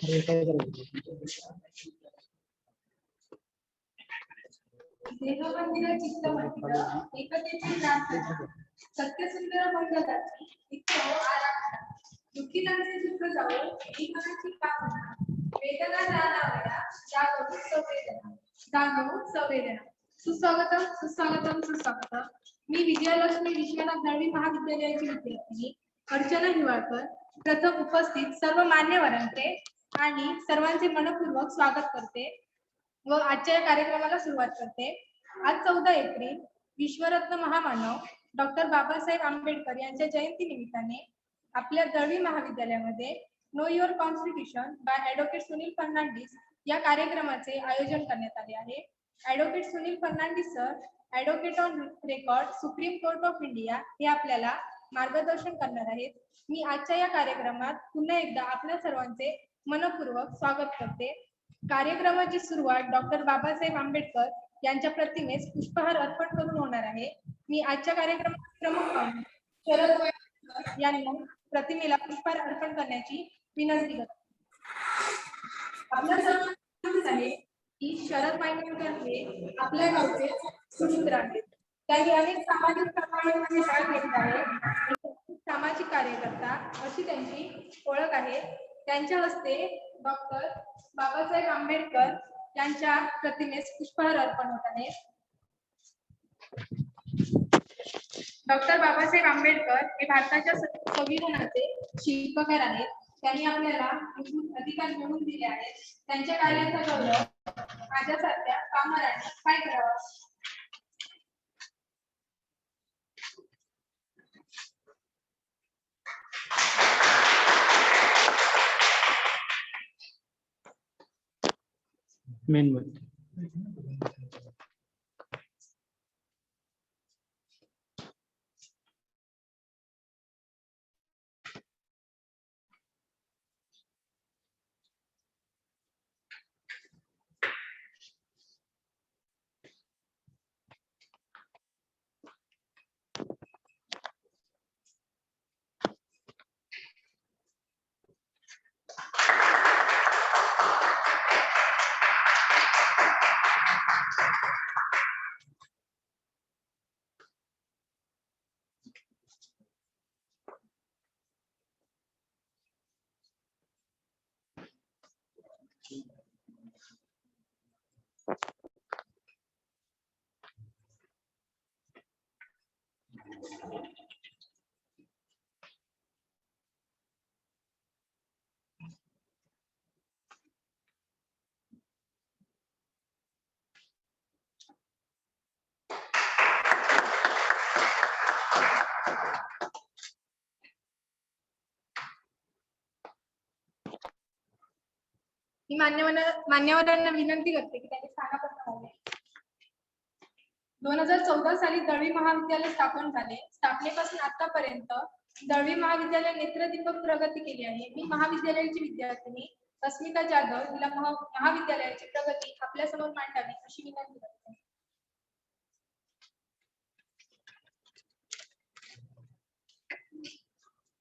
देहमंदिर चित्तमंदिर एकतेची प्रार्थना सत्यसुंदर मंगलाची इच्छा आराधना दुःखितांचे दुःख जाऊ एकाची कामना वेदना जाणावया जागरूक संवेदना सुस्वागतम सुस्वागतम सुस्वागतम। मी विजयलक्ष्मी विश्वनाथ दळवी महाविद्यालयाची विद्यार्थिनी अर्चना हिवाळकर प्रथम उपस्थित सर्व मान्यवरांचे आणि सर्वांचे मनपूर्वक स्वागत करते व आजच्या कार्यक्रमाला सुरुवात करते। आज 14 एप्रिल विश्वरत्न महामानव डॉक्टर बाबासाहेब आंबेडकर यांच्या जयंती निमित्ताने आपल्या दळवी महाविद्यालयामध्ये know your constitution by advocate Sunil Fernandes या कार्यक्रमाचे आयोजन करण्यात आले आहे। Advocate Sunil Fernandes sir advocate on record supreme court of India हे आपल्याला मार्गदर्शन करणार आहेत। मी आजच्या या कार्यक्रमात पुन्हा एकदा आपल्या सर्वांचे मनपूर्वक स्वागत करते। कार्यक्रमाची सुरुवात डॉक्टर बाबासाहेब आंबेडकर यांच्या प्रतिमेस पुष्पहार अर्पण करून होणार आहे। मी आजच्या कार्यक्रमात प्रमुख पाहुणे शरद यांना प्रतिमेला पुष्पहार अर्पण करण्याची विनंती करते। आपल्या सर्वांना माहित आहे की शरद वायंगणकर हे आपल्या गावचे सुपुत्र आहेत। त्यांनी अनेक सामाजिक चळवळींमध्ये भाग घेतला आहे। सामाजिक कार्यकर्ता अशी त्यांची ओळख आहे। त्यांच्या हस्ते डॉक्टर बाबासाहेब आंबेडकर यांच्या प्रतिमेस पुष्पहार अर्पण होत आहे। डॉक्टर बाबासाहेब आंबेडकर हे भारताच्या संविधानाचे शिल्पकार आहेत। त्यांनी आपल्याला मूलभूत अधिकार मिळवून दिले आहेत। त्यांच्या कार्याचा गौरव माझ्यासारख्या कामगारांनी काय करावा। मेनबत्ती मी मान्यवरांना विनंती करते की त्यांनी स्थानापन्न व्हावे। 2014 साली दळवी महाविद्यालय स्थापन झाले। स्थापनेपासून आतापर्यंत दळवी महाविद्यालय नेत्रदीपक प्रगती केली आहे। मी महाविद्यालयाची विद्यार्थिनी अस्मिता जाधव हिला महाविद्यालयाची प्रगती आपल्या समोर मांडावी अशी विनंती करते।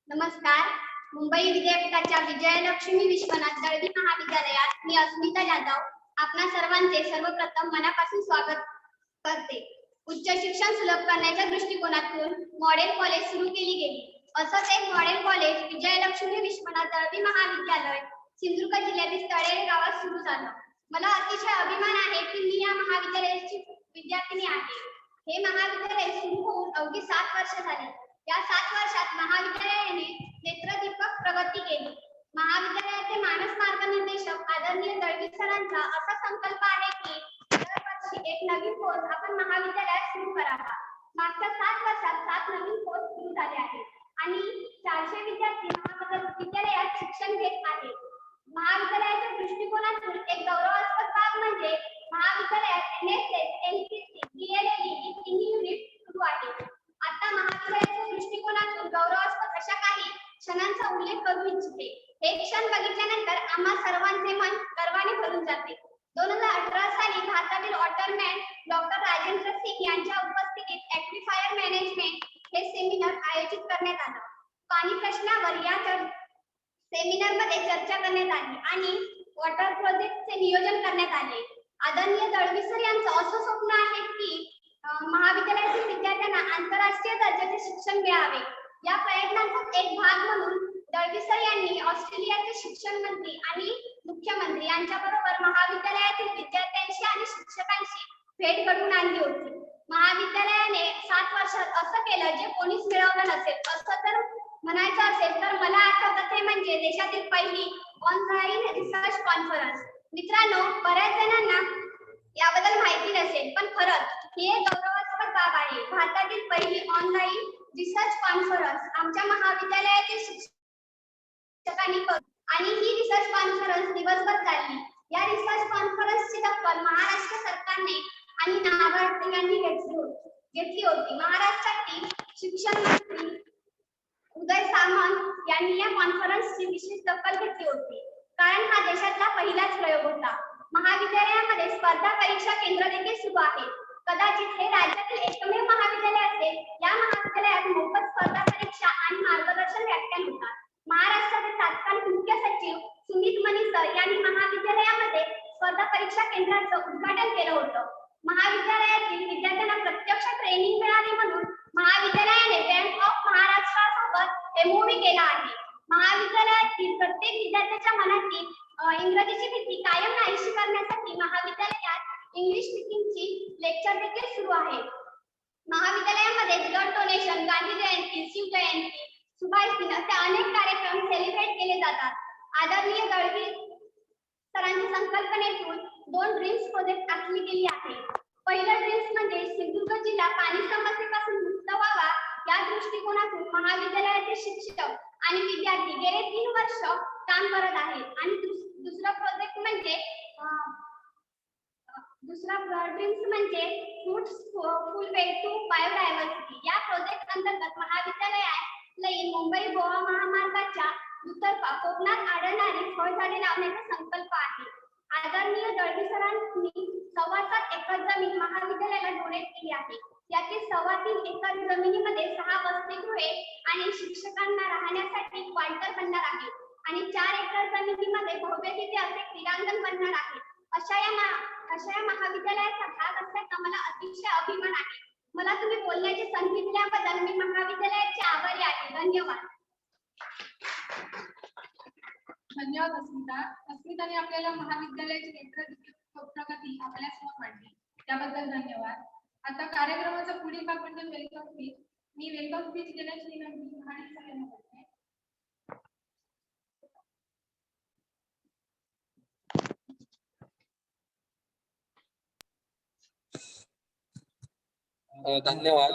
नमस्कार। मुंबई विद्यापीठाच्या विजयलक्ष्मी विश्वनाथ दळवी महाविद्यालयात मी अस्मिता जाधव आपणा सर्वांचे सर्वप्रथम मनापासून स्वागत करते। उच्च शिक्षण सुलभ करण्याच्या दृष्टिकोनातून मॉडेल कॉलेज सुरू केली गेली। असंच एक मॉडेल कॉलेज विजयलक्ष्मी विश्वनाथ दळवी महाविद्यालय सिंधुदुर्ग जिल्ह्यातील तळेरे गावात सुरू झालं। मला अतिशय अभिमान आहे की मी या महाविद्यालयाची विद्यार्थिनी आहे। हे महाविद्यालय सुरू होऊन अवघी 7 वर्ष झाली। या 7 वर्षात महाविद्यालयाने नेत्रदीपक प्रगती केली। महाविद्यालयाचे मानस मार्गनिर्देशक आदरणीय दळवी सरांचा असा संकल्प आहे की दरवर्षी एक नवीन कोर्स आपण महाविद्यालयात सुरू करावा। मागच्या 7 वर्षात 7 नवीन कोर्स सुरू झाले आहेत आणि 400 विद्यार्थी महाविद्यालयात शिक्षण घेत आहेत। महाविद्यालयाच्या दृष्टिकोनातून एक गौरवास्पद बाब म्हणजे महाविद्यालयात NSS, NCC, DLLE तिन्ही युनिट सुरू आहेत। आता महाविद्यालयाच्या दृष्टिकोनातून गौरवास्पद अशा काही क्षणांचा उल्लेख करू इच्छिते। हे क्षण बघितल्यानंतर आम्हा सर्वांचे मन गर्वाने भरून जाते। 2018 साली भारतातील वॉटरमॅन डॉक्टर राजेंद्र सिंग यांच्या उपस्थितीत ऍक्विफायर मॅनेजमेंट हे सेमिनार आयोजित करण्यात आलं। पाणी प्रश्नावर या सेमिनार मध्ये चर्चा करण्यात आली आणि वॉटर प्रोजेक्टचे नियोजन करण्यात आले. आदरणीय दळवी सर यांचं असं स्वप्न आहे की महाविद्यालयातील विद्यार्थ्यांना आंतरराष्ट्रीय दर्जाचे शिक्षण मिळावे. या प्रयत्नांचा एक भाग म्हणून दळवी सर यांनी ऑस्ट्रेलियाचे शिक्षण मंत्री आणि मुख्यमंत्री यांच्याबरोबर महाविद्यालयातील विद्यार्थ्यांशी आणि शिक्षकांशी भेट घडवून आणली होती. महाविद्यालयाने 7 वर्षात असं केलं जे कोणीच मिळवलं नसेल. असं जर म्हणायचं असेल तर मला आठवतं ते म्हणजे देशातील पहिली ऑनलाईन रिसर्च कॉन्फरन्स. मित्रांनो, बऱ्याच जणांना याबद्दल माहिती नसेल, पण खरंच ही एक गौरवास्पद बाब आहे. भारतातील पहिली ऑनलाईन रिसर्च कॉन्फरन्स आमच्या महाविद्यालयातील शिक्षकांनी आणि ही रिसर्च कॉन्फरन्स दिवसभर चालली. या रिसर्च कॉन्फरन्सची दखल महाराष्ट्र सरकारने आणि नाबार्ड यांनी घेतली होती. महाराष्ट्रातील शिक्षण मंत्री उदय सामंत यांनी या कॉन्फरन्सची विशेष दखल घेतली होती, कारण हा देशातला पहिलाच प्रयोग होता. महाविद्यालयामध्ये स्पर्धा परीक्षा केंद्र देखील सुरू आहे. कदाचित हे राज्यातील एकमेव महाविद्यालय असेल. या महाविद्यालयात मोफत स्पर्धा परीक्षा आणि मार्गदर्शन व्याख्यान होतात. महाराष्ट्राचे तत्कालीन मुख्य सचिव सुमित मनी सर यांनी महाविद्यालयामध्ये स्पर्धा परीक्षा केंद्राचं उद्घाटन केलं होतं. महाविद्यालयातील विद्यार्थ्यांना प्रत्यक्ष ट्रेनिंग मिळावी म्हणून महाविद्यालयाने बँक ऑफ महाराष्ट्रासोबत एमओयू केला आहे. महाविद्यालयातील प्रत्येक विद्यार्थ्याच्या मनातील इंग्रजीची भीती कायम नाहीशी करण्यासाठी महाविद्यालयात इंग्लिश स्पीकिंगची लेक्चर देखील सुरू आहे. महाविद्यालयामध्ये ब्लड डोनेशन, गांधी जयंती, शिव जयंती, सुभाष दिन असे अनेक कार्यक्रम सेलिब्रेट केले जातात. आदरणीय दळवी सरांच्या संकल्पनेतून 2 ड्रीम्स प्रोजेक्ट आखली गेली आहे. पहिलं ड्रीम्स म्हणजे सिंधुदुर्ग जिल्हा पाणी समस्येपासून मुक्त व्हावा. या दृष्टिकोनातून महाविद्यालयाचे शिक्षक आणि विद्यार्थी गेले 3 वर्ष काम करत आहेत. आणि दुसरा ड्रीम्स म्हणजे foods full way to biodiversity. या प्रोजेक्ट अंतर्गत महाविद्यालयात मुंबई गोवा महामार्गाच्या दुतर्फा कोकणात आढळणारी फळझाडे लावण्याचा संकल्प आहे. आदरणीय दळवी सरांनी 7.25 एकर जमीन महाविद्यालयाला डोनेट केली आहे. यातील 3.25 एकर जमिनीमध्ये 6 वसतिगृहे आणि शिक्षकांना राहण्यासाठी क्वार्टर बनणार आहे आणि 4 एकर जमिनीमध्ये भव्य तिथे असे क्रीडांगण बनणार आहे. अशा या महाविद्यालयाचा भाग असल्याचा मला अतिशय अभिमान आहे. मला तुम्ही बोलण्याची संधी दिल्याबद्दल मी महाविद्यालयाचे आभारी आहे. धन्यवाद. धन्यवाद अस्मिता. अस्मिताने आपल्याला महाविद्यालयाची नेतृत्व प्रगती आपल्यासमोर मांडली, त्याबद्दल धन्यवाद. आता कार्यक्रमाचा पुढील भाग म्हणजे welcome speech. Me welcome speech देण्याची विनंती महाडी सरांना करते. धन्यवाद.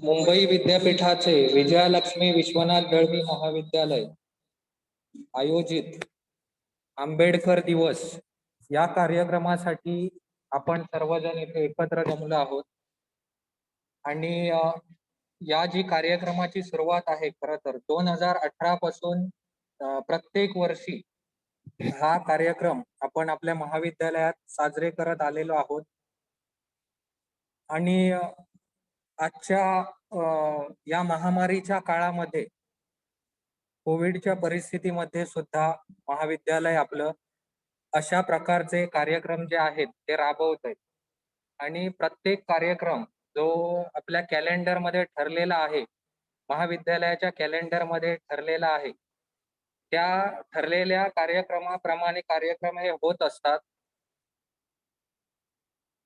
मुंबई विद्यापीठाचे विजयालक्ष्मी विश्वनाथ दळवी महाविद्यालय आयोजित आंबेडकर दिवस या कार्यक्रमासाठी आपण सर्वजण इथे एकत्र जमलो आहोत. आणि या जी कार्यक्रमाची सुरुवात आहे, खरं तर 2018 पासून प्रत्येक वर्षी हा कार्यक्रम आपण आपल्या महाविद्यालयात साजरे करत आलेलो आहोत. आणि आजच्या या महामारीच्या काळामध्ये, कोविडच्या परिस्थितीमध्ये सुद्धा महाविद्यालय आपलं अशा प्रकारचे कार्यक्रम जे आहेत ते राबवत आहे. आणि प्रत्येक कार्यक्रम जो आपल्या कॅलेंडर मध्ये ठरलेला आहे, महाविद्यालयाच्या कॅलेंडर मध्ये ठरलेला आहे, त्या ठरलेल्या कार्यक्रमाप्रमाणे कार्यक्रम हे होत असतात.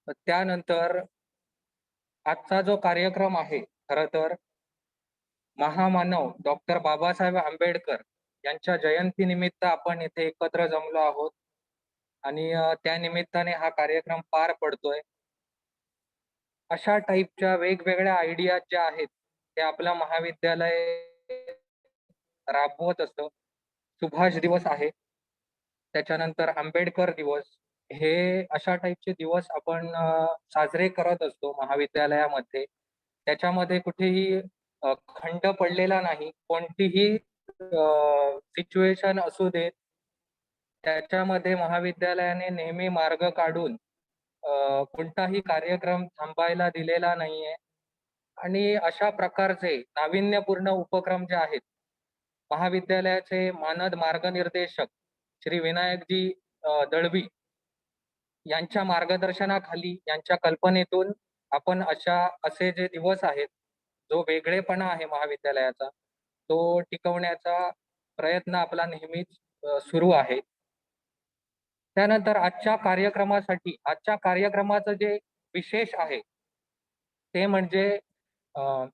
त्यानंतर आजचा जो कार्यक्रम आहे, खरं तर महामानव डॉक्टर बाबासाहेब आंबेडकर यांच्या जयंती निमित्त आपण इथे एकत्र जमलो आहोत आणि त्या निमित्ताने हा कार्यक्रम पार पडतोय. अशा टाईपच्या वेगवेगळ्या आयडिया ज्या आहेत त्या आपलं महाविद्यालय राबवत असतं. सुभाष दिवस आहे, त्याच्यानंतर आंबेडकर दिवस, हे अशा टाईपचे दिवस आपण साजरे करत असतो महाविद्यालयामध्ये. त्याच्यामध्ये कुठेही खंड पडलेला नाही. कोणतीही सिच्युएशन असू देत, त्याच्यामध्ये महाविद्यालयाने नेहमी मार्ग काढून कोणताही कार्यक्रम थांबायला दिलेला नाहीये. आणि अशा प्रकारचे नाविन्यपूर्ण उपक्रम जे आहेत, महाविद्यालयाचे मानद मार्गनिर्देशक श्री विनायकजी दळवी यांच्या मार्गदर्शनाखाली, यांच्या कल्पनेतून आपण असे जे दिवस आहेत, जो वेगळेपणा आहे महाविद्यालयाचा, तो टिकवण्याचा प्रयत्न आपला नेहमीच सुरू आहे. त्यानंतर आजच्या कार्यक्रमाचं जे विशेष आहे, ते म्हणजे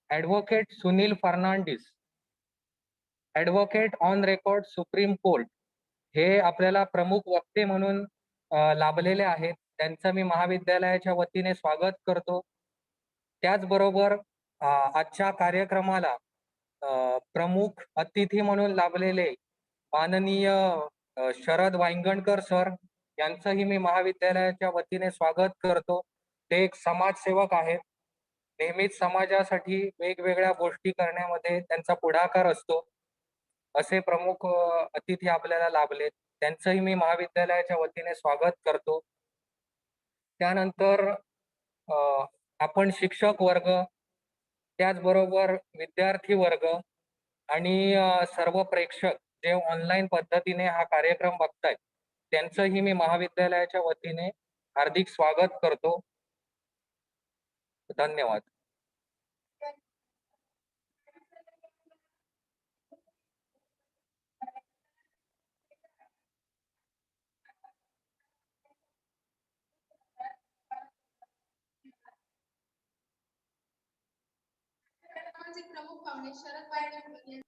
advocate Sunil Fernandes, advocate on record supreme court, हे आपल्याला प्रमुख वक्ते म्हणून लाभलेले आहेत. त्यांचं मी महाविद्यालयाच्या वतीने स्वागत करतो. त्याचबरोबर आजच्या कार्यक्रमाला प्रमुख अतिथी म्हणून लाभलेले माननीय शरद वांगणकर सर, यांचंही मी महाविद्यालयाच्या वतीने स्वागत करतो. ते एक समाजसेवक आहेत. नेहमीच समाजासाठी वेगवेगळ्या गोष्टी करण्यामध्ये त्यांचा पुढाकार असतो. असे प्रमुख अतिथी आपल्याला लाभलेत, त्यांचंही मी महाविद्यालयाच्या वतीने स्वागत करतो. त्यानंतर आपण शिक्षक वर्ग, त्याचबरोबर विद्यार्थी वर्ग आणि सर्व प्रेक्षक जे ऑनलाईन पद्धतीने हा कार्यक्रम बघतायत, त्यांचंही मी महाविद्यालयाच्या वतीने हार्दिक स्वागत करतो. धन्यवाद. कार्यक्रमाचे प्रमुख पाहुणे शरद वांगणकर यांचे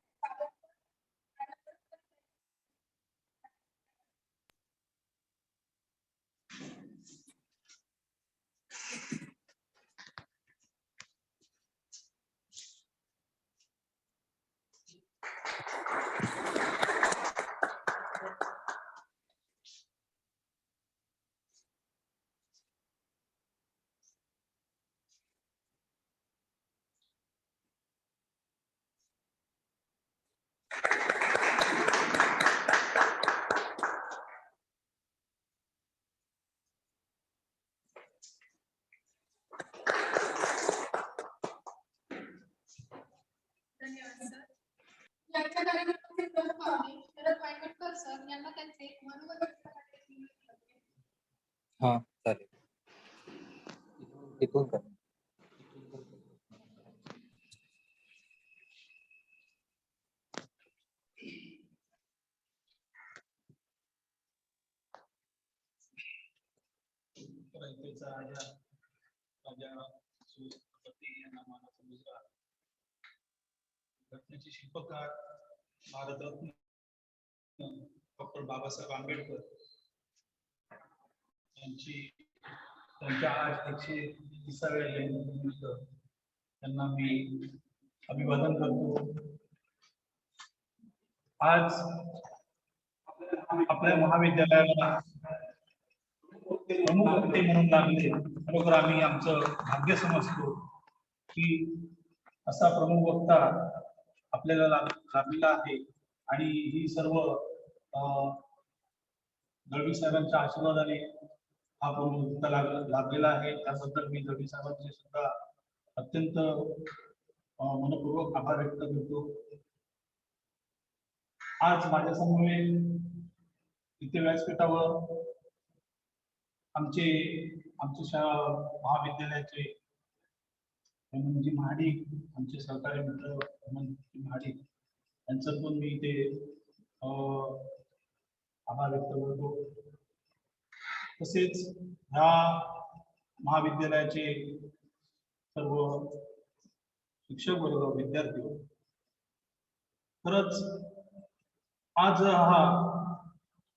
धन्यवाद सर. याच्या कार्यक्रमाचे प्रमुख पाहुणे शरद वांगणकर सर यांना त्यांचे मनोगत व्यक्त करण्याची विनंती करते. हा, चालेल. इथून कर. घटनेचे शिल्पकार भारतरत्न डॉक्टर बाबासाहेब आंबेडकर यांची त्यांच्या आज 130व्या जयंतीनिमित्त त्यांना मी अभिवादन करतो. आज आपल्या महाविद्यालयाला प्रमुख वक्ते म्हणून लागले, खरोखर आम्ही आमचं भाग्य समजतो की असा प्रमुख वक्ता आपल्याला लाभलेला आहे. आणि ही सर्व दळवी साहेबांच्या आशीर्वादाने हा प्रमुख वक्ता लाभलेला आहे. त्याबद्दल मी दळवी साहेबांचे सुद्धा अत्यंत मनपूर्वक आभार व्यक्त करतो. आज माझ्यासमोर इथे व्यासपीठावर आमचे महाविद्यालयाचे हेमंतजी महाडिक, आमचे सहकारी मित्र हेमंतजी महाडिक यांचं पण मी इथे आभार व्यक्त करतो. तसेच ह्या महाविद्यालयाचे सर्व शिक्षक वर्ग, विद्यार्थी, खरंच आज हा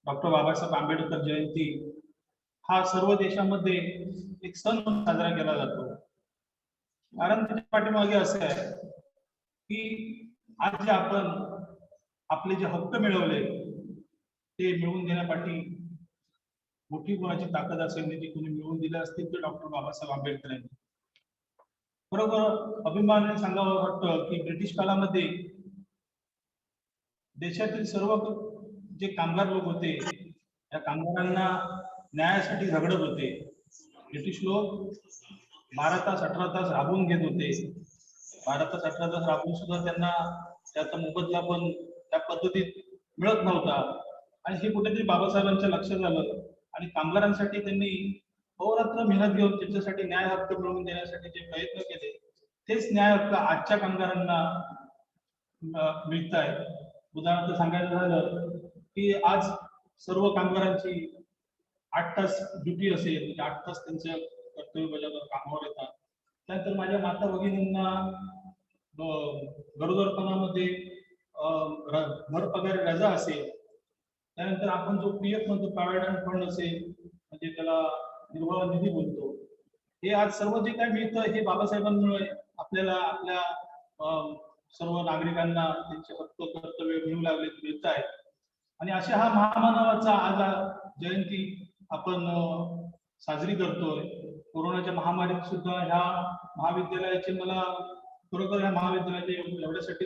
डॉक्टर बाबासाहेब आंबेडकर जयंती हा सर्व देशामध्ये एक सण म्हणून साजरा केला जातो. कारण त्याच्या पाठीमागे असं आहे की आज जे आपण आपले जे हक्क मिळवले ते मिळवून देण्यापाठी मोठी कोणाची ताकद असेल, ती कोणी मिळवून दिले असतील तर डॉक्टर बाबासाहेब आंबेडकर यांनी. बरोबर अभिमानाने सांगावं वाटतं की ब्रिटिश काळामध्ये देशातील सर्व जे कामगार लोक होते, या कामगारांना न्यायासाठी झगडत होते. ब्रिटिश लोक 12 तास 18 तास राबवून घेत होते. 12 तास 18 तास राबून सुद्धा त्यांना त्याचा मोबदला पण त्या पद्धतीत मिळत नव्हता. आणि हे कुठेतरी बाबासाहेबांच्या लक्षात आलं आणि कामगारांसाठी त्यांनी अहोरात्र मेहनत घेऊन त्यांच्यासाठी न्याय हक्क मिळवून देण्यासाठी जे प्रयत्न केले तेच न्याय हक्क आजच्या कामगारांना मिळत आहेत. उदाहरणार्थ सांगायचं झालं की आज सर्व कामगारांची 8 तास ड्युटी असेल, म्हणजे 8 तास त्यांचं कर्तव्य बजावून कामावर येतात. त्यानंतर माझ्या माता भगिनींना गरोदरपणामध्ये भर पगार रजा असेल, त्यानंतर आपण जो पीएफ म्हणतो प्रॉव्हिडंट फंड असेल, म्हणजे त्याला निर्वाह निधी बोलतो, हे आज सर्व जे काय मिळतं हे बाबासाहेबांमुळे आपल्याला आपल्या सर्व नागरिकांना त्यांचे हक्क कर्तव्य मिळू लागले मिळत आहेत. आणि अशा हा महामानवाचा आज जयंती आपण साजरी करतोय. कोरोनाच्या महामारीत सुद्धा ह्या महाविद्यालयाचे मला खरोखर ह्या महाविद्यालयाचे एवढ्यासाठी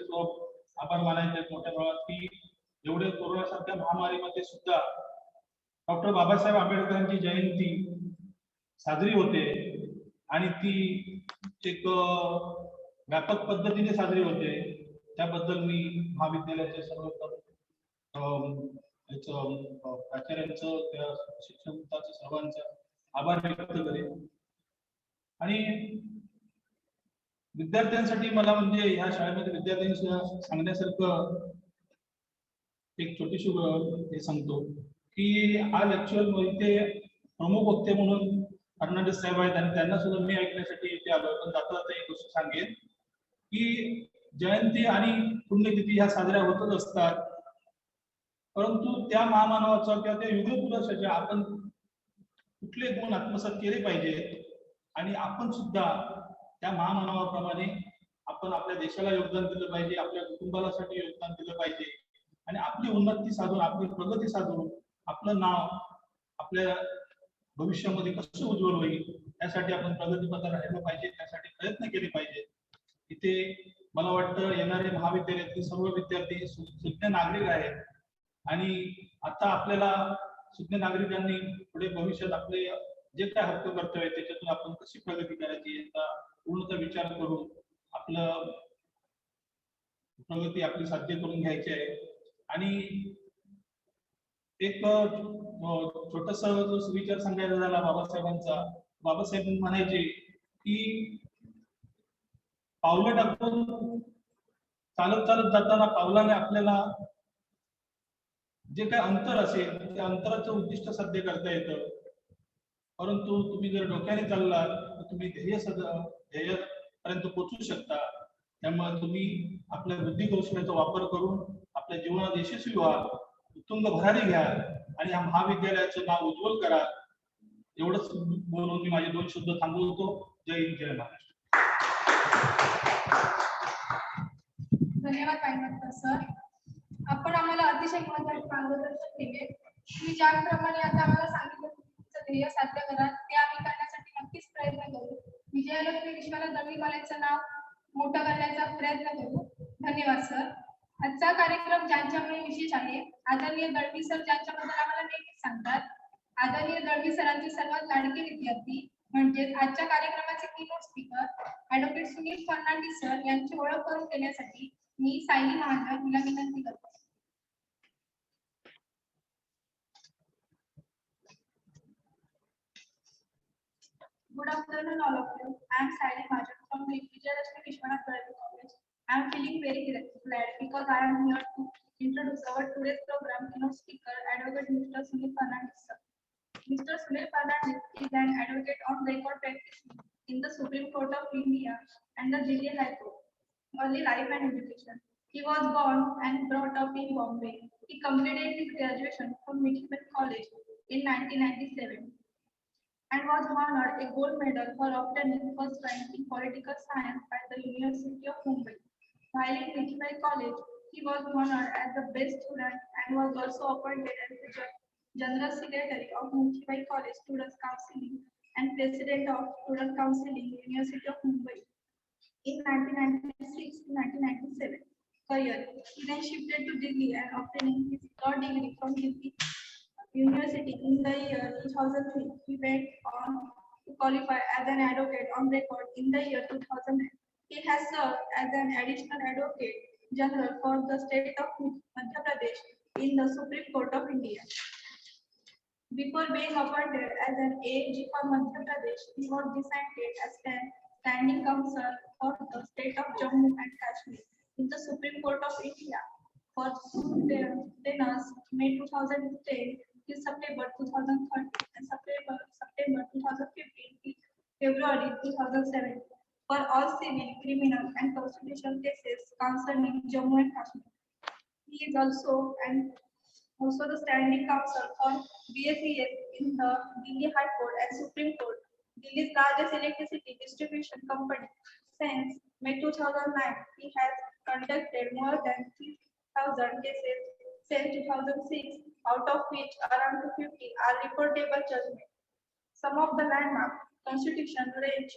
आभार मानायचे आहेत मोठ्या प्रमाणात की एवढे कोरोनासारख्या महामारीमध्ये सुद्धा डॉक्टर बाबासाहेब आंबेडकरांची जयंती साजरी होते आणि ती एक व्यापक पद्धतीने साजरी होते. त्याबद्दल मी महाविद्यालयाचे सर्व प्राचार्यांचं त्या शिक्षकांचं सर्वांचं आभार व्यक्त करेन. आणि विद्यार्थ्यांसाठी मला म्हणजे ह्या शाळेमध्ये विद्यार्थ्यांशी सांगण्यासारखं एक छोटीशी हे सांगतो की आज ऍक्च्युअल इथे प्रमुख वक्ते म्हणून फर्नांडिस साहेब आहेत आणि त्यांना सुद्धा मी ऐकण्यासाठी इथे आलो. पण जाता एक गोष्ट सांगेन की जयंती आणि पुण्यतिथी ह्या साजऱ्या होतच असतात, परंतु त्या महामानवाचा किंवा त्या युगपुरुषाच्या आपण कुठले गुण आत्मसात केले पाहिजे आणि आपण सुद्धा त्या महामानवाप्रमाणे आपण आपल्या देशाला योगदान दिलं पाहिजे, आपल्या कुटुंबासाठी योगदान दिलं पाहिजे आणि आपली उन्नती साधून आपली प्रगती साधून आपलं नाव आपल्या भविष्यामध्ये कसं उज्ज्वल होईल यासाठी आपण प्रगतीपथावर राहिलं पाहिजे, त्यासाठी प्रयत्न केले पाहिजे. इथे मला वाटतं येणारे महाविद्यालयातील सर्व विद्यार्थी सुज्ञ नागरिक आहेत आणि आता आपल्याला सुज्ञ नागरिकांनी पुढे भविष्यात आपले जे काय हक्क कर्तव्य त्याच्यातून आपण कशी प्रगती करायची याचा पूर्णतः विचार करून आपलं प्रगती आपली साध्य करून घ्यायची आहे. आणि एक छोटासा जो सुविचार सांगायचा झाला बाबासाहेबांचा, बाबासाहेब म्हणायचे की पावलं टाकून चालत चालत जाताना पावलाने आपल्याला जे काय अंतर असेल त्या अंतराचं उद्दिष्ट साध्य करता येतं, परंतु तुम्ही जर डोक्याने चाललात तर तुम्ही ध्येयपर्यंत पोहोचू शकता. त्यामुळे तुम्ही आपल्या बुद्धी कौशल्याचा वापर करून आपल्या जीवनात यशस्वी व्हा, उत्तुंग भरारी घ्या आणि या महाविद्यालयाचं नाव उज्ज्वल करा. एवढंच बोलून मी माझे 2 शब्द थांबवतो. जय हिंद, जय महाराष्ट्र. धन्यवाद पायमकर सर. आपण आम्हाला अतिशय महत्त्वाचे मार्गदर्शन केले. तुम्ही ज्याप्रमाणे आता आम्हाला सांगितलं तुमचं ध्येय साध्य करा ते आम्ही करण्यासाठी नक्कीच प्रयत्न करू. विजयलक्ष्मी विश्वनाथ दळवी कॉलेजचं नाव मोठं करण्याचा प्रयत्न करू. धन्यवाद सर. आजचा कार्यक्रम ज्यांच्यामुळे विशेष आहे आदरणीय दळवी सर, ज्यांच्याबद्दल आम्हाला नेहमीच सांगतात. आदरणीय दळवी सरांचे सर्वात लाडके विद्यार्थी म्हणजेच आजच्या कार्यक्रमाचे keynote speaker advocate Sunil Fernandes sir यांची ओळख करून देण्यासाठी मी सायली महाजन हिला विनंती करते. Good afternoon, all of you. I am Saili Majan from the Vijayalakshmi Vishwanath Dhalvi College. I am feeling very glad because I am here to introduce our today's program keynote speaker, Advocate Mr. Sunil Fernandes sir. Mr. Sunil Fernandes is an advocate on record practicing in the Supreme Court of India and the Delhi High Court. Early life and education. He was born and brought up in Bombay. He completed his graduation from Mitchell College in 1997. And was honored a gold medal for obtaining first rank in political science by the University of Mumbai. While in Mitchell College, he was honored as the best student and was also appointed as the General Secretary of Mitchell College Students Council and President of Student Council in University of Mumbai in 1996 to 1997. Career. He then shifted to Delhi and obtaining his third degree from Delhi University in the year 2003. He went on to qualify as an advocate on record in the year 2009. He has served as an additional advocate general for the state of Madhya Pradesh in the Supreme Court of India. Before being appointed as an AG for Madhya Pradesh, he was designated as standing counsel for the state of Jammu and Kashmir in the Supreme Court of India for tenures May 2010 till September 2013 and September 2015 till February 2017 for all civil, criminal, and constitutional cases concerning Jammu and Kashmir. He is also the standing counsel for BSES in the Delhi High Court and Supreme Court, Delhi's largest electricity distribution company. Since May 2009, he has conducted more than 3,000 cases since 2006, out of which around 250 are reportable judgment. Some of the landmark constitution range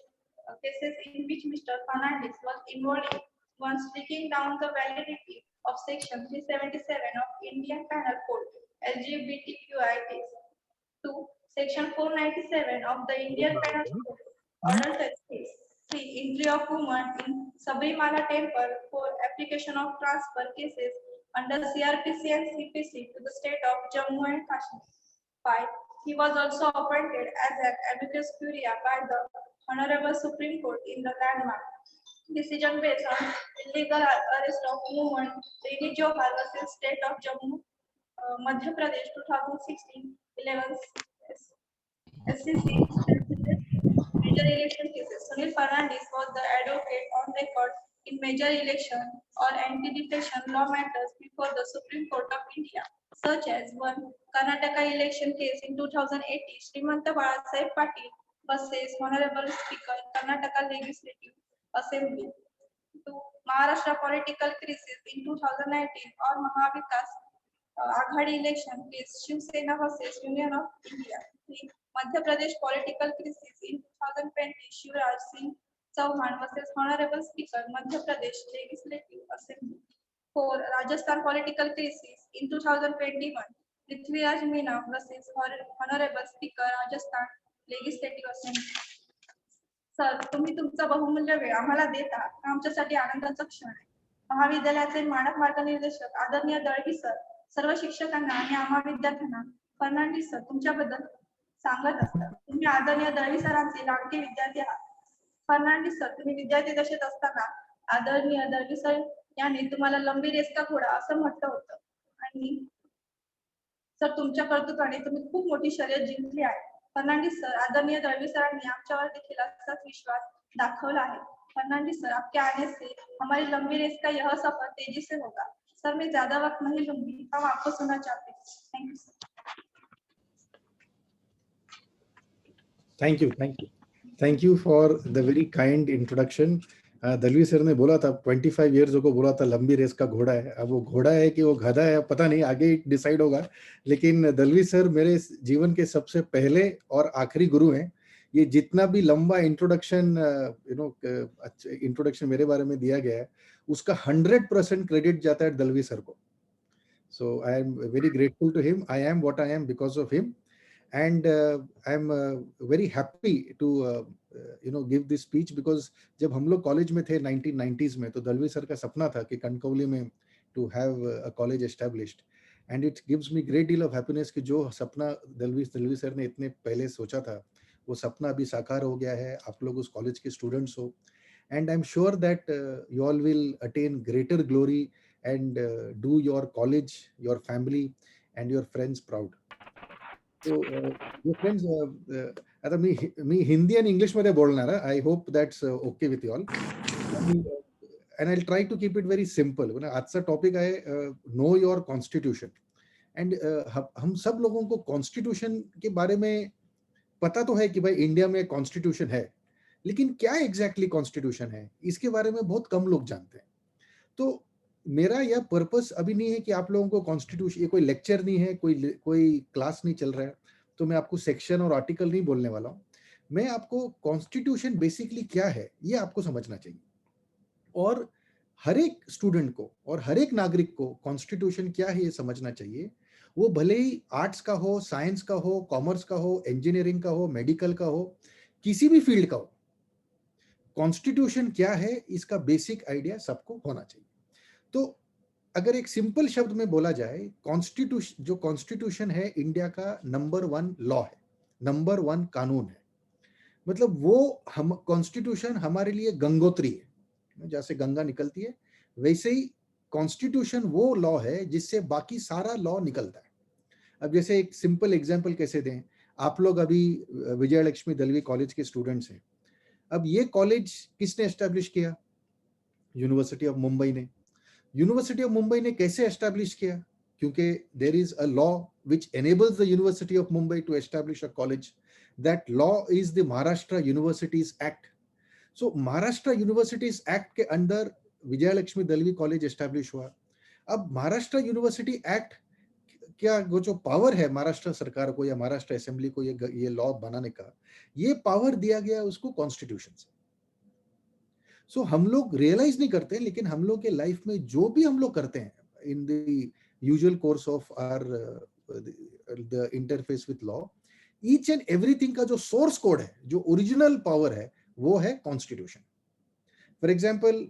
cases in which Mr. Fernandez was involved in, one striking down the validity of Section 377 of Indian Penal Code LGBTQI case. 2. Section 497 of the Indian Penal Code adult case. 3. Entry of woman in Sabrimala Temple for application of transfer cases under CRPC and CPC to the state of Jammu and Kashmir. 5. He was also appointed as an amicus curiae by the Honorable Supreme Court in the landmark decision based on illegal arrest of woman Rini Johar versus State of Jammu, Madhya Pradesh 2016 11 SCC major election cases. Sunil Fernandez was the advocate on record in major election or anti-defection law matters before the Supreme Court of India, such as one Karnataka election case in 2018, Srimanta Balasaheb Patil versus Honorable Speaker, Karnataka Legislative Assembly. 2. Maharashtra political crisis in 2019 or Mahavikas Aghadi election case, Shiv Sena versus Union of India. 3. Madhya Pradesh political crisis in 2020, Shivraj Singh Chauhan versus Honorable Speaker, Madhya Pradesh Legislative Assembly. 4. Rajasthan political crisis in 2021, Prithviraj Meena versus Honorable Speaker, Rajasthan Legislative Assembly. Sir, तुम्ही तुमचा बहुमूल्य वेळ आम्हाला देता हा आमच्यासाठी आनंदाचा क्षण आहे. महाविद्यालयाचे मानक मार्गनिर्देशक आदरणीय दळवी सर, सर्व शिक्षकांना आणि आम्हा विद्यार्थ्यांना फर्नांडिस सर तुमच्याबद्दल सांगत असतात. तुम्ही आदरणीय दळवी सरांचे लाडके विद्यार्थी आहात. फर्नांडिस सर, तुम्ही विद्यार्थी दशेत असताना आदरणीय दळवी सर यांनी तुम्हाला लंबी रेस का घोडा असं म्हटलं होतं आणि सर तुमच्या कर्तृत्वाने तुम्ही खूप मोठी शर्यत जिंकली आहे. फर्नांडिस सर, आदरणीय दळवी सरांनी आमच्यावर देखील असाच विश्वास दाखवला आहे. फर्नांडिस सर, आपके आने से हमारी लंबी रेस का यह सफर तेजी से होगा. सर, मैं ज्यादा वक्त नहीं लूंगी, हम आपको सुनना चाहते हैं. Thank you sir. Thank you for the very kind introduction. Dalvi sir ने बोला था 25 years ago, बोला था लंबी रेस का घोड़ा है. अब वो घोड़ा है कि वो गधा है पता नहीं, आगे डिसाइड होगा. लेकिन दलवी सर मेरे जीवन के सबसे पहले और आखिरी गुरु हैं. ये जितना भी लंबा इंट्रोडक्शन इंट्रोडक्शन मेरे बारे में दिया गया है उसका 100% क्रेडिट जाता है दलवी सर को. So I am very grateful to him. I am what I am because of him. And I am very happy to give this speech because जब हम लोग कॉलेज में थे 1990s में, तो दलवी सर का सपना था कि कनकौली में to have a college established, and it gives me great deal of happiness कि जो सपना दलवी सर ने इतने पहले सोचा था वो सपना अभी साकार हो गया है. आप लोग उस कॉलेज के स्टूडेंट्स हो, and I'm sure that you all will attain greater glory and do your college, your family and your friends proud. So your friends, आता मी हिंदी आणि इंग्लिश मध्ये बोलणार आहे. I hope that's okay with you all. And I'll try to keep it very simple. आजचा topic आहे know your constitution. And हम सब लोगों को कॉन्स्टिट्यूशन के बारे में पता तो है कि भाई इंडिया में कॉन्स्टिट्यूशन है, लेकिन क्या एग्जैक्टली कॉन्स्टिट्यूशन है इसके बारे में बहुत कम लोग जानते हैं. तो मेरा यह पर्पस अभी नहीं है कि आप लोगों को कॉन्स्टिट्यूशन, ये कोई लेक्चर नहीं है, कोई क्लास नहीं चल रहा है, तो मैं आपको सेक्शन और आर्टिकल नहीं बोलने वाला हूं. मैं आपको कॉन्स्टिट्यूशन बेसिकली क्या है ये आपको समझना चाहिए, और हर एक स्टूडेंट को और हर एक नागरिक को कॉन्स्टिट्यूशन क्या है ये समझना चाहिए. वो भले ही आर्ट्स का हो, साइंस का हो, कॉमर्स का हो, इंजीनियरिंग का हो, मेडिकल का हो, किसी भी फील्ड का हो. कॉन्स्टिट्यूशन क्या है इसका बेसिक आइडिया सबको होना चाहिए। तो अगर एक सिंपल शब्द में बोला जाए, कॉन्स्टिट्यूशन है इंडिया का नंबर 1 लॉ है, नंबर 1 कानून है। मतलब वो हम कॉन्स्टिट्यूशन हमारे लिए गंगोत्री है, जैसे गंगा निकलती है वैसे ही कॉन्स्टिट्यूशन वो लॉ है जिससे बाकी सारा लॉ निकलता है। अब जैसे एक सिंपल एग्जांपल कैसे दें, आप लोग अभी विजय लक्ष्मी दलवी कॉलेज के स्टूडेंट्स हैं। अब ये कॉलेज किसने एस्टेब्लिश किया? यूनिवर्सिटी ऑफ मुंबई ने। यूनिवर्सिटी ऑफ मुंबई ने कैसे एस्टेब्लिश किया? क्योंकि there is a law which enables the University of Mumbai to establish a college. That law is the Maharashtra Universities Act. So Maharashtra universities act के अंदर विजय Lakshmi Dalvi college establish हुआ। अब Maharashtra university act क्या, वो जो पावर है महाराष्ट्र सरकार को या महाराष्ट्र असेंबली को ये लॉ बनाने का, ये पावर दिया गया उसको कॉन्स्टिट्यूशन से। सो हम लोग रियलाइज नहीं करते, लेकिन हम लोग के लाइफ में जो भी हम लोग करते हैं in the usual course of our the interface with law, each and everything का जो सोर्स कोड है, जो ओरिजिनल पावर है, वो है कॉन्स्टिट्यूशन। फॉर एग्जाम्पल,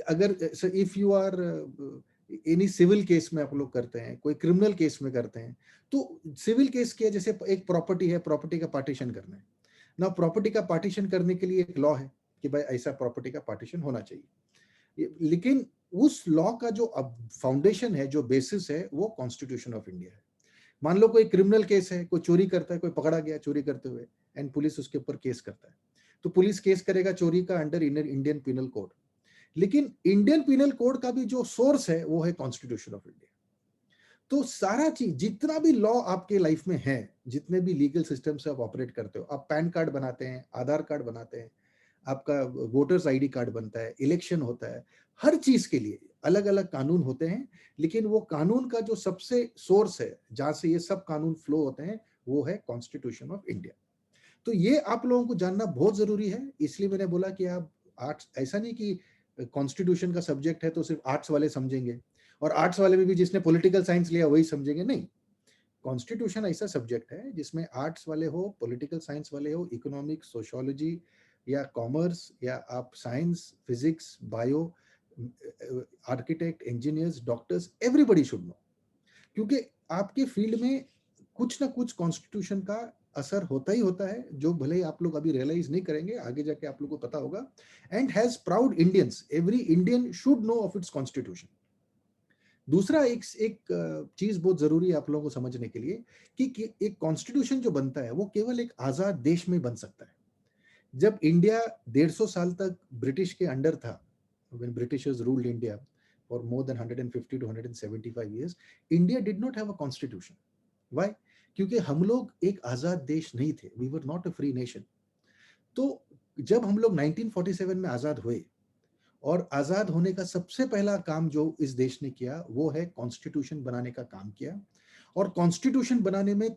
अगर if you are any civil case में आप लोग करते हैं, कोई क्रिमिनल केस में करते हैं, तो सिविल केस के जैसे एक प्रॉपर्टी है, प्रॉपर्टी का पार्टीशन करना है ना। प्रॉपर्टी का पार्टीशन करने के लिए एक लॉ है कि भाई ऐसा प्रॉपर्टी का पार्टीशन होना चाहिए, लेकिन उस लॉ का जो अब फाउंडेशन है, जो बेसिस है, वो कॉन्स्टिट्यूशन ऑफ इंडिया है। मान लो कोई क्रिमिनल केस है, कोई चोरी करता है, कोई पकड़ा गया चोरी करते हुए, एंड पुलिस उसके ऊपर केस करता है, तो पुलिस केस करेगा चोरी का अंडर इंडियन पिनल कोड। लेकिन इंडियन पिनल कोड का भी जो सोर्स है वो है कॉन्स्टिट्यूशन ऑफ इंडिया। तो सारा चीज, जितना भी लॉ आपके लाइफ में है, जितने भी लीगल सिस्टम से आप ऑपरेट करते हो, आप पैन कार्ड बनाते हैं, आधार कार्ड बनाते हैं, आपका वोटर्स आईडी कार्ड बनता है, इलेक्शन होता है, हर चीज के लिए अलग अलग कानून होते हैं। लेकिन वो कानून का जो सबसे सोर्स है, जहां से ये सब कानून फ्लो होते हैं, वो है कॉन्स्टिट्यूशन ऑफ इंडिया। तो ये आप लोगों को जानना बहुत जरूरी है। इसलिए मैंने बोला कि आप आर्ट्स, ऐसा नहीं कि कॉन्स्टिट्यूशन का सब्जेक्ट है तो सिर्फ आर्ट्स वाले समझेंगे, और आर्ट्स वाले में भी जिसने पॉलिटिकल साइंस लिया वही समझेंगे, नहीं। कॉन्स्टिट्यूशन ऐसा सब्जेक्ट है जिसमें आर्ट्स वाले हो, पॉलिटिकल साइंस वाले हो, इकोनॉमिक्स, सोशियोलॉजी या कॉमर्स, या आप science, physics, bio, architect, engineers, doctors, everybody should know. क्योंकि आपके फील्ड में कुछ ना कुछ कॉन्स्टिट्यूशन का असर होता ही होता है, जो भले आप लोग अभी रियलाइज नहीं करेंगे, आगे जाके आप लोग को पता होगा। And has proud Indians, every Indian should know of its constitution. दूसरा एक चीज बहुत जरूरी है आप लोगों को समझने के लिए कि एक कॉन्स्टिट्यूशन जो बनता है वो केवल एक आजाद देश में बन सकता है। जब इंडिया 150 साल तक ब्रिटिश के अंडर था, when Britishers ruled India for more than 150 to 175 years, India did not have a constitution. Why? क्योंकि हम लोग एक आजाद देश नहीं थे, we were not a free nation. तो जब हम लोग 1947 में आजाद हुए, और आजाद होने का सबसे पहला काम जो इस देश ने किया वो है कॉन्स्टिट्यूशन बनाने का काम किया। और कॉन्स्टिट्यूशन बनाने में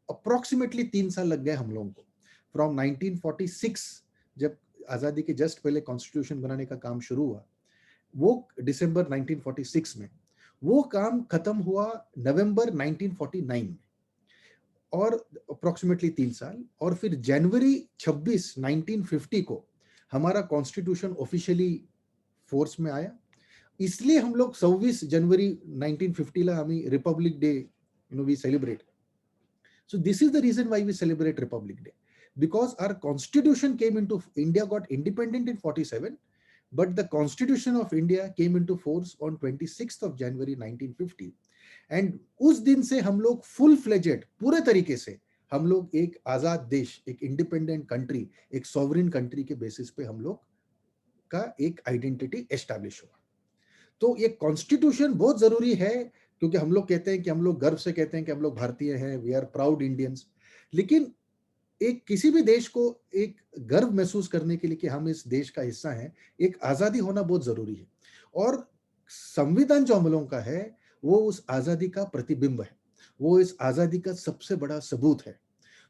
अप्रोक्सीमेटली 3 साल लग गए हम लोगों को। फ्रॉम 1946, जब आजादी के जस्ट पहले कॉन्स्टिट्यूशन बनाने का काम शुरू हुआ, वो दिसंबर 1946 में, वो काम खत्म हुआ नवंबर 1949 में, और अप्रोक्सीमेटली 3 साल। और फिर जनवरी 26, 1950 को हमारा कॉन्स्टिट्यूशन ऑफिशियली फोर्स में आया। इसलिए हम लोग 26 जनवरी 1950 ला हमें republic day we celebrate. So this is the reason why we celebrate republic day, because our constitution came into India, got independent in 47, but the constitution of India came into force on 26th of January 1950, and उस दिन से हम लोग full fledged, पूरे तरीके से हम लोग एक आजाद देश, एक इंडिपेंडेंट कंट्री, एक सॉवरेन कंट्री के बेसिस पे हम लोग का एक आइडेंटिटी एस्टैब्लिश हुआ। तो ये कॉन्स्टिट्यूशन बहुत जरूरी है, क्योंकि हम लोग कहते हैं कि हम लोग गर्व से कहते हैं कि हम लोग भारतीय हैं, वी आर प्राउड इंडियंस। लेकिन एक किसी भी देश को एक गर्व महसूस करने के लिए कि हम इस देश का हिस्सा हैं, एक आजादी होना बहुत जरूरी है। और संविधान जो हम लोगों का है वो उस आजादी का प्रतिबिंब है, वो इस आजादी का सबसे बड़ा सबूत है।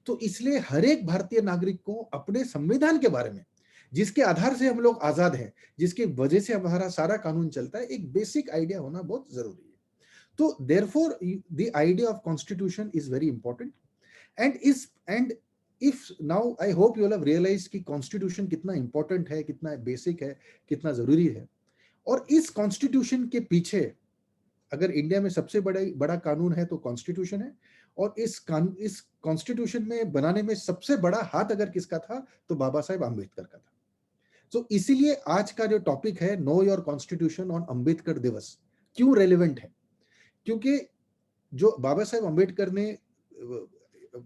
तो इसलिए हर एक भारतीय नागरिक को अपने संविधान के बारे में, जिसके आधार से हम लोग आजाद हैं, जिसकी वजह से हमारा सारा कानून चलता है, एक बेसिक आइडिया होना बहुत जरूरी है। तो therefore the idea of constitution is very important, and if now I hope you all have realized कि कॉन्स्टिट्यूशन कितना इंपॉर्टेंट है, कितना बेसिक है, कितना जरूरी है। और इस कॉन्स्टिट्यूशन के पीछे अगर इंडिया में सबसे बड़ा कानून है तो कॉन्स्टिट्यूशन है, और इस कॉन्स्टिट्यूशन में बनाने में सबसे बड़ा हाथ अगर किसका था तो बाबा साहेब आम्बेडकर का था। तो इसीलिए आज का जो टॉपिक है know your constitution on Ambedkar दिवस क्यों रेलेवेंट है, क्योंकि जो बाबा साहेब आम्बेडकर ने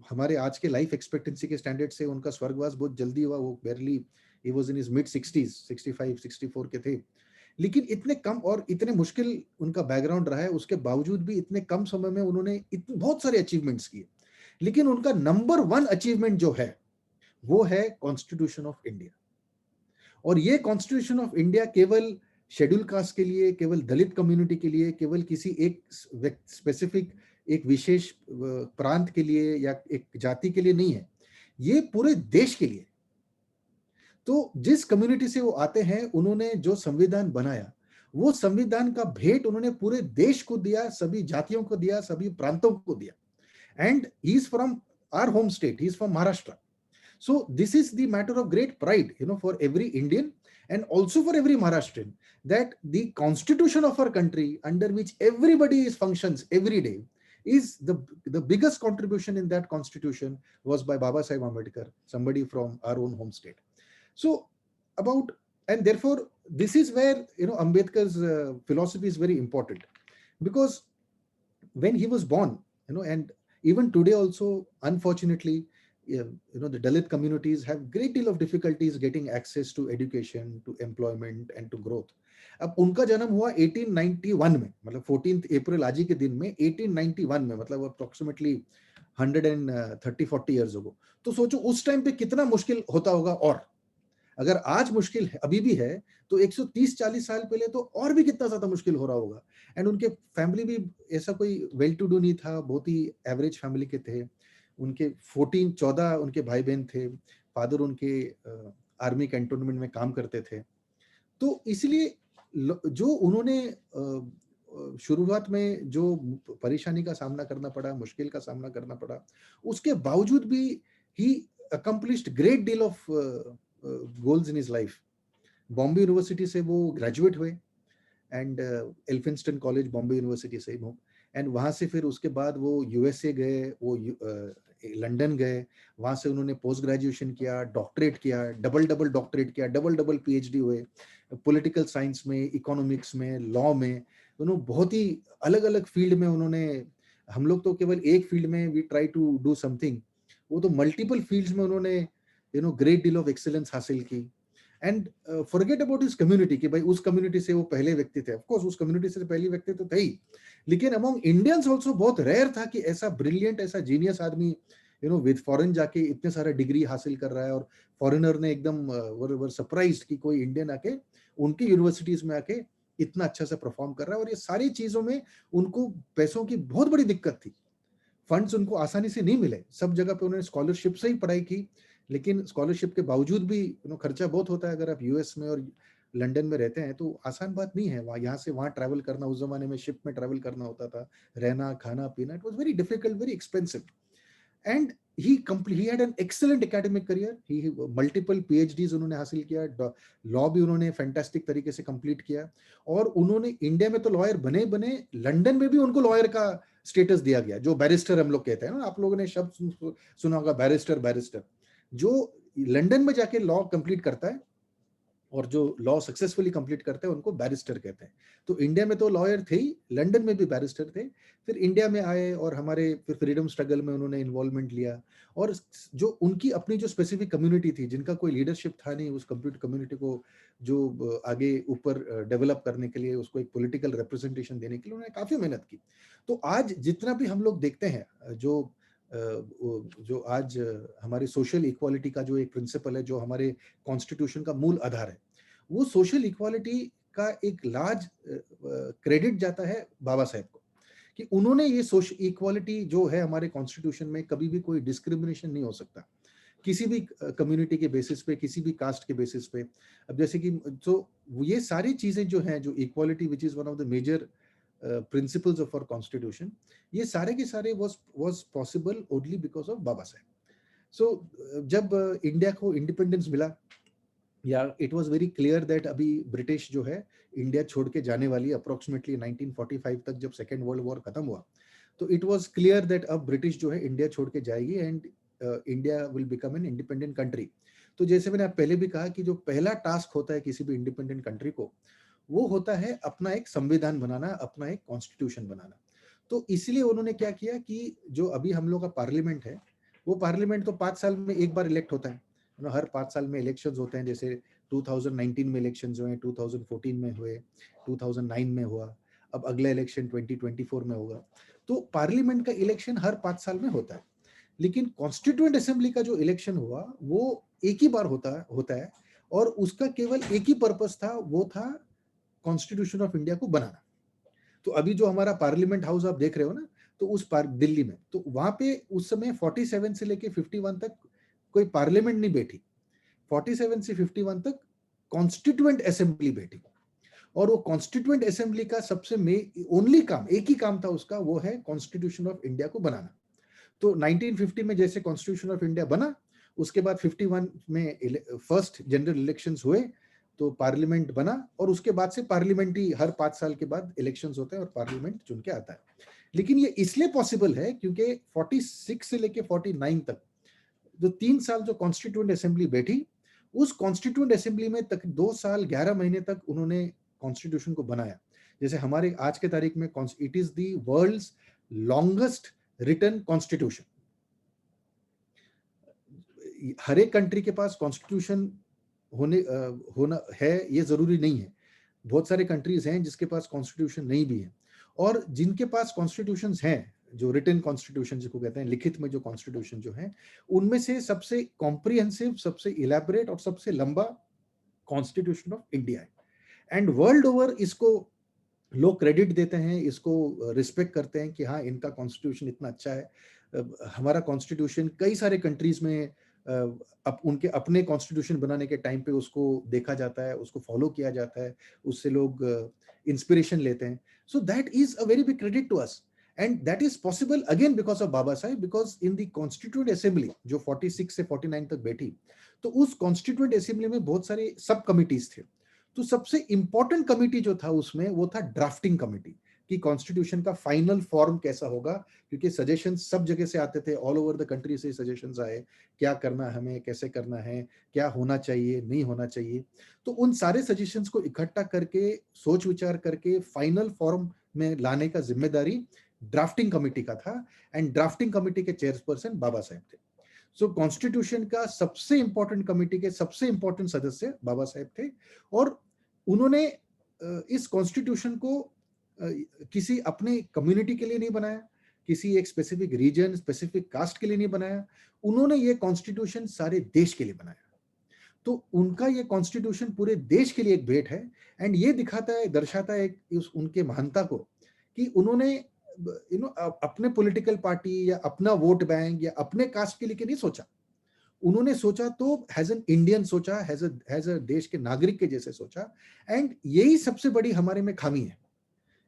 हमारे आज के लाइफ एक्सपेक्टेंसी के स्टैंडर्ड से उनका स्वर्गवास बहुत जल्दी हुआ, वो barely he was in his mid 60s, 65 64 के थे, लेकिन इतने कम और इतने मुश्किल उनका बैकग्राउंड रहा है, उसके बावजूद भी इतने कम समय में उन्होंने बहुत सारे अचीवमेंट्स किए। लेकिन उनका नंबर 1 अचीवमेंट जो है वो है कॉन्स्टिट्यूशन ऑफ इंडिया। और ये कॉन्स्टिट्यूशन ऑफ इंडिया केवल शेड्यूल कास्ट के लिए, केवल दलित कम्युनिटी के लिए, केवल किसी एक स्पेसिफिक एक विशेष प्रांत के लिए या एक जाति के लिए नहीं है, ये पूरे देश के लिए। तो जिस कम्युनिटी से वो आते हैं, उन्होंने जो संविधान बनाया, वो संविधान का भेंट उन्होंने पूरे देश को दिया, सभी जातियों को दिया, सभी प्रांतों को दिया। And he is from our home state, he is from Maharashtra. So this is the matter of great pride, for every Indian and also for every Maharashtrian, that the constitution of our country, under which everybody functions every day, is the biggest contribution in that constitution was by Baba Sahib Ambedkar, somebody from our own home state. So and therefore this is where Ambedkar's philosophy is very important, because when he was born, and even today also, unfortunately, the Dalit communities have great deal of difficulties getting access to education, to employment and to growth. अब उनका जन्म हुआ 1891 में, मतलब 14th अप्रैल आज ही के दिन में 1891 में, मतलब अप्रोक्सीमेटली 130-40 years ago। तो सोचो उस टाइम पे कितना मुश्किल होता होगा, और अगर आज मुश्किल है, अभी भी है, तो 130-40 साल पहले तो और भी कितना ज्यादा मुश्किल हो रहा होगा। एंड उनके फैमिली भी ऐसा कोई वेल टू डू नहीं था, बहुत ही एवरेज फैमिली के थे। उनके 14 उनके भाई बहन थे, फादर उनके आर्मी कैंटोनमेंट में काम करते थे। तो इसलिए जो उन्होंने शुरुआत में जो परेशानी का सामना करना पड़ा, मुश्किल का सामना करना पड़ा, उसके बावजूद भी he accomplished great deal of goals in his life. Bombay university से वो ग्रेजुएट हुए, and Elphinstone college Bombay university से, एंड वहां से फिर उसके बाद वो यूएसए गए, वो लंदन गए, वहां से उन्होंने पोस्ट ग्रेजुएशन किया, डॉक्टरेट किया, डबल डॉक्टरेट किया, डबल पीएचडी हुए, पॉलिटिकल साइंस में, इकोनॉमिक्स में, लॉ में, उन्होंने बहुत ही अलग अलग फील्ड में उन्होंने, हम लोग तो केवल एक फील्ड में we try to do something, वो तो मल्टीपल फील्ड्स में उन्होंने ग्रेट डील ऑफ एक्सीलेंस हासिल की। And forget about his community कि भाई उस कम्युनिटी से वो पहले व्यक्ति थे, ऑफ कोर्स उस कम्युनिटी से पहले व्यक्ति तो थे ही, लेकिन अमंग इंडियंस आल्सो बहुत रेयर था कि ऐसा ब्रिलियंट, ऐसा जीनियस आदमी विद फॉरेन जाके इतने सारा डिग्री हासिल कर रहा है, और फॉरेनर ने एकदम वर सरप्राइज्ड कि कोई इंडियन आके उनकी यूनिवर्सिटीज में आके इतना अच्छा से परफॉर्म कर रहा है। और ये सारी चीजों में उनको पैसों की बहुत बड़ी दिक्कत थी, फंड्स उनको आसानी से नहीं मिले, सब जगह पे उन्होंने स्कॉलरशिप से ही पढ़ाई की, लेकिन स्कॉलरशिप के बावजूद भी खर्चा बहुत होता है। अगर आप यूएस में और लंदन में रहते हैं तो आसान बात नहीं है, वहाँ यहाँ से वहाँ ट्रैवल करना, उस जमाने में शिप में ट्रैवल करना होता था, रहना खाना पीना, it was very difficult, very expensive. And he had an excellent academic career, he multiple PhDs उन्होंने हासिल किया, लॉ भी उन्होंने फैंटास्टिक तरीके से कंप्लीट किया, और उन्होंने इंडिया में तो लॉयर बने, लंदन में भी उनको लॉयर का स्टेटस दिया गया, जो बैरिस्टर हम लोग कहते हैं ना, आप लोगों ने शब्द सुना होगा बैरिस्टर, जो लंदन में जाके लॉ कंप्लीट करता है और जो लॉ सक्सेसफुली कंप्लीट करते हैं उनको बैरिस्टर कहते हैं। तो इंडिया में तो लॉयर थे ही, लंदन में भी बैरिस्टर थे, फिर इंडिया में आए और हमारे फिर फ्रीडम स्ट्रगल में उन्होंने इन्वॉल्वमेंट लिया, और जो उनकी अपनी जो स्पेसिफिक कम्युनिटी थी, जिनका कोई लीडरशिप था नहीं, उस कम्युनिटी को जो आगे ऊपर डेवलप करने के लिए, उसको एक पॉलिटिकल रिप्रेजेंटेशन देने के लिए उन्होंने काफी मेहनत की। तो आज जितना भी हम लोग देखते हैं, जो आज हमारे सोशल इक्वालिटी का जो एक प्रिंसिपल है, जो हमारे कॉन्स्टिट्यूशन का मूल आधार है, वो सोशल इक्वालिटी का एक लार्ज क्रेडिट जाता है बाबा साहेब को, कि उन्होंने ये सोशल इक्वालिटी जो है हमारे कॉन्स्टिट्यूशन में, कभी भी कोई डिस्क्रिमिनेशन नहीं हो सकता किसी भी कम्युनिटी के बेसिस पे, किसी भी कास्ट के बेसिस पे। अब जैसे कि तो ये सारी चीजें जो हैं, जो equality which is one of the major principles of our constitution, ये सारे के सारे was possible only because of Baba Saheb. सो जब इंडिया को इंडिपेंडेंस मिला, या it was very clear that अभी ब्रिटिश जो है इंडिया छोड़ के जाने वाली है अप्रोक्सीमेटली 1945 तक, जब सेकेंड वर्ल्ड वॉर खत्म हुआ, तो इट वाज क्लियर दैट अब ब्रिटिश जो है इंडिया छोड़ के जाएगी and India will become an independent country. तो जैसे मैंने पहले भी कहा कि जो पहला टास्क होता है किसी भी इंडिपेंडेंट कंट्री को, वो होता है अपना एक संविधान बनाना, अपना एक कॉन्स्टिट्यूशन बनाना। तो इसलिए उन्होंने क्या किया कि जो अभी हम लोग का पार्लियामेंट है, वो पार्लियामेंट तो 5 साल में एक बार इलेक्ट होता है, हर 5 साल में इलेक्शंस होते हैं। जैसे 2019 में इलेक्शंस हुए, 2014 में हुए, 2009 में हुआ, अब अगला इलेक्शन 2024 में होगा। तो पार्लियामेंट का इलेक्शन हर 5 साल में होता है, लेकिन कॉन्स्टिट्यूएंट असेंबली का जो इलेक्शन हुआ वो एक ही बार होता है और उसका केवल एक ही पर्पस था, वो था कॉन्स्टिट्यूशन ऑफ इंडिया को बनाना। तो अभी जो हमारा पार्लियामेंट हाउस आप देख रहे हो ना, तो उस दिल्ली में, तो वहां पे उस समय 47 से लेके 51 तक कोई पार्लियामेंट नहीं बैठी, 47 से 51 तक कॉन्स्टिट्यूएंट असेंबली बैठी। और वो कॉन्स्टिट्यूएंट असेंबली का सबसे ओनली काम, एक ही काम था उसका, वो है कॉन्स्टिट्यूशन ऑफ इंडिया को बनाना। तो 1950 में जैसे कॉन्स्टिट्यूशन ऑफ इंडिया बना, उसके बाद 51 में फर्स्ट जनरल इलेक्शंस हुए, तो पार्लियामेंट बना, और उसके बाद से पार्लियामेंट्री हर 5 साल के बाद इलेक्शंस होते हैं और पार्लियामेंट चुन के आता है। लेकिन ये इसलिए पॉसिबल है क्योंकि 46 से लेके 49 तक जो 3 साल जो कॉन्स्टिट्यूएंट असेंबली बैठी, उस कॉन्स्टिट्यूएंट असेंबली में तक 2 साल 11 महीने तक उन्होंने कॉन्स्टिट्यूशन को बनाया। जैसे हमारे आज के तारीख में it is the world's longest written constitution. हर एक कंट्री के पास कॉन्स्टिट्यूशन होना है ये जरूरी नहीं है। बहुत सारे कंट्रीज हैं जिसके पास कॉन्स्टिट्यूशन नहीं भी है, और जिनके पास कॉन्स्टिट्यूशन हैं, जो रिटन कॉन्स्टिट्यूशन जिसको कहते हैं, लिखित में जो कॉन्स्टिट्यूशन जो है, उनमें से सबसे कॉम्प्रिहेंसिव, सबसे इलैबोरेट और सबसे लंबा कॉन्स्टिट्यूशन ऑफ इंडिया है। एंड वर्ल्ड ओवर इसको लोग क्रेडिट देते हैं, इसको रिस्पेक्ट करते हैं कि हाँ, इनका कॉन्स्टिट्यूशन इतना अच्छा है। हमारा कॉन्स्टिट्यूशन कई सारे कंट्रीज में अब उनके अपने कॉन्स्टिट्यूशन बनाने के टाइम पे उसको देखा जाता है, उसको फॉलो किया जाता है, उससे लोग इंस्पिरेशन लेते हैं। So that is a very big credit to us, and that is possible again because of Baba Saheb, because in the constituent assembly जो 46 से 49 तक बैठी, तो उस कॉन्स्टिट्यूएंट असेंबली में बहुत सारे सब कमिटीज थे। तो सबसे इंपॉर्टेंट कमिटी जो था उसमें, वो था ड्राफ्टिंग कमिटी, कि कॉन्स्टिट्यूशन का फाइनल फॉर्म कैसा होगा, क्योंकि सजेशन सब जगह से आते थे, ऑल ओवर द कंट्री से सजेशंस आए, क्या करना है हमें, कैसे करना है, क्या होना चाहिए, नहीं होना चाहिए। तो उन सारे सजेशंस को इकट्ठा करके, सोच विचार करके फाइनल फॉर्म में लाने का जिम्मेदारी ड्राफ्टिंग कमिटी का था, एंड ड्राफ्टिंग कमिटी के चेयरपर्सन बाबा साहेब थे। सो कॉन्स्टिट्यूशन का सबसे इंपॉर्टेंट कमिटी के सबसे इंपॉर्टेंट सदस्य बाबा साहेब थे, और उन्होंने इस कॉन्स्टिट्यूशन को किसी अपने कम्युनिटी के लिए नहीं बनाया, किसी एक स्पेसिफिक रीजन, स्पेसिफिक कास्ट के लिए नहीं बनाया, उन्होंने ये कॉन्स्टिट्यूशन सारे देश के लिए बनाया। तो उनका ये कॉन्स्टिट्यूशन पूरे देश के लिए एक भेंट है, एंड ये दिखाता है, दर्शाता है उनके महानता को, कि उन्होंने अपने पॉलिटिकल पार्टी या अपना वोट बैंक या अपने कास्ट के लिए नहीं सोचा, उन्होंने सोचा तो हैज एन इंडियन सोचा, हैज अ देश के नागरिक के जैसे सोचा। एंड यही सबसे बड़ी हमारे में खामी है।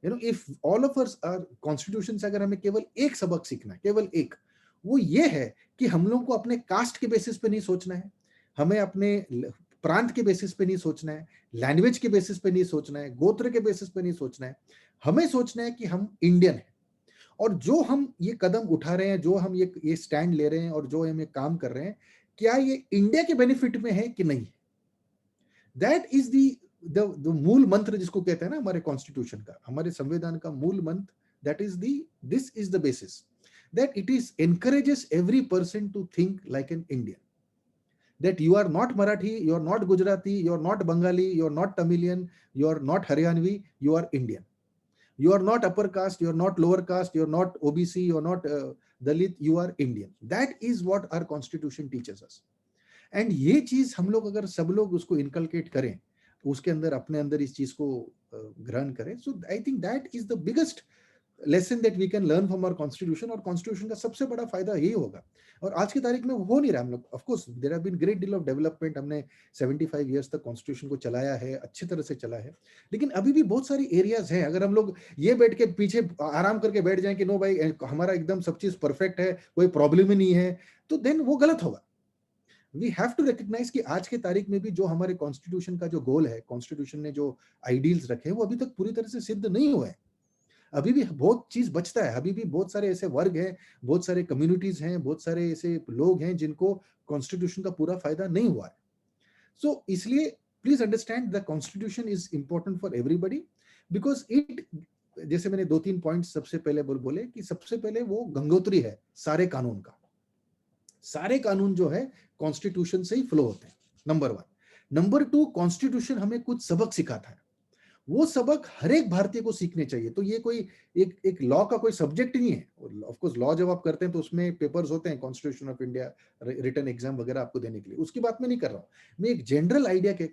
If all of us are constitution से अगर हमें केवल एक सबक सीखना है, केवल एक, वो ये है कि हम लोग को अपने कास्ट के बेसिस पे नहीं सोचना है, हमें अपने प्रांत के बेसिस पे नहीं सोचना है, लैंग्वेज के बेसिस पे नहीं सोचना है, गोत्र के बेसिस पे नहीं सोचना है, हमें सोचना है कि हम इंडियन हैं। और जो हम ये कदम उठा रहे हैं, जो हम ये स्टैंड ले रहे हैं, और जो हम ये काम कर रहे हैं, क्या ये इंडिया के बेनिफिट में है कि नहीं। दैट इज द मूल मंत्र जिसको कहते हैं ना हमारे कॉन्स्टिट्यूशन का, हमारे संविधान का मूल मंत्र, that is this is the basis, that it is encourages every person to think like an Indian, that you are not Marathi, you are not Gujarati, you are not Bengali, you are not Tamilian, you are not Haryanvi, you are Indian. You are not upper caste, you are not lower caste, you are not OBC, you are not Dalit, you are Indian. That is what our constitution teaches us. And ये चीज हम लोग अगर सब लोग उसको inculcate करें, उसके अंदर अपने अंदर इस चीज को ग्रहण करें, so I think that is the biggest lesson that we can learn from our constitution, और कॉन्स्टिट्यूशन का सबसे बड़ा फायदा यही होगा। और आज की तारीख में वो हो नहीं रहा। हम लोग of course there have been great deal of development, हमने 75 इयर्स तक कॉन्स्टिट्यूशन को चलाया है, अच्छी तरह से चला है, लेकिन अभी भी बहुत सारी एरियाज हैं। अगर हम लोग ये बैठ के पीछे आराम करके बैठ जाएं कि नो भाई हमारा एकदम सब चीज परफेक्ट है, कोई प्रॉब्लम ही नहीं है, तो देन वो गलत होगा। वी हैव टू रिकॉग्नाइज कि आज के तारीख में भी जो हमारे कॉन्स्टिट्यूशन का जो गोल है, कॉन्स्टिट्यूशन ने जो आइडियल्स रखे हैं, वो अभी तक पूरी तरह से सिद्ध नहीं हुए हैं। अभी भी बहुत चीज बचता है, अभी भी बहुत सारे ऐसे वर्ग हैं, बहुत सारे कम्युनिटीज हैं, बहुत सारे ऐसे लोग हैं जिनको कॉन्स्टिट्यूशन का पूरा फायदा नहीं हुआ है। सो इसलिए please understand the constitution is important for everybody, because it, जैसे मैंने 2-3 पॉइंट सबसे पहले बोले कि सबसे पहले वो गंगोत्री है सारे कानून का। सारे कानून जो है कॉन्स्टिट्यूशन से ही फ्लो होते हैं, नंबर 1। नंबर 2, कॉन्स्टिट्यूशन हमें कुछ सबक सिखाता है, वो सबक हर एक भारतीय को सीखने चाहिए। तो ये कोई एक लॉ का कोई सब्जेक्ट नहीं है। ऑफ कोर्स लॉ जब आप करते हैं तो उसमें पेपर्स होते हैं, constitution of India, written exam वगैरह आपको देने के लिए, उसकी बात मैं नहीं कर रहा हूँ। मैं एक जनरल आइडिया के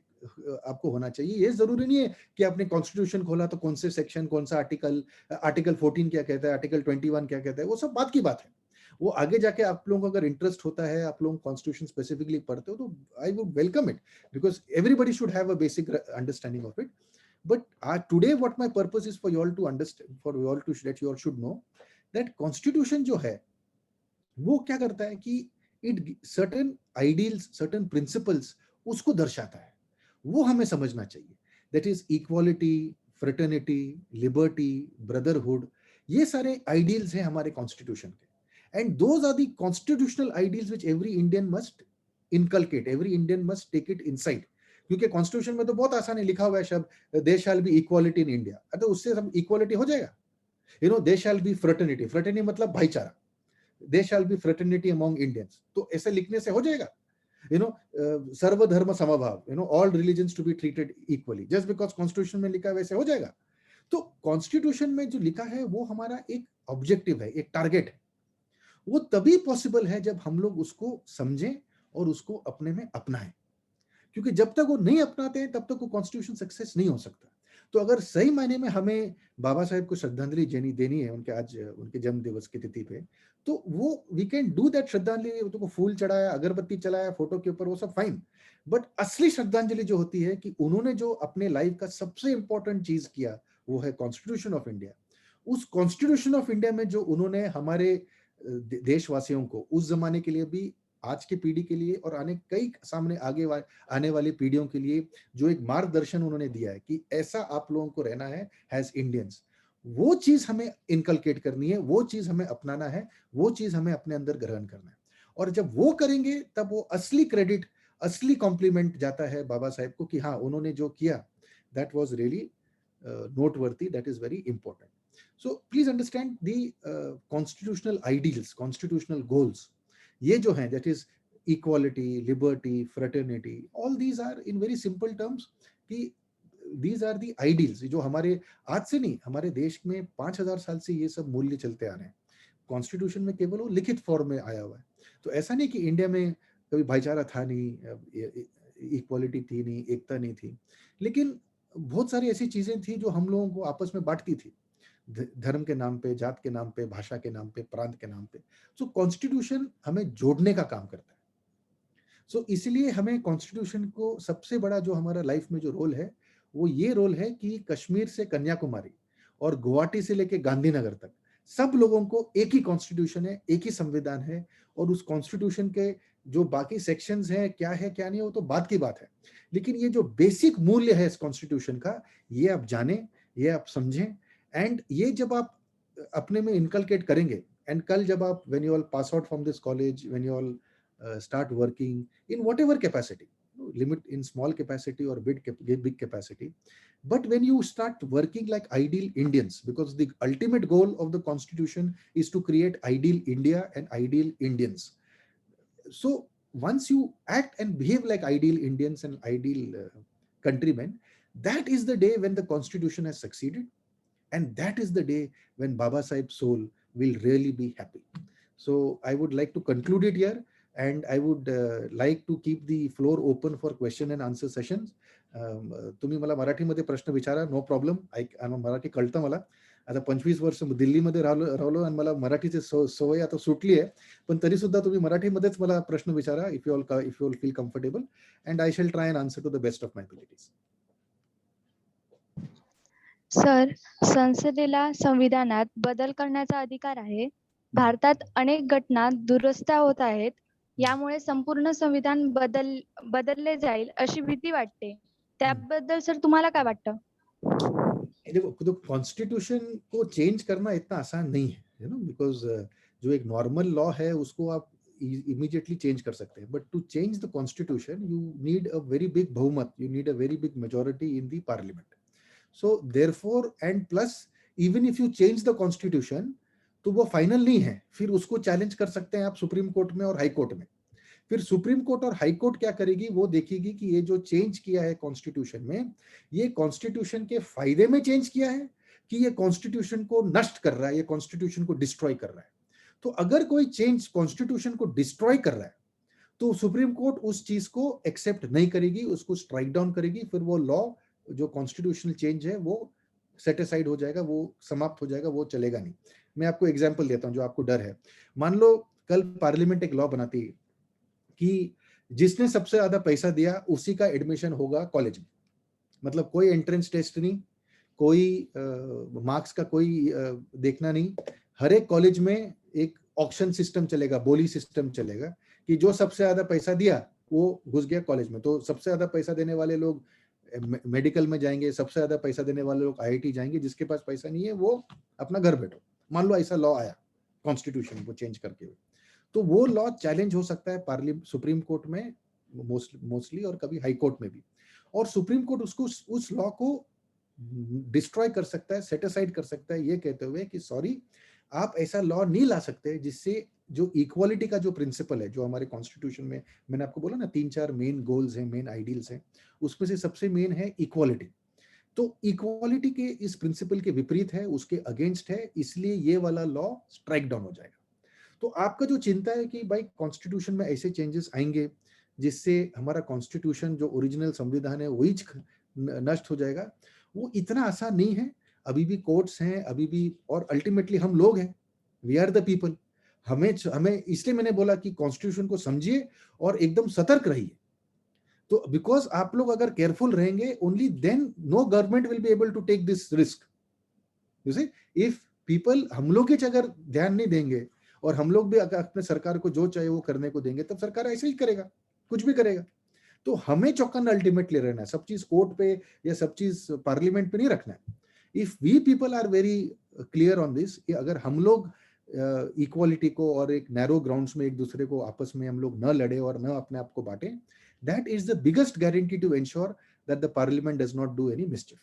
आपको होना चाहिए। ये जरूरी नहीं है कि आपने कॉन्स्टिट्यूशन खोला तो कौन से सेक्शन, कौन सा आर्टिकल 14 क्या कहता है, आर्टिकल 21 क्या कहता है, वो सब बात की बात है। वो आगे जाके आप लोगों को अगर इंटरेस्ट होता है, आप लोग कॉन्स्टिट्यूशन स्पेसिफिकली पढ़ते हो, तो I would welcome it, because everybody should have a basic understanding of it. But today what my purpose is for you all to understand, for you all to that you all should know that constitution जो है वो क्या करता है कि it certain ideals, certain principles उसको दर्शाता है, वो हमें समझना चाहिए। that is equality, fraternity, liberty, brotherhood, ये सारे ideals हैं हमारे constitution के, and those are the constitutional ideals which every Indian must inculcate, every Indian must take it inside। क्योंकि कॉन्स्टिट्यूशन में तो बहुत आसान है, लिखा हुआ है शब्द there shall be equality in India, तो उससे सब इक्वालिटी हो जाएगा। There shall be fraternity, fraternity मतलब भाईचारा, there shall be fraternity among Indians, तो ऐसे लिखने से हो जाएगा। सर्वधर्म समभाव, all religions to be treated equally, just because constitution में लिखा है वैसे हो जाएगा। तो कॉन्स्टिट्यूशन में जो लिखा है वो हमारा एक ऑब्जेक्टिव है, एक टारगेट है। वो तभी पॉसिबल है जब हम लोग उसको समझें और उसको अपने में अपनाएं, क्योंकि जब तक वो नहीं अपनाते हैं तब तक वो कॉन्स्टिट्यूशन सक्सेस नहीं हो सकता। तो अगर सही मायने में हमें बाबा साहेब को श्रद्धांजलि देनी है उनके आज उनके जन्म दिवस की तिथि पे, तो वो वी कैन डू दैट श्रद्धांजलि, तो फूल चढ़ाया, अगरबत्ती चलाया फोटो के ऊपर, वो सब फाइन। बट असली श्रद्धांजलि जो होती है कि उन्होंने जो अपने लाइफ का सबसे इंपॉर्टेंट चीज किया वो है कॉन्स्टिट्यूशन ऑफ इंडिया। उस कॉन्स्टिट्यूशन ऑफ इंडिया में जो उन्होंने हमारे देशवासियों को उस जमाने के लिए भी, आज की पीढ़ी के लिए और कई सामने आने वाली पीढ़ियों के लिए जो एक मार्गदर्शन उन्होंने दिया है कि ऐसा आप लोगों को रहना है एज इंडियंस, वो चीज हमें इनकलकेट करनी है, वो चीज हमें अपनाना है, वो चीज हमें अपने अंदर ग्रहण करना है। और जब वो करेंगे तब वो असली क्रेडिट, असली कॉम्प्लीमेंट जाता है बाबा साहेब को कि हाँ उन्होंने जो किया that was really noteworthy, that is very important. So please understand the constitutional ideals, constitutional goals, ये जो हैं, that is equality, liberty, fraternity, all these are in very simple terms कि these are the ideals जो हमारे आज से नहीं, हमारे देश में 5000 साल से ये सब मूल्य चलते आ रहे हैं। कॉन्स्टिट्यूशन में केवल वो लिखित फॉर्म में आया हुआ है। तो ऐसा नहीं कि इंडिया में कभी भाईचारा था नहीं, इक्वालिटी थी नहीं, एकता नहीं थी, लेकिन बहुत सारी ऐसी चीजें थी जो हम लोगों को आपस में बांटती थी, धर्म के नाम पे, जात के नाम पे, भाषा के नाम पे, प्रांत के नाम पे। सो कॉन्स्टिट्यूशन हमें जोड़ने का काम करता है। सो इसलिए हमें कॉन्स्टिट्यूशन को सबसे बड़ा जो हमारा लाइफ में जो रोल है वो ये रोल है कि कश्मीर से कन्याकुमारी और गुवाहाटी से लेके गांधीनगर तक सब लोगों को एक ही कॉन्स्टिट्यूशन है, एक ही संविधान है, और उस कॉन्स्टिट्यूशन के जो बाकी सेक्शंस हैं क्या है क्या नहीं, वो तो बात की बात है, लेकिन ये जो बेसिक मूल्य है इस कॉन्स्टिट्यूशन का, ये आप जाने, ये आप समझें, एंड ये जब आप अपने में इनकलकेट करेंगे, एंड कल जब आप when you all pass out from this college, when you all start working in whatever capacity, limit in small capacity or big capacity, but when you start working like ideal Indians, because the ultimate goal of the constitution is to create ideal India and ideal Indians. So once you act and behave like ideal Indians and ideal countrymen, that is the day when the constitution has succeeded, and that is the day when Baba Sahib's soul will really be happy. So I would like to conclude it here, and I would like to keep the floor open for question and answer sessions. तुम्ही मला मराठीमध्ये प्रश्न विचारा, no problem, Marathi कळतं मला, आता 25 वर्ष दिल्लीमध्ये राहिलो आणि मला मराठीची सवय आता सुटली आहे, पण तरी सुद्धा तुम्ही मराठीमध्येच मला प्रश्न विचारा, if you all feel comfortable, and I shall try and answer to the best of my abilities. Sir, संसदेला संविधानात बदल करण्याचा अधिकार आहे. भारतात अनेक घटना दुरुस्त्या होत आहेत. यामुळे संपूर्ण संविधान बदलले जाईल अशी भीती वाटते. त्याबद्दल सर तुम्हाला काय वाटतं? देखो, कॉन्स्टिट्यूशन को चेंज करना इतना आसान नहीं है, यू नो, बिकॉज जो एक नॉर्मल लॉ है उसको आप इमीडिएटली चेंज कर सकते हैं, but to change the constitution you need a very big बहुमत, you need a very big majority in the parliament. So therefore and plus even if you change the constitution तो वो final नहीं है, फिर उसको चैलेंज कर सकते हैं आप सुप्रीम कोर्ट में और हाई कोर्ट में. फिर सुप्रीम कोर्ट और हाई कोर्ट क्या करेगी, वो देखेगी कि ये जो चेंज किया है कॉन्स्टिट्यूशन में, ये कॉन्स्टिट्यूशन के फायदे में चेंज किया है कि ये कॉन्स्टिट्यूशन को नष्ट कर रहा है, ये कॉन्स्टिट्यूशन को डिस्ट्रॉय कर रहा है. तो अगर कोई चेंज कॉन्स्टिट्यूशन को डिस्ट्रॉय कर रहा है तो सुप्रीम कोर्ट उस चीज को एक्सेप्ट नहीं करेगी, उसको स्ट्राइक डाउन करेगी. फिर वो लॉ जो कॉन्स्टिट्यूशनल चेंज है वो सेट असाइड हो जाएगा, वो समाप्त हो जाएगा, वो चलेगा नहीं. मैं आपको एग्जांपल देता हूं जो आपको डर है. मान लो कल पार्लियामेंट एक लॉ बनाती है कि जिसने सबसे ज्यादा पैसा दिया उसी का एडमिशन होगा कॉलेज में. मतलब कोई एंट्रेंस टेस्ट नहीं, कोई मार्क्स का कोई देखना नहीं. हर एक कॉलेज में एक ऑक्शन सिस्टम चलेगा, बोली सिस्टम चलेगा कि जो सबसे ज्यादा पैसा दिया वो घुस गया कॉलेज में. तो सबसे ज्यादा पैसा देने वाले लोग मेडिकल में जाएंगे, सबसे ज्यादा पैसा देने वाले लोग आईआईटी जाएंगे, जिसके पास पैसा नहीं है वो अपना घर बैठो. मान लो ऐसा लॉ आया कॉन्स्टिट्यूशन को चेंज करके, तो वो लॉ चैलेंज हो सकता है पार्लियामेंट, सुप्रीम कोर्ट में मोस्टली, और कभी हाई कोर्ट में भी. और सुप्रीम कोर्ट उसको उस लॉ को डिस्ट्रॉय कर सकता है, सेट असाइड कर सकता है, ये कहते हुए कि सॉरी, आप ऐसा लॉ नहीं ला सकते जिससे जो इक्वालिटी का जो प्रिंसिपल है, जो हमारे कॉन्स्टिट्यूशन में मैंने आपको बोला ना 3-4 मेन गोल्स हैं, मेन आइडियल्स हैं, उसमें से सबसे मेन है इक्वालिटी. तो इक्वालिटी के इस प्रिंसिपल के विपरीत है, उसके अगेंस्ट है, इसलिए ये वाला लॉ स्ट्राइक डाउन हो जाएगा. तो आपका जो चिंता है कि भाई कॉन्स्टिट्यूशन में ऐसे चेंजेस आएंगे जिससे हमारा कॉन्स्टिट्यूशन जो ओरिजिनल संविधान है वही नष्ट हो जाएगा, वो इतना आसान नहीं है. अभी भी कोर्ट्स हैं, अभी भी, और अल्टीमेटली हम लोग हैं, वी आर द पीपल. हमें इसलिए मैंने बोला कि कॉन्स्टिट्यूशन को समझिए और एकदम सतर्क रहिए. तो बिकॉज आप लोग अगर केयरफुल रहेंगे, only then no government will be able to take this risk. You see, if people, हम लोग ही अगर ध्यान नहीं देंगे और हम लोग भी अगर अपने सरकार को जो चाहिए वो करने को देंगे, तब सरकार ऐसे ही करेगा, कुछ भी करेगा. तो हमें चौकन्ना अल्टीमेटली रहना है, सब चीज कोर्ट पे या सब चीज पार्लियामेंट पे नहीं रखना है. If we people are very clear on this, अगर हम लोग इक्वालिटी को और एक नैरो ग्राउंड्स में एक दूसरे को आपस में हम लोग न लड़े और न अपने आप को बांटे, that is the biggest guarantee to ensure that the parliament does not do any mischief.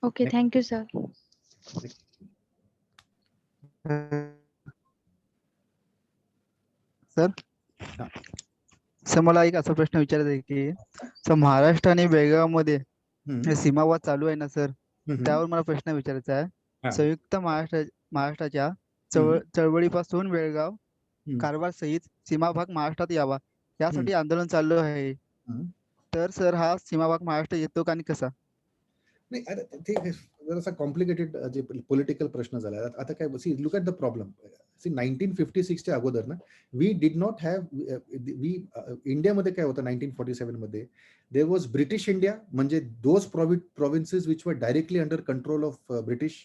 Okay, thank you sir. Sir, मला एक असा प्रश्न विचारायचा आहे की सर, महाराष्ट्र आणि बेळगाव मध्ये सीमावाद चालू आहे ना सर, त्यावर मला प्रश्न विचारायचा आहे. संयुक्त महाराष्ट्राच्या चळवळीपासून बेळगाव कारवार सहित सीमा भाग महाराष्ट्रात यावा यासाठी आंदोलन चालू आहे. तर सर, हा सीमा भाग महाराष्ट्र येतो का आणि कसा? नाही, आता ते जरासा कॉम्प्लिकेटेड जे पॉलिटिकल प्रश्न झाला. आता काय, सी, लुक ॲट द प्रॉब्लेम. सी, 1956 च्या अगोदर ना, वी डिड नॉट हॅव, इंडियामध्ये काय होतं 1947 मध्ये, देर वॉज ब्रिटिश इंडिया, म्हणजे those provinces which were directly under control of British,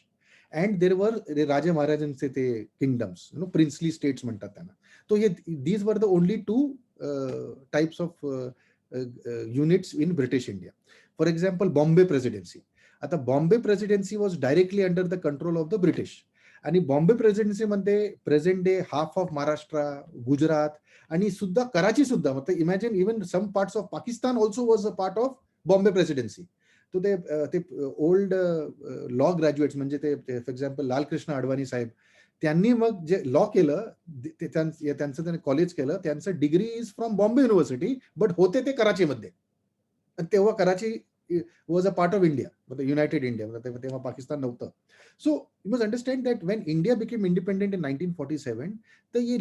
and there were राजे महाराजांचे ते kingdoms, you know, princely states म्हणतात त्यांना. तो हे these were the only 2 types of units in British India. For example Bombay presidency. आता Bombay presidency was directly under the control of the British, आणि Bombay presidency मध्ये present day half of Maharashtra, Gujarat आणि सुद्धा कराची सुद्धा, मतलब imagine even some parts of Pakistan also was a part of Bombay presidency. तो ते old law graduates, म्हणजे ते फॉर एक्झाम्पल लालकृष्ण अडवाणी साहेब, त्यांनी मग जे लॉ केलं, त्यांचं त्यांनी कॉलेज केलं, त्यांचं degree is from Bombay university, but होते ते कराचीमध्ये. तेव्हा Karachi was a part of India, but the United India, तेव्हा पाकिस्तान नव्हतं. So you must understand that when India became independent in 1947, तर ये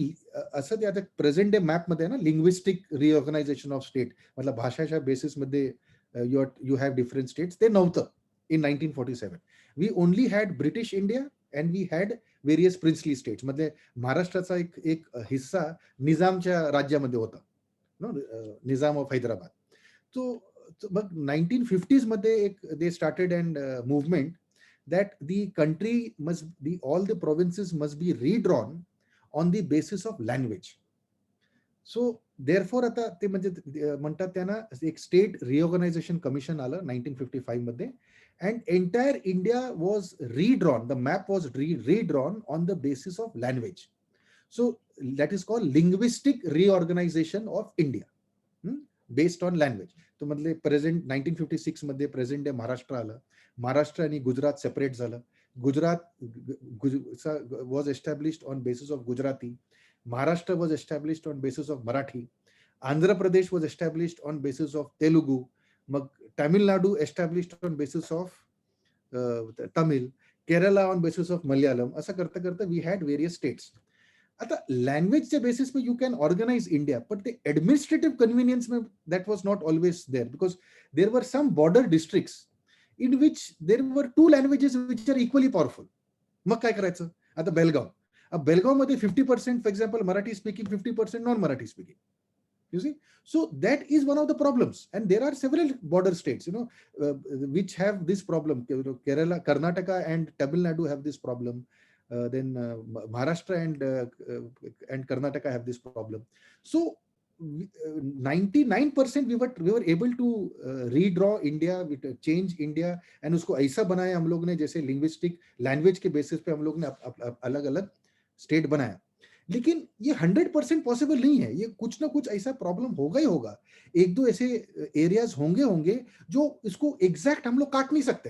असं ते आता प्रेझेंट डे मॅप मध्ये ना, लिंग्विस्टिक रिऑर्गनायझेशन ऑफ स्टेट, मतलब भाषाच्या बेसिस मध्ये यू हॅव डिफरंट स्टेट्स, ते नव्हतं इन 1947. we only had British India and we had various princely states. म्हणजे महाराष्ट्राचा एक हिस्सा निजामच्या राज्यामध्ये होता, निजाम ऑफ हैदराबाद. तो मग 1950s मध्ये एक they started and movement that the country must be, all the provinces must be redrawn on the basis of language. So therefore आता ते म्हणजे म्हणतात त्यांना एक स्टेट रिऑर्गनायझेशन कमिशन आलं 1955 मध्ये, and entire India was redrawn, the map was redrawn on the basis of language. So that is called linguistic reorganization of India, based on language. तो मधले प्रेझेंट 1956 मध्ये प्रेझेंट डे महाराष्ट्र आलं, महाराष्ट्र आणि Gujarat separate झालं, Gujarat was established on basis of Gujarati, Maharashtra was established on basis of Marathi, Andhra Pradesh was established on basis of Telugu, Tamil Nadu established on basis of Tamil, Kerala on basis of Malayalam. असं करता करता we had various states. आता लँग्वेजच्या basis पे you can organise India, but ते administrative convenience में that was not always there, because there were some border districts in which there were 2 languages which are equally powerful. मग काय करायचं? आता बेलगाव मध्ये 50% for example Marathi speaking, 50% non Marathi speaking. You see, so that is one of the problems, and there are several border states, which have this problem. Kerala, Karnataka, and Tamil Nadu have this problem. Then Maharashtra and Karnataka have this problem. So 99% we were able to redraw India, change India, and उसको ऐसा बनाया हम लोग ने जैसे linguistic language के basis पे हम लोग ने अलग अलग state बनाया. लेकिन ये 100% पॉसिबल नहीं है. ये कुछ ना कुछ ऐसा प्रॉब्लम होगा ही होगा. एक दो ऐसे एरियाज होंगे जो इसको एग्जैक्ट हम लोग काट नहीं सकते.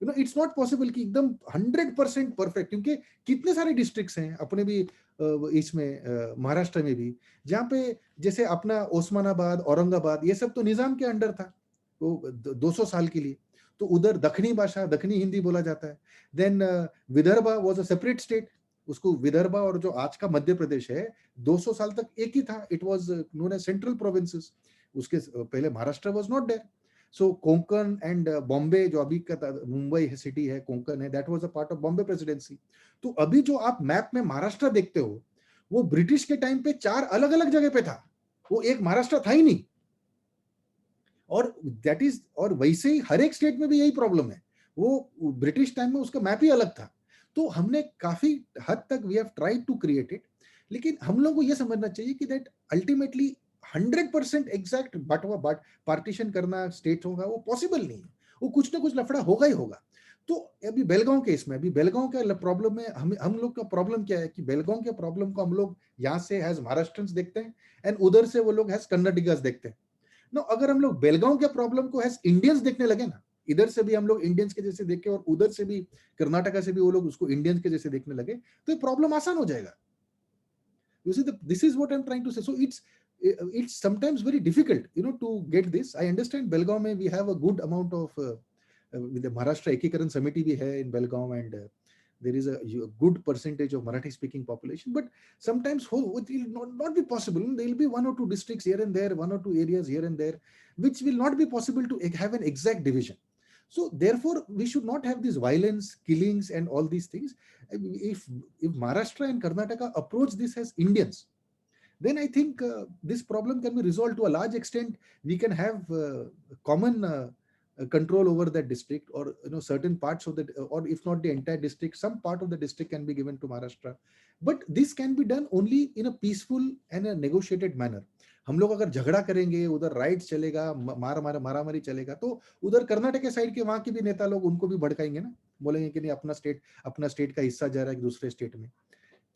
इट्स नॉट पॉसिबल कि एकदम 100% परफेक्ट, क्योंकि कितने सारे डिस्ट्रिक्ट्स हैं अपने भी इसमें महाराष्ट्र में भी, जहाँ पे जैसे अपना ओस्मानाबाद, औरंगाबाद, ये सब तो निजाम के अंडर था वो 200 साल के लिए. तो उधर दक्षिणी भाषा, दक्षिणी हिंदी बोला जाता है. Then Vidarbha was a separate state. उसको विदर्भा और जो आज का मध्य प्रदेश है 200 साल तक एक ही था. It was known as central provinces. उसके पहले Maharashtra was not there. So Konkan and Bombay, जो अभी का मुंबई सिटी है, कोंकण है, that was a part of Bombay presidency. तो अभी जो आप मैप में महाराष्ट्र देखते हो, वो ब्रिटिश के टाइम पे 4 अलग अलग जगह पे था, वो एक महाराष्ट्र था ही नहीं. और दैट इज, और वैसे ही हर एक स्टेट में भी यही प्रॉब्लम है. वो ब्रिटिश टाइम में उसका मैप ही अलग था. तो हमने काफी हद तक we have tried to create it, लेकिन हम लोगों को ये समझना चाहिए कि दैट अल्टीमेटली 100% एग्जैक्ट बटवा पार्टीशन करना स्टेट होगा वो पॉसिबल नहीं है. वो कुछ ना कुछ लफड़ा होगा ही होगा. तो अभी बेलगांव केस में, अभी बेलगांव का प्रॉब्लम में हम लोग का प्रॉब्लम क्या है कि बेलगांव के प्रॉब्लम को हम लोग यहाँ से एज महाराष्ट्रन्स देखते हैं एंड उधर से वो लोग एज कन्नडिगस देखते हैं. नो, अगर हम लोग बेलगांव के प्रॉब्लम को एज इंडियंस देखने लगे ना, इधर से भी हम लोग इंडियंस के जैसे देखे और उधर से भी कर्नाटका से भी वो लोग उसको इंडियंस के जैसे देखने लगे, तो ये प्रॉब्लम आसान हो जाएगा. You see, this is what I'm trying to say. So it's sometimes very difficult, to get this. I understand Belgaum mein we have a good amount of with the Maharashtra Ekikaran Samiti bhi hai in Belgaum, and there is a good percentage of Marathi speaking population, but sometimes it will not be possible. There will be 1 or 2 districts here and there, 1 or 2 areas here and there, which will not be possible to have an exact division. So therefore we should not have this violence, killings and all these things. If Maharashtra and Karnataka approach this as Indians, then I think this problem can be resolved to a large extent. We can have common control over that district, or certain parts of that, or if not the entire district, some part of the district can be given to Maharashtra. But this can be done only in a peaceful and a negotiated manner. हम लोग अगर झगड़ा करेंगे, उधर rights चलेगा, मारामारी चलेगा, तो उधर कर्नाटक के साइड के वहां के भी नेता लोग उनको भी भड़काएंगे ना, बोलेंगे कि नहीं अपना स्टेट का हिस्सा जा रहा है दूसरे स्टेट में.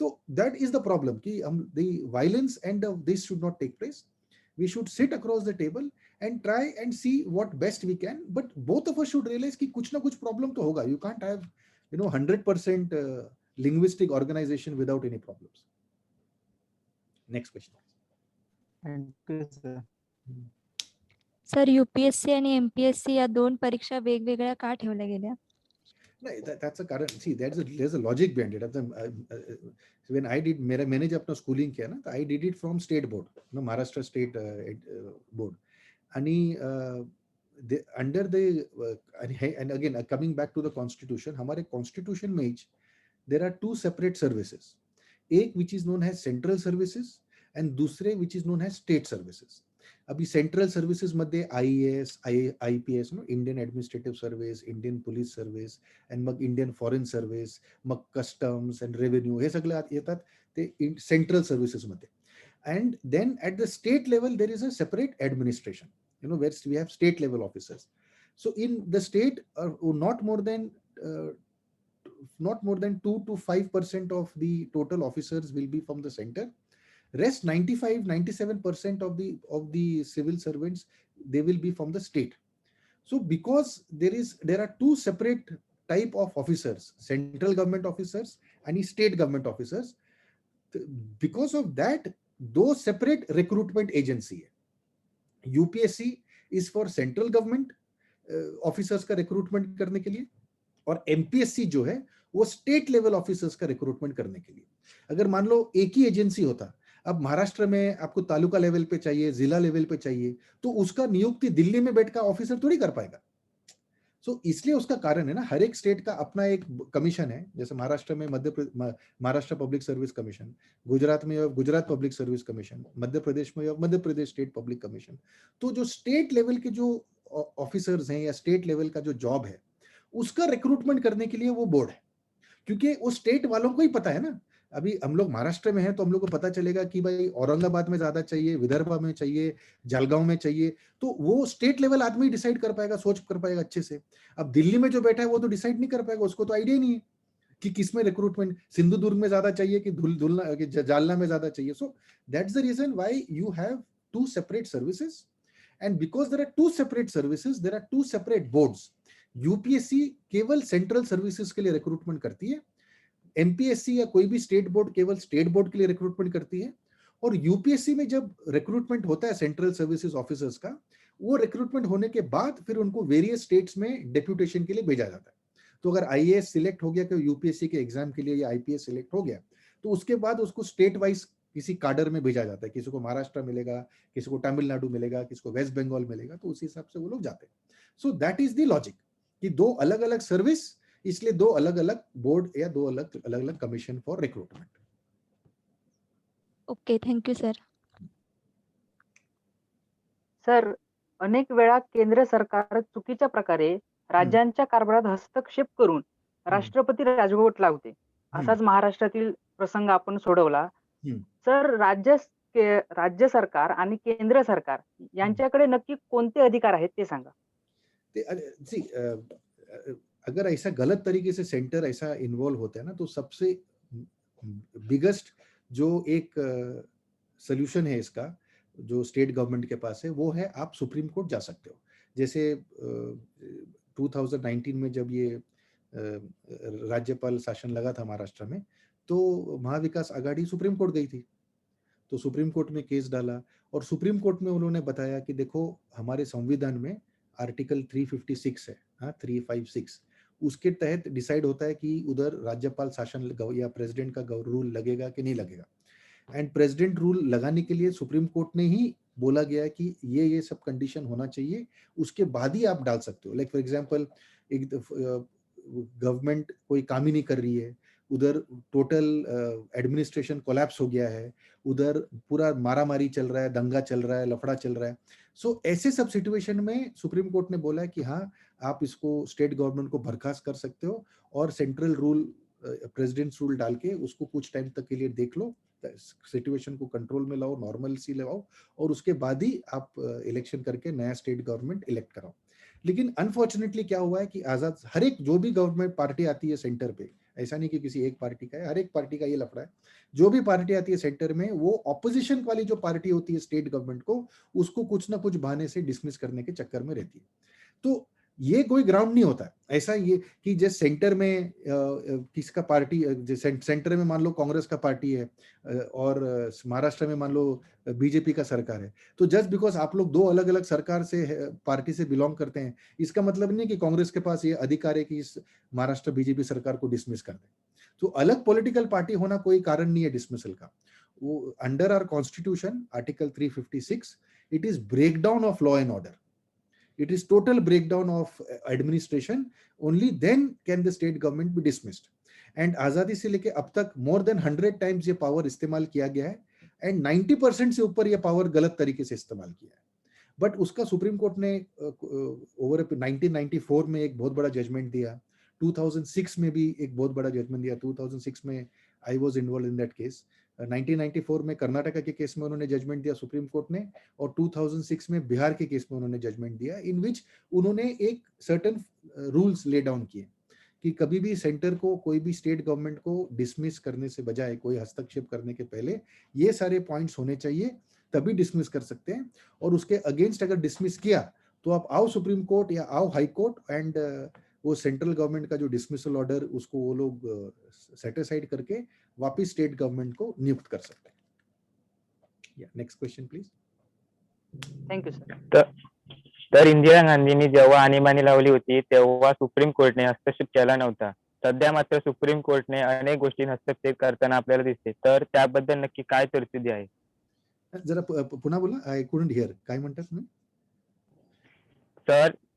तो दैट इज द प्रॉब्लम कि हम the violence and this should not take place. We should sit across the table and try and see what best we can, but both of us should realize कि कुछ ना कुछ problem तो होगा. You can't have 100% linguistic organization without any problems. Next question. Sir, UPSC आणि MPSC या 2 परीक्षा वेगवेगळ्या का ठेवल्या गेल्या? That's a current. See, there's a logic behind it. When I did, मैंने जब अपना schooling किया ना, I did it from state board, Maharashtra state board. आणि under the end again coming back to the constitution, हमारे constitution में ही there are two separate services, एक which is known as central services and दूसरे which is known as state services. अभी central services मध्ये IAS, IPS, Indian administrative service, Indian police service, and मग Indian foreign service, मग customs and revenue, हे सगळे येतात ते सेंट्रल सर्व्हिसेस मध्ये. And then at the state level there is a separate administration, where we have state level officers. So in the state, not more than 2 to 5% of the total officers will be from the center. Rest 95-97% of the civil servants, they will be from the state. So because there are two separate type of officers, central government officers and state government officers, because of that दो separate recruitment agency है. UPSC is for central government officers का recruitment करने के लिए, और MPSC जो है वो स्टेट लेवल ऑफिसर्स का रिक्रूटमेंट करने के लिए. अगर मान लो एक ही एजेंसी होता, अब महाराष्ट्र में आपको तालुका लेवल पे चाहिए, जिला लेवल पे चाहिए, तो उसका नियुक्ति दिल्ली में बैठ का ऑफिसर थोड़ी कर पाएगा. सो इसलिए उसका कारण है ना, हर एक स्टेट का अपना एक कमीशन है. जैसे महाराष्ट्र में Maharashtra public service commission, Gujarat में Gujarat public service commission, Madhya Pradesh में Madhya Pradesh state public commission. तो जो स्टेट लेवल के जो ऑफिसर्स हैं या स्टेट लेवल का जो जॉब है, उसका रिक्रूटमेंट करने के लिए वो बोर्ड है, क्योंकि वो स्टेट वालों को ही पता है ना. अभी हम लोग महाराष्ट्र में हैं तो हम लोग को पता चलेगा कि भाई औरंगाबाद में ज्यादा चाहिए, विदर्भ में चाहिए, जलगांव में चाहिए, तो वो स्टेट लेवल आदमी डिसाइड कर पाएगा, सोच कर पाएगा अच्छे से. अब दिल्ली में जो बैठा है वो तो डिसाइड नहीं कर पाएगा, उसको तो आइडिया नहीं है कि किसमें रिक्रूटमेंट, सिंधुदुर्ग में ज्यादा चाहिए कि जालना में ज्यादा चाहिए. So that's the reason why you have two separate services, and because there are two separate services, there are two separate boards. UPSC केवल सेंट्रल सर्विसेज के लिए रिक्रूटमेंट करती है, एमपीएससी या कोई भी स्टेट बोर्ड केवल स्टेट बोर्ड के लिए रिक्रूटमेंट करती है. और यूपीएससी में जब रिक्रूटमेंट होता है सेंट्रल सर्विसेज ऑफिसर्स का, वो रिक्रूटमेंट होने के बाद फिर उनको वेरियस स्टेट्स में डेप्यूटेशन के लिए भेजा जाता है. तो अगर आईएएस सिलेक्ट हो गया कि यूपीएससी के एग्जाम के लिए, या आईपीएस सिलेक्ट हो गया, तो उसके बाद उसको स्टेट वाइज किसी काडर में भेजा जाता है. किसी को महाराष्ट्र मिलेगा, किसी को तमिलनाडु मिलेगा, किसी को वेस्ट बंगाल मिलेगा, तो उसी हिसाब से वो लोग जाते हैं. So that is the logic कि दो अलग अलग सर्विस, इसलिए दो अलग अलग बोर्ड या दो अलग अलग commission for recruitment. Okay, thank you sir. Sir, अनेक वेळा केंद्र सरकार चुकीच्या प्रकारे राज्यांच्या कारभारात हस्तक्षेप करून राष्ट्रपती राजवट लावते. असाच महाराष्ट्रातील प्रसंग आपण सोडवला. सर, राज्य सरकार आणि केंद्र सरकार यांच्याकडे नक्की कोणते अधिकार आहेत ते सांगा. अगर ऐसा गलत तरीके से सेंटर ऐसा इन्वॉल्व होता है ना, तो सबसे बिगेस्ट जो एक सोल्यूशन है इसका, जो स्टेट गवर्नमेंट के पास है, वो है आप सुप्रीम कोर्ट जा सकते हो. जैसे 2019 में जब ये राज्यपाल शासन लगा था महाराष्ट्र में, तो महाविकास आघाड़ी सुप्रीम कोर्ट गई थी. तो सुप्रीम कोर्ट में केस डाला, और सुप्रीम कोर्ट में उन्होंने बताया कि देखो हमारे संविधान में आर्टिकल 356 है, 356, उसके तहत डिसाइड होता है कि उधर राज्यपाल शासन या प्रेसिडेंट का रूल लगेगा कि नहीं लगेगा. एंड प्रेसिडेंट रूल लगाने के लिए सुप्रीम कोर्ट ने ही बोला गया कि ये सब कंडीशन होना चाहिए, उसके बाद ही आप डाल सकते हो. लाइक फॉर एग्जांपल, एक गवर्नमेंट कोई काम ही नहीं कर रही है, उधर टोटल एडमिनिस्ट्रेशन कोलैप्स हो गया है, उधर पूरा मारामारी चल रहा है, दंगा चल रहा है, लफड़ा चल रहा है. सो ऐसे सब सिचुएशन में सुप्रीम कोर्ट ने बोला कि हाँ, आप इसको स्टेट गवर्नमेंट को बर्खास्त कर सकते हो, और सेंट्रल रूल, प्रेसिडेंट्स रूल डाल के उसको कुछ टाइम तक के लिए देख लो, सिचुएशन को कंट्रोल में लाओ, नॉर्मलसी लाओ, और उसके बाद ही आप इलेक्शन करके नया स्टेट गवर्नमेंट इलेक्ट कराओ. लेकिन अनफॉर्चुनेटली क्या हुआ है कि आजाद, हर एक जो भी गवर्नमेंट पार्टी आती है सेंटर पे, ऐसा नहीं कि किसी एक पार्टी का है, हर एक पार्टी का ये लफड़ा है. जो भी पार्टी आती है सेंटर में, वो ऑपोजिशन वाली जो पार्टी होती है स्टेट गवर्नमेंट को, उसको कुछ ना कुछ बहाने से डिसमिस करने के चक्कर में रहती है. तो ये कोई ग्राउंड नहीं होता ऐसा, ये कि जैसे सेंटर में किसका पार्टी, सेंटर में मान लो कांग्रेस का पार्टी है और महाराष्ट्र में मान लो बीजेपी का सरकार है, तो जस्ट बिकॉज आप लोग दो अलग अलग सरकार से पार्टी से बिलोंग करते हैं, इसका मतलब नहीं कि कांग्रेस के पास ये अधिकार है कि इस महाराष्ट्र बीजेपी सरकार को डिसमिस कर दे. तो अलग पॉलिटिकल पार्टी होना कोई कारण नहीं है डिसमिसल का. वो under our constitution article 356, it is breakdown of law and order. it is total breakdown of administration, only then can the state government be dismissed. And आजादी से लेके अब तक more than 100 times ये power इस्तेमाल किया गया है, and 90% से ऊपर ये power गलत तरीके से इस्तेमाल किया है. बट उसका सुप्रीम कोर्ट ने ओवर 1994 में एक बहुत बड़ा जजमेंट दिया, 2006 में भी एक बहुत बड़ा जजमेंट दिया. 2006 में I was involve in that case. 1994 में कर्नाटका के केस में उन्होंने जजमेंट दिया सुप्रीम कोर्ट ने, और 2006 में बिहार के केस में उन्होंने जजमेंट दिया, इन विच उन्होंने एक सर्टेन रूल्स ले डाउन किए कि कभी भी सेंटर को, कोई भी स्टेट गवर्नमेंट को डिसमिस करने से बजाय, कोई हस्तक्षेप करने के पहले ये सारे पॉइंट्स होने चाहिए, तभी डिसमिस कर सकते हैं. और उसके अगेंस्ट अगर डिसमिस किया तो आप आओ सुप्रीम कोर्ट या आओ हाई कोर्ट, एंड वो सेंट्रल गवर्नमेंट का जो डिसमिसल ऑर्डर उसको वो लोग सेटिसाइड करके वापस स्टेट गवर्नमेंट को नियुक्त कर सकते हैं. Next question please. Thank you sir. तर इंदिरा गांधींनी जेव्हा आणीबाणी लावली होती तेव्हा सुप्रीम कोर्टने हस्तक्षेप केला नव्हता. सध्या मात्र सुप्रीम कोर्टने अनेक गोष्टी हस्तक्षेप करताना आपल्याला दिसते. तर त्याबद्दल नक्की काय तरतुदी आहे? जरा पुन्हा बोला, आय कुडंट हिअर. काय म्हणतात तुम्ही?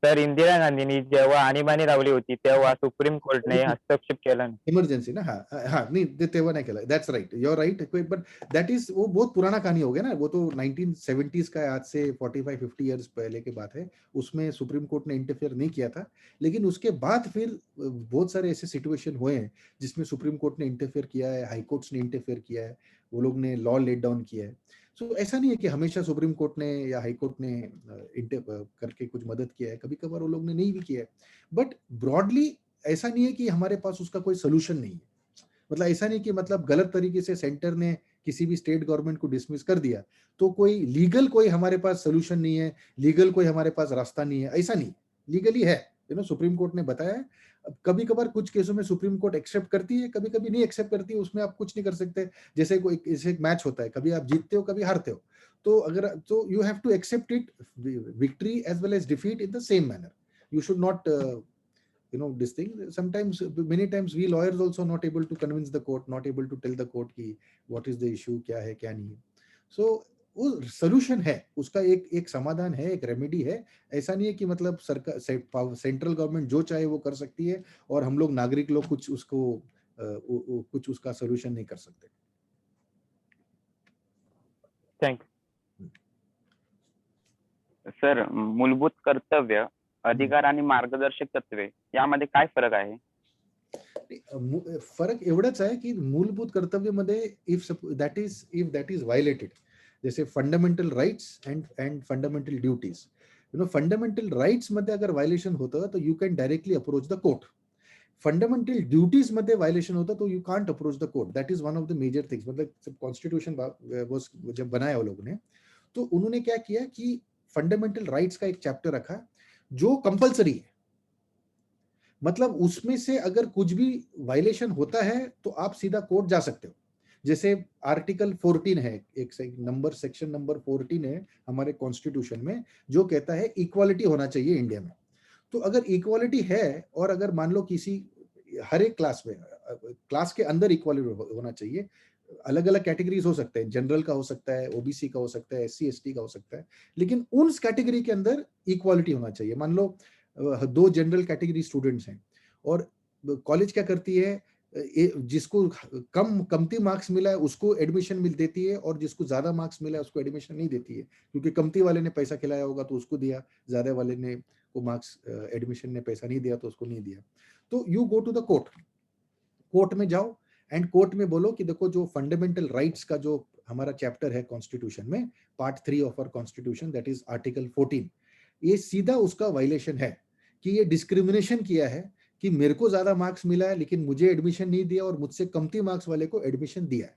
तर इंदिरा गांधींनी जेव्हा आणीबाणी लावली होती तेव्हा सुप्रीम कोर्टने हस्तक्षेप केला नाही. इमरजेंसी ना, हाँ नहीं, तेव्हा नहीं केला. That's right, you are right, but that is, वो बहुत पुराना कहानी हो गया ना, वो तो 1970s का है, आज से 45-50 इयर्स पहले की बात है. उसमें सुप्रीम कोर्ट ने इंटरफेयर नहीं किया था, लेकिन उसके बाद फिर बहुत सारे ऐसे सिचुएशन हुए हैं जिसमें सुप्रीम कोर्ट ने इंटरफेयर किया है, हाई कोर्ट्स ने इंटरफेयर किया है, वो लोग ने लॉ लेट डाउन किया है. सो ऐसा नहीं है कि हमेशा सुप्रीम कोर्ट ने या हाई कोर्ट ने करके कुछ मदद किया है, कभी कभार वो लोग ने नहीं भी किया है. बट ब्रॉडली ऐसा नहीं है कि हमारे पास उसका कोई सोल्यूशन नहीं है. मतलब ऐसा नहीं कि मतलब गलत तरीके से सेंटर ने किसी भी स्टेट गवर्नमेंट को डिसमिस कर दिया तो कोई लीगल कोई हमारे पास सोल्यूशन नहीं है, लीगल कोई हमारे पास रास्ता नहीं है, ऐसा नहीं. लीगली है, सुप्रीम कोर्ट ने बताया है. कभी कभार कुछ केसों में सुप्रीम कोर्ट एक्सेप्ट करती है, कभी कभी नहीं एक्सेप्ट करती है, उसमें आप कुछ नहीं कर सकते. जैसे कोई एक मैच होता है, कभी आप जीतते हो, कभी हारते हो, तो अगर तो you have to accept it, victory as well as defeat in the same manner. You should not this thing. Sometimes, many times we lawyers also not able to convince the court, not able to tell the court ki what is the issue, क्या है क्या नहीं है. So वो solution है, उसका एक समाधान है, एक रेमेडी है. ऐसा नहीं है कि मतलब सरकार, सेंट्रल गवर्नमेंट जो चाहे वो कर सकती है और हम लोग नागरिक लोग कुछ उसका सोल्यूशन नहीं कर सकते. थँक्यू. सर, मूलभूत कर्तव्य, अधिकार आणि मार्गदर्शक तत्वे यामध्ये काय फरक आहे? फरक एवढाच आहे की मूलभूत कर्तव्यामध्ये इफ दॅट इज व्हायलेटेड, जैसे fundamental rights and fundamental duties. Fundamental rights मध्ये अगर वायलेशन होतं तो you can directly approach the court. Fundamental duties मध्ये वायलेशन होता तो you can't approach the court. That is one of the major things. मतलब constitution जब बनाया वो लोगों ने, तो उन्होंने क्या किया कि फंडामेंटल राइट्स का एक चैप्टर रखा जो कंपलसरी है. मतलब उसमें से अगर कुछ भी वायलेशन होता है तो आप सीधा कोर्ट जा सकते हो. जैसे आर्टिकल 14 है, एक सेक्शन नंबर 14 है हमारे कॉन्स्टिट्यूशन में, जो कहता है इक्वालिटी होना चाहिए इंडिया में. तो अगर इक्वालिटी है, और अगर मान लो किसी हर एक क्लास के अंदर इक्वालिटी होना चाहिए, अलग अलग कैटेगरीज हो सकते हैं, जनरल का हो सकता है, ओबीसी का हो सकता है, एससी एसटी का हो सकता है, लेकिन उन कैटेगरी के अंदर इक्वालिटी होना चाहिए. मान लो 2 जनरल कैटेगरी स्टूडेंट्स हैं और कॉलेज क्या करती है, जिसको कमती मार्क्स मिला है उसको एडमिशन मिल देती है, और जिसको ज्यादा मार्क्स मिला है उसको एडमिशन नहीं देती है, क्योंकि कमती वाले ने पैसा खिलाया होगा तो उसको दिया, ज्यादा वाले ने को मार्क्स एडमिशन ने पैसा नहीं दिया तो उसको नहीं दिया. तो you go to the court में जाओ एंड कोर्ट में बोलो कि देखो जो फंडामेंटल राइट्स का जो हमारा चैप्टर है कॉन्स्टिट्यूशन में, part 3 of our constitution, that is article 14, ये सीधा उसका वायलेशन है कि ये डिस्क्रिमिनेशन किया है कि मेरे को ज्यादा मार्क्स मिला है लेकिन मुझे एडमिशन नहीं दिया और मुझसे कमती मार्क्स वाले को एडमिशन दिया है.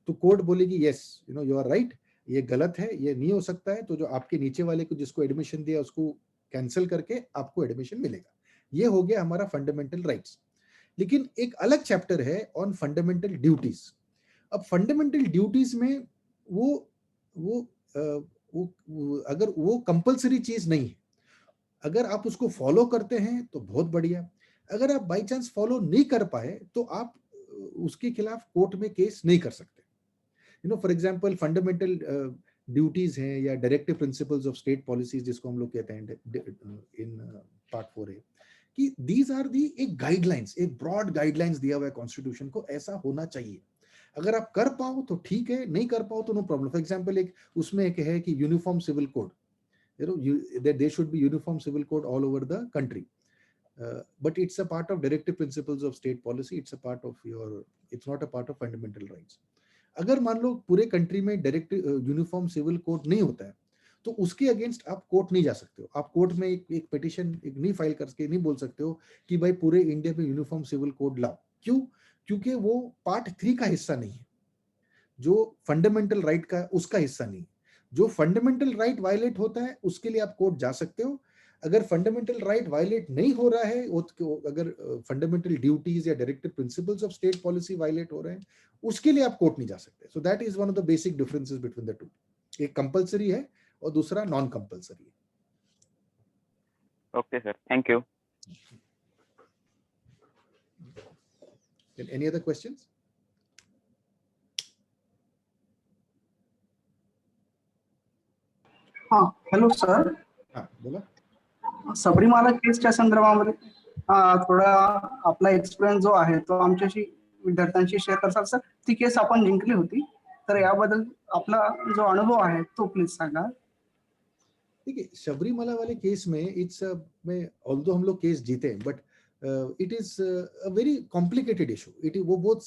तो कोर्ट बोलेगी यस, यू आर राइट, ये गलत है, ये नहीं हो सकता है. तो जो आपके नीचे वाले को जिसको एडमिशन दिया उसको कैंसिल करके आपको एडमिशन मिलेगा. ये हो गया हमारा फंडामेंटल राइट्स. लेकिन एक अलग चैप्टर है ऑन फंडामेंटल ड्यूटीज. अब फंडामेंटल ड्यूटीज में वो अगर वो कंपलसरी चीज नहीं है, अगर आप उसको फॉलो करते हैं तो बहुत बढ़िया. अगर आप बाय चांस फॉलो नहीं कर पाए तो आप उसके खिलाफ कोर्ट में केस नहीं कर सकते. फॉर एग्जांपल फंडामेंटल ड्यूटीज हैं या directive principles of state policies जिसको हम लोग कहते हैं इन पार्ट 4A, कि दीज आर दी एक गाइडलाइंस, एक ब्रॉड गाइडलाइंस दिया हुआ है कॉन्स्टिट्यूशन को, ऐसा होना चाहिए। अगर आप कर पाओ तो ठीक है, नहीं कर पाओ तो नो प्रॉब्लम। फॉर एग्जांपल एक उसमें एक है कि uniform civil code, that there should be uniform civil code all over the country, but it's a part of directive principles of state policy, it's a part of your, it's not a part of fundamental rights. अगर मान लो पूरे country में direct uniform civil code नहीं होता है तो उसके against आप कोर्ट नहीं जा सकते हो। आप कोर्ट में एक पिटिशन एक नहीं फाइल करके नहीं बोल सकते हो कि भाई पूरे इंडिया में यूनिफॉर्म सिविल कोड लाओ। क्यों? क्योंकि वो पार्ट 3 का हिस्सा नहीं है, जो फंडामेंटल राइट का उसका हिस्सा नहीं। जो फंडामेंटल राइट वायलेट होता है उसके लिए आप कोर्ट जा सकते हो। अगर फंडामेंटल राइट वायलेट नहीं हो रहा है, अगर फंडामेंटल ड्यूटीज या directive principles of state policy violate हो रहे हैं, उसके लिए आप कोर्ट नहीं जा सकते। सो that is one of the basic differences between the two. एक कंपलसरी है और दूसरा नॉन कंपलसरी है। Okay sir, thank you. Any other questions? हाँ, हॅलो सर, हाँ बोला। सबरीमाला केसच्या संदर्भामध्ये थोडा आपला एक्सपिरियन्स जो आहे तो आमच्याशी विद्यार्थ्यांशी शेअर करसाल सर? ती केस आपण जिंकली होती, तर याबद्दल आपला जो अनुभव आहे तो प्लीज सांगा। देखिए शबरीमला वाले केस में इट्स में ऑल्दो हम लोग केस जीते हैं, but it is a very complicated issue. It वो बहुत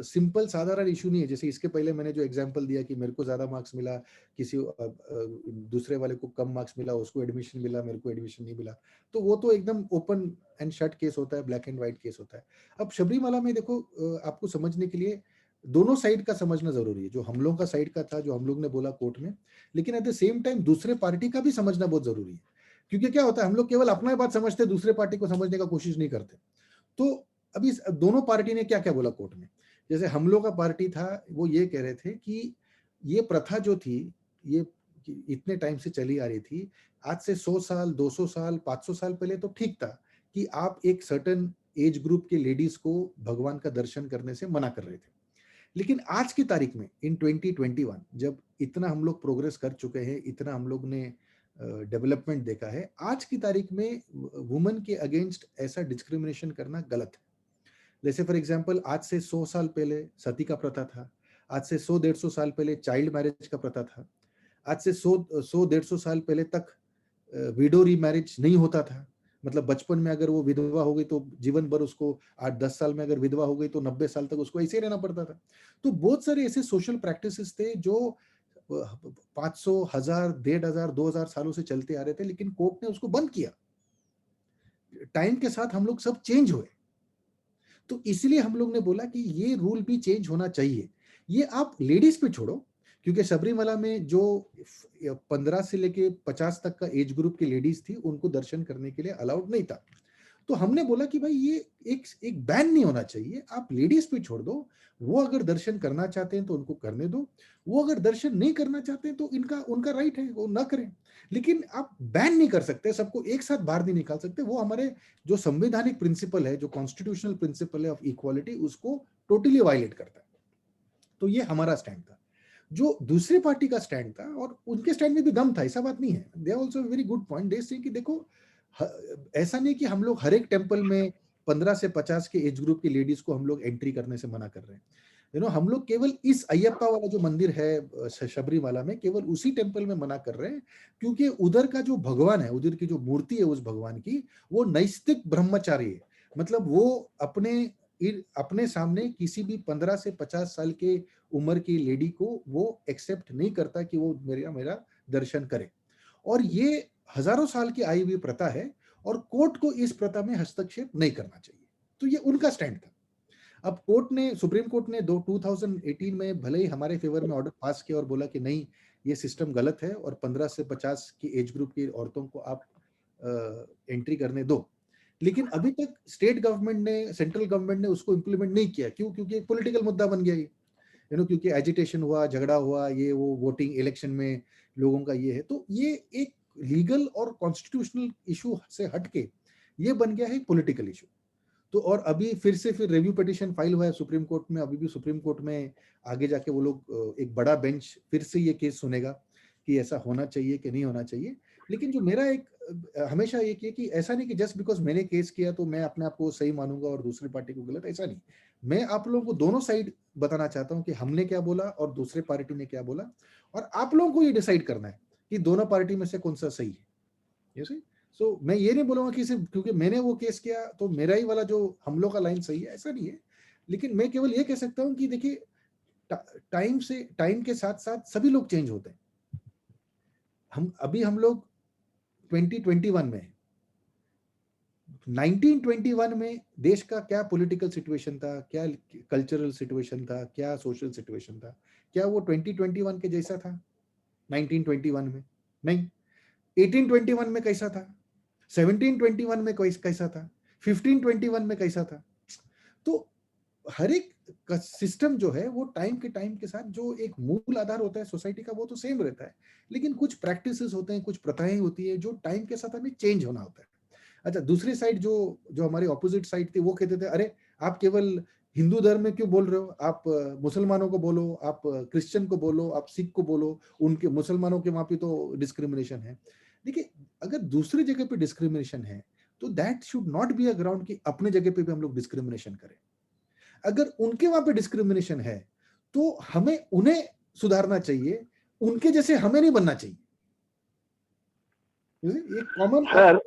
सिंपल साधारण इशू नहीं है। जैसे इसके पहले मैंने जो एग्जांपल दिया कि मेरे को ज्यादा मार्क्स मिला, किसी दूसरे वाले को कम मार्क्स मिला, उसको एडमिशन मिला, मेरे को एडमिशन नहीं मिला, तो वो तो एकदम ओपन एंड शट केस होता है, ब्लैक एंड व्हाइट केस होता है। अब शबरीमला में देखो, आपको समझने के लिए दोनों साइड का समझना जरूरी है। जो हम लोगों का साइड का था, जो हम लोग ने बोला कोर्ट में, लेकिन एट द सेम टाइम दूसरे पार्टी का भी समझना बहुत जरूरी है। क्योंकि क्या होता है, हम लोग केवल अपना बात समझते हैं, दूसरे पार्टी को समझने का कोशिश नहीं करते। तो अभी दोनों पार्टी ने क्या क्या बोला कोर्ट में। जैसे हम लोग का पार्टी था, वो ये कह रहे थे कि ये प्रथा जो थी, ये इतने टाइम से चली आ रही थी, आज से 100 साल 200 साल 500 साल पहले तो ठीक था कि आप एक सर्टेन एज ग्रुप के लेडीज को भगवान का दर्शन करने से मना कर रहे थे। लेकिन आज की तारीख में इन 2021 जब इतना हम लोग प्रोग्रेस कर चुके हैं, इतना हम लोग ने डेवलपमेंट देखा है, आज की तारीख में वुमेन के अगेंस्ट ऐसा डिस्क्रिमिनेशन करना गलत है। जैसे फॉर एग्जांपल, आज से 100 साल पहले सती का प्रथा था, आज से 100-150 साल पहले चाइल्ड मैरिज का प्रथा था, आज से 100-150 साल पहले तक विडो रीमैरिज नहीं होता था। मतलब बचपन में अगर वो विधवा हो गई तो जीवन भर उसको, 8-10 साल में अगर विधवा हो गई तो 90 साल तक उसको ऐसे ही रहना पड़ता था। तो बहुत सारे ऐसे सोशल प्रैक्टिसेस थे जो 500, 1000, 1500, 2000 सालों से चलते आ रहे थे, लेकिन कोर्ट ने उसको बंद किया। टाइम के साथ हम लोग सब चेंज हुए, तो इसलिए हम लोग ने बोला कि ये रूल भी चेंज होना चाहिए। ये आप लेडीज पे छोड़ो, क्योंकि सबरीमला में जो 15 से लेके 50 तक का एज ग्रुप की लेडीज थी, उनको दर्शन करने के लिए अलाउड नहीं था। तो हमने बोला कि भाई ये एक बैन नहीं होना चाहिए, आप लेडीज पे छोड़ दो। वो अगर दर्शन करना चाहते हैं तो उनको करने दो, वो अगर दर्शन नहीं करना चाहते हैं तो उनका राइट है, वो ना करें। लेकिन आप बैन नहीं कर सकते, सबको एक साथ बाहर नहीं निकाल सकते। वो हमारे जो संवैधानिक प्रिंसिपल है, जो कॉन्स्टिट्यूशनल प्रिंसिपल है ऑफ इक्वालिटी, उसको टोटली वायलेट करता है। तो ये हमारा स्टैंड था। जो दूसरी पार्टी का स्टैंड था, और उनके स्टैंड में भी दम था, ऐसा बात नहीं है। They are also very good point. They say कि देखो, ऐसा नहीं कि हम लोग हर एक टेंपल में 15 से 50 के एज ग्रुप की लेडीज को हम लोग एंट्री करने से मना कर रहे हैं। हम लोग केवल इस अयप्पा वाला जो मंदिर है शबरीमला में, केवल उसी टेंपल में मना कर रहे हैं, क्योंकि उधर का जो भगवान है, उधर की जो मूर्ति है उस भगवान की, वो नैस्तिक ब्रह्मचारी है। मतलब वो अपने सामने किसी भी 15 से 50 साल के उम्र की लेडी को वो एक्सेप्ट नहीं करता कि वो मेरा दर्शन करे। और ये हजारों साल की आई हुई प्रथा है, और कोर्ट को इस प्रथा में हस्तक्षेप नहीं करना चाहिए। तो ये उनका स्टैंड था। अब सुप्रीम कोर्ट ने 2018 में भले ही हमारे फेवर में ऑर्डर पास किया और बोला कि नहीं, ये सिस्टम गलत है और 15 से 50 की एज ग्रुप की औरतों को आप एंट्री करने दो। लेकिन अभी तक स्टेट गवर्नमेंट ने, सेंट्रल गवर्नमेंट ने उसको इम्प्लीमेंट नहीं किया। क्यों? क्योंकि एक पॉलिटिकल मुद्दा बन गया ये, क्योंकि एजिटेशन हुआ, झगड़ा हुआ, ये वो वोटिंग इलेक्शन में लोगों का ये है। तो ये एक लीगल और कॉन्स्टिट्यूशनल इशू से हटके ये बन गया है एक पॉलिटिकल इशू। तो और अभी फिर रिव्यू पिटीशन फाइल हुआ है सुप्रीम कोर्ट में। अभी भी सुप्रीम कोर्ट में आगे जाके वो लोग एक बड़ा बेंच फिर से ये केस सुनेगा। कि ऐसा होना चाहिए कि नहीं होना चाहिए, लेकिन जो मेरा एक हमेशा एक है कि ऐसा नहीं कि जस्ट बिकॉज मैंने केस किया तो मैं अपने आप को सही मानूंगा और दूसरी पार्टी को गलत, ऐसा नहीं। मैं आप लोगों को दोनों साइड बताना चाहता हूं कि हमने क्या बोला और दूसरे पार्टी ने क्या बोला, और आप लोगों को ये डिसाइड करना है कि दोनों पार्टी में से कौन सा सही है। यू सी, सो मैं ये नहीं बोलूंगा कि सिर्फ क्योंकि मैंने वो केस किया तो मेरा ही वाला जो हम लोग का लाइन सही है, ऐसा नहीं है। लेकिन मैं केवल ये कह सकता हूं कि देखिए, टाइम के साथ साथ सभी लोग चेंज होते हैं। हम लोग 2021 में, 1921 में देश का क्या पॉलिटिकल सिचुएशन था, क्या कल्चरल सिचुएशन था, क्या सोशल सिचुएशन था, क्या वो 2021 के जैसा था 1921 में? नहीं। 1821 में कैसा था, 1721 में कैसा था, 1521 में कैसा था? तो हर एक सिस्टम जो है वो टाइम के साथ जो एक मूल आधार होता है सोसाइटी का वो तो सेम रहता है, लेकिन कुछ प्रैक्टिसेस होते हैं, कुछ प्रथाएं होती है जो टाइम के साथ हमें चेंज होना होता है। अच्छा, दूसरी साइड जो हमारी ऑपोजिट साइड थी वो कहते थे अरे आप केवल हिंदू धर्म में क्यों बोल रहे हो, आप मुसलमानों को बोलो, आप क्रिश्चियन को बोलो, आप सिख को बोलो, उनके मुसलमानों के वहां पे तो डिस्क्रिमिनेशन है। देखिए, अगर दूसरी जगह पे डिस्क्रिमिनेशन है तो that should not be a ground कि अपने जगह पे भी हम लोग डिस्क्रिमिनेशन करें। अगर उनके वहां पे डिस्क्रिमिनेशन है तो हमें उन्हें सुधारना चाहिए, उनके जैसे हमें नहीं बनना चाहिए। एक कॉमन सर,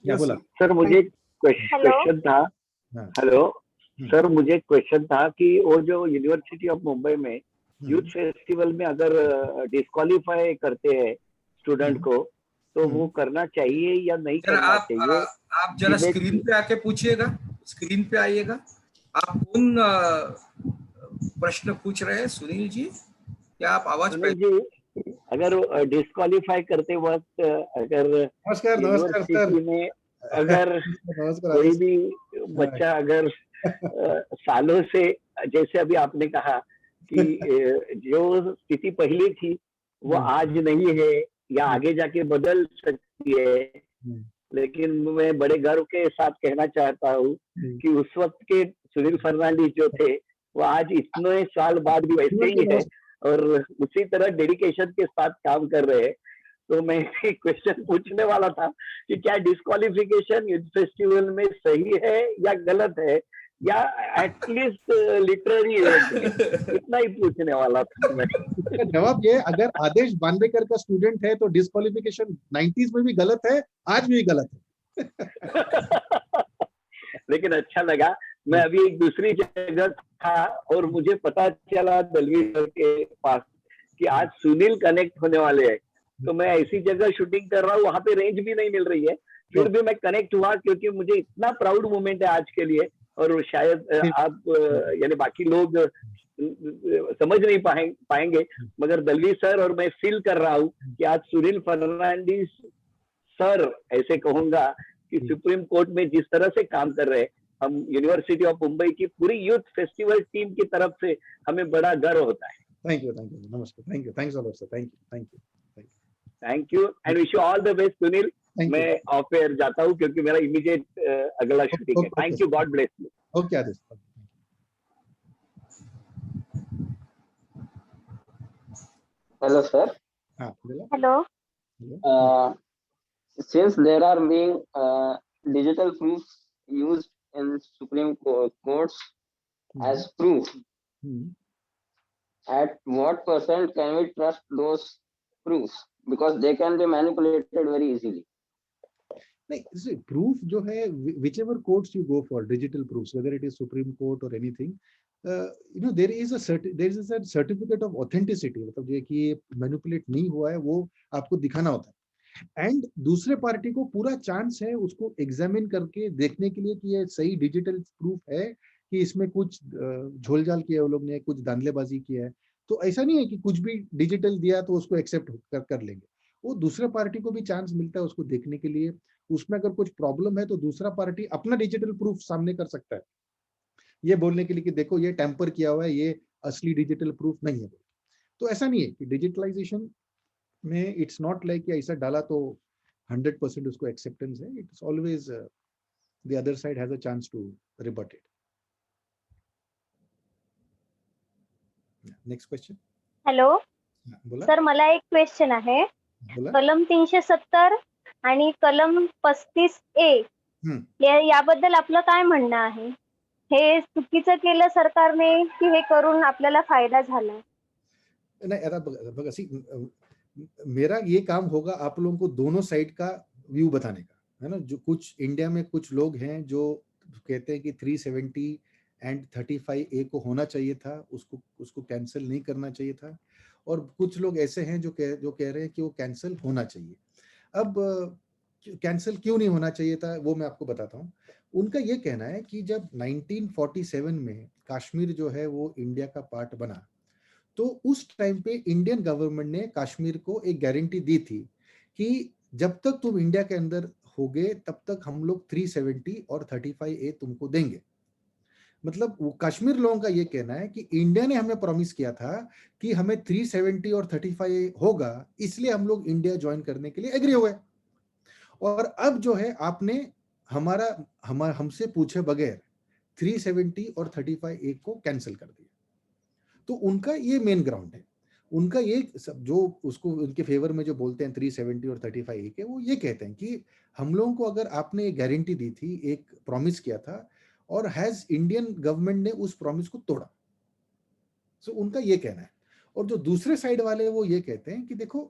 क्या बोला सर मुझे क्वेश्चन था। हाँ। हेलो सर, मुझे क्वेश्चन था कि वो जो यूनिवर्सिटी ऑफ मुंबई में यूथ फेस्टिवल में अगर डिस्क्वालीफाई करते हैं स्टूडेंट को तो वो करना चाहिए या नहीं करना चाहिए? आप जरा स्क्रीन पे आके पूछिएगा, स्क्रीन पे आइएगा। आप कौन प्रश्न पूछ रहे हैं सुनील जी? क्या आप आवाज सुनील जी, अगर डिस्क्वालीफाई करते वक्त अगर यूनिवर्सिटी में अगर कोई भी बच्चा अगर सालों से, जैसे अभी आपने कहा कि जो स्थिति पहले थी वो आज नहीं है या आगे जाके बदल सकती है, लेकिन मैं बड़े गर्व के साथ कहना चाहता हूँ कि उस वक्त के सुनील फर्नांडीज जो थे वो आज इतने साल बाद भी वैसे ही है और उसी तरह डेडिकेशन के साथ काम कर रहे हैं। तो मैं एक क्वेश्चन पूछने वाला था कि क्या डिस्क्वालिफिकेशन यूथ फेस्टिवल में सही है या गलत है, या एटलीस्ट लिटरेरी इतना ही पूछने वाला था मैं। जवाब ये, अगर आदेश बांदेकर का स्टूडेंट है तो डिस्क्वालिफिकेशन 90s में भी गलत है, आज भी गलत है। लेकिन अच्छा लगा, मैं अभी एक दूसरी जगह था और मुझे पता चला दलवीर सर के पास कि आज सुनील कनेक्ट होने वाले हैं, तो मैं ऐसी जगह शूटिंग कर रहा हूँ, वहां पे रेंज भी नहीं मिल रही है, फिर भी मैं कनेक्ट हुआ क्योंकि मुझे इतना प्राउड मोमेंट है आज के लिए। और शायद आप यानी बाकी लोग समझ नहीं पाएंगे, मगर दलवीर सर और मैं फील कर रहा हूँ कि आज सुनील फर्नांडीज सर, ऐसे कहूंगा कि सुप्रीम कोर्ट में जिस तरह से काम कर रहे हैं, हम यूनिवर्सिटी ऑफ मुंबई की पूरी यूथ फेस्टिवल टीम की तरफ से हमें बड़ा गर्व होता है। थैंक यू, नमस्कार, thank you, thanks a lot sir, thank you and wish you all the best Sunil. मैं ऑफ एयर जाता हूँ क्योंकि मेरा इमीडिएट अगला शूटिंग है। Thank you, god bless you. Okay Aadesh. Hello, sir. Hello. Since there are being digital proofs used in Supreme Courts as proof, at what percent can we trust those proofs? Because they can be manipulated very easily. नहीं, proof जो है, whichever courts you go for, digital proofs, whether it is Supreme Court or anything, there is a certificate of authenticity, मतलब ये कि ये manipulate नहीं हुआ है वो आपको दिखाना होता है। एंड दूसरे पार्टी को पूरा चांस है उसको एग्जामिन करके देखने के लिए कि ये सही डिजिटल प्रूफ है कि इसमें कुछ झोलझाल किया वो लोग ने, कुछ धांधलेबाजी किया है। तो ऐसा नहीं है कि कुछ भी डिजिटल दिया तो उसको एक्सेप्ट कर लेंगे। वो दूसरे पार्टी को भी चांस मिलता है उसको देखने के लिए, उसमें अगर कुछ प्रॉब्लम है तो दूसरा पार्टी अपना डिजिटल प्रूफ सामने कर सकता है, ये बोलने के लिए कि देखो ये टेम्पर किया हुआ है, ये असली डिजिटल प्रूफ नहीं है। तो ऐसा नहीं है कि डिजिटलाइजेशन में इट्स नॉट लाइक ऐसा डाला तो 100% उसको एक्सेप्टेंस है। It's always the other side has a chance to rebut it. Next question. Hello. बोला सर मला एक क्वेश्चन आहे. बोला. कलम 370 आणि कलम 35A याबद्दल आपलं काय म्हणणं आहे? हे चुकीचं केलं सरकारने की हे करून आपल्याला फायदा झाला? नहीं आता बघा सी मेरा ये काम होगा आप लोगों को दोनों साइड का व्यू बताने का, है ना. जो कुछ इंडिया में कुछ लोग हैं जो कहते हैं कि 370 एंड 35A को होना चाहिए था, उसको कैंसिल नहीं करना चाहिए था, और कुछ लोग ऐसे हैं जो कह रहे हैं कि वो कैंसिल होना चाहिए. अब कैंसिल क्यों नहीं होना चाहिए था वो मैं आपको बताता हूँ. उनका ये कहना है कि जब 1947 में कश्मीर जो है वो इंडिया का पार्ट बना, तो उस टाइम पे इंडियन गवर्नमेंट ने कश्मीर को एक गारंटी दी थी कि जब तक तुम इंडिया के अंदर होगे तब तक हम लोग 370 और 35A तुमको देंगे. मतलब कश्मीर लोगों का ये कहना है कि इंडिया ने हमें प्रॉमिस किया था कि हमें 370 और 35A होगा, इसलिए हम लोग इंडिया ज्वाइन करने के लिए एग्री हुए. और अब जो है आपने हमसे पूछे बगैर 370 और 35A को कैंसिल कर दिया. तो उनका ये मेन ग्राउंड है. उनका ये जो उसको उनके फेवर में जो बोलते हैं 370 और 35A के, वो ये कहते हैं कि हम लोगों को अगर आपने एक गारंटी दी थी, एक प्रॉमिस किया था, और हैज इंडियन गवर्नमेंट ने उस प्रॉमिस को तोड़ा. सो उनका ये कहना है. और जो दूसरे साइड वाले वो ये कहते हैं कि देखो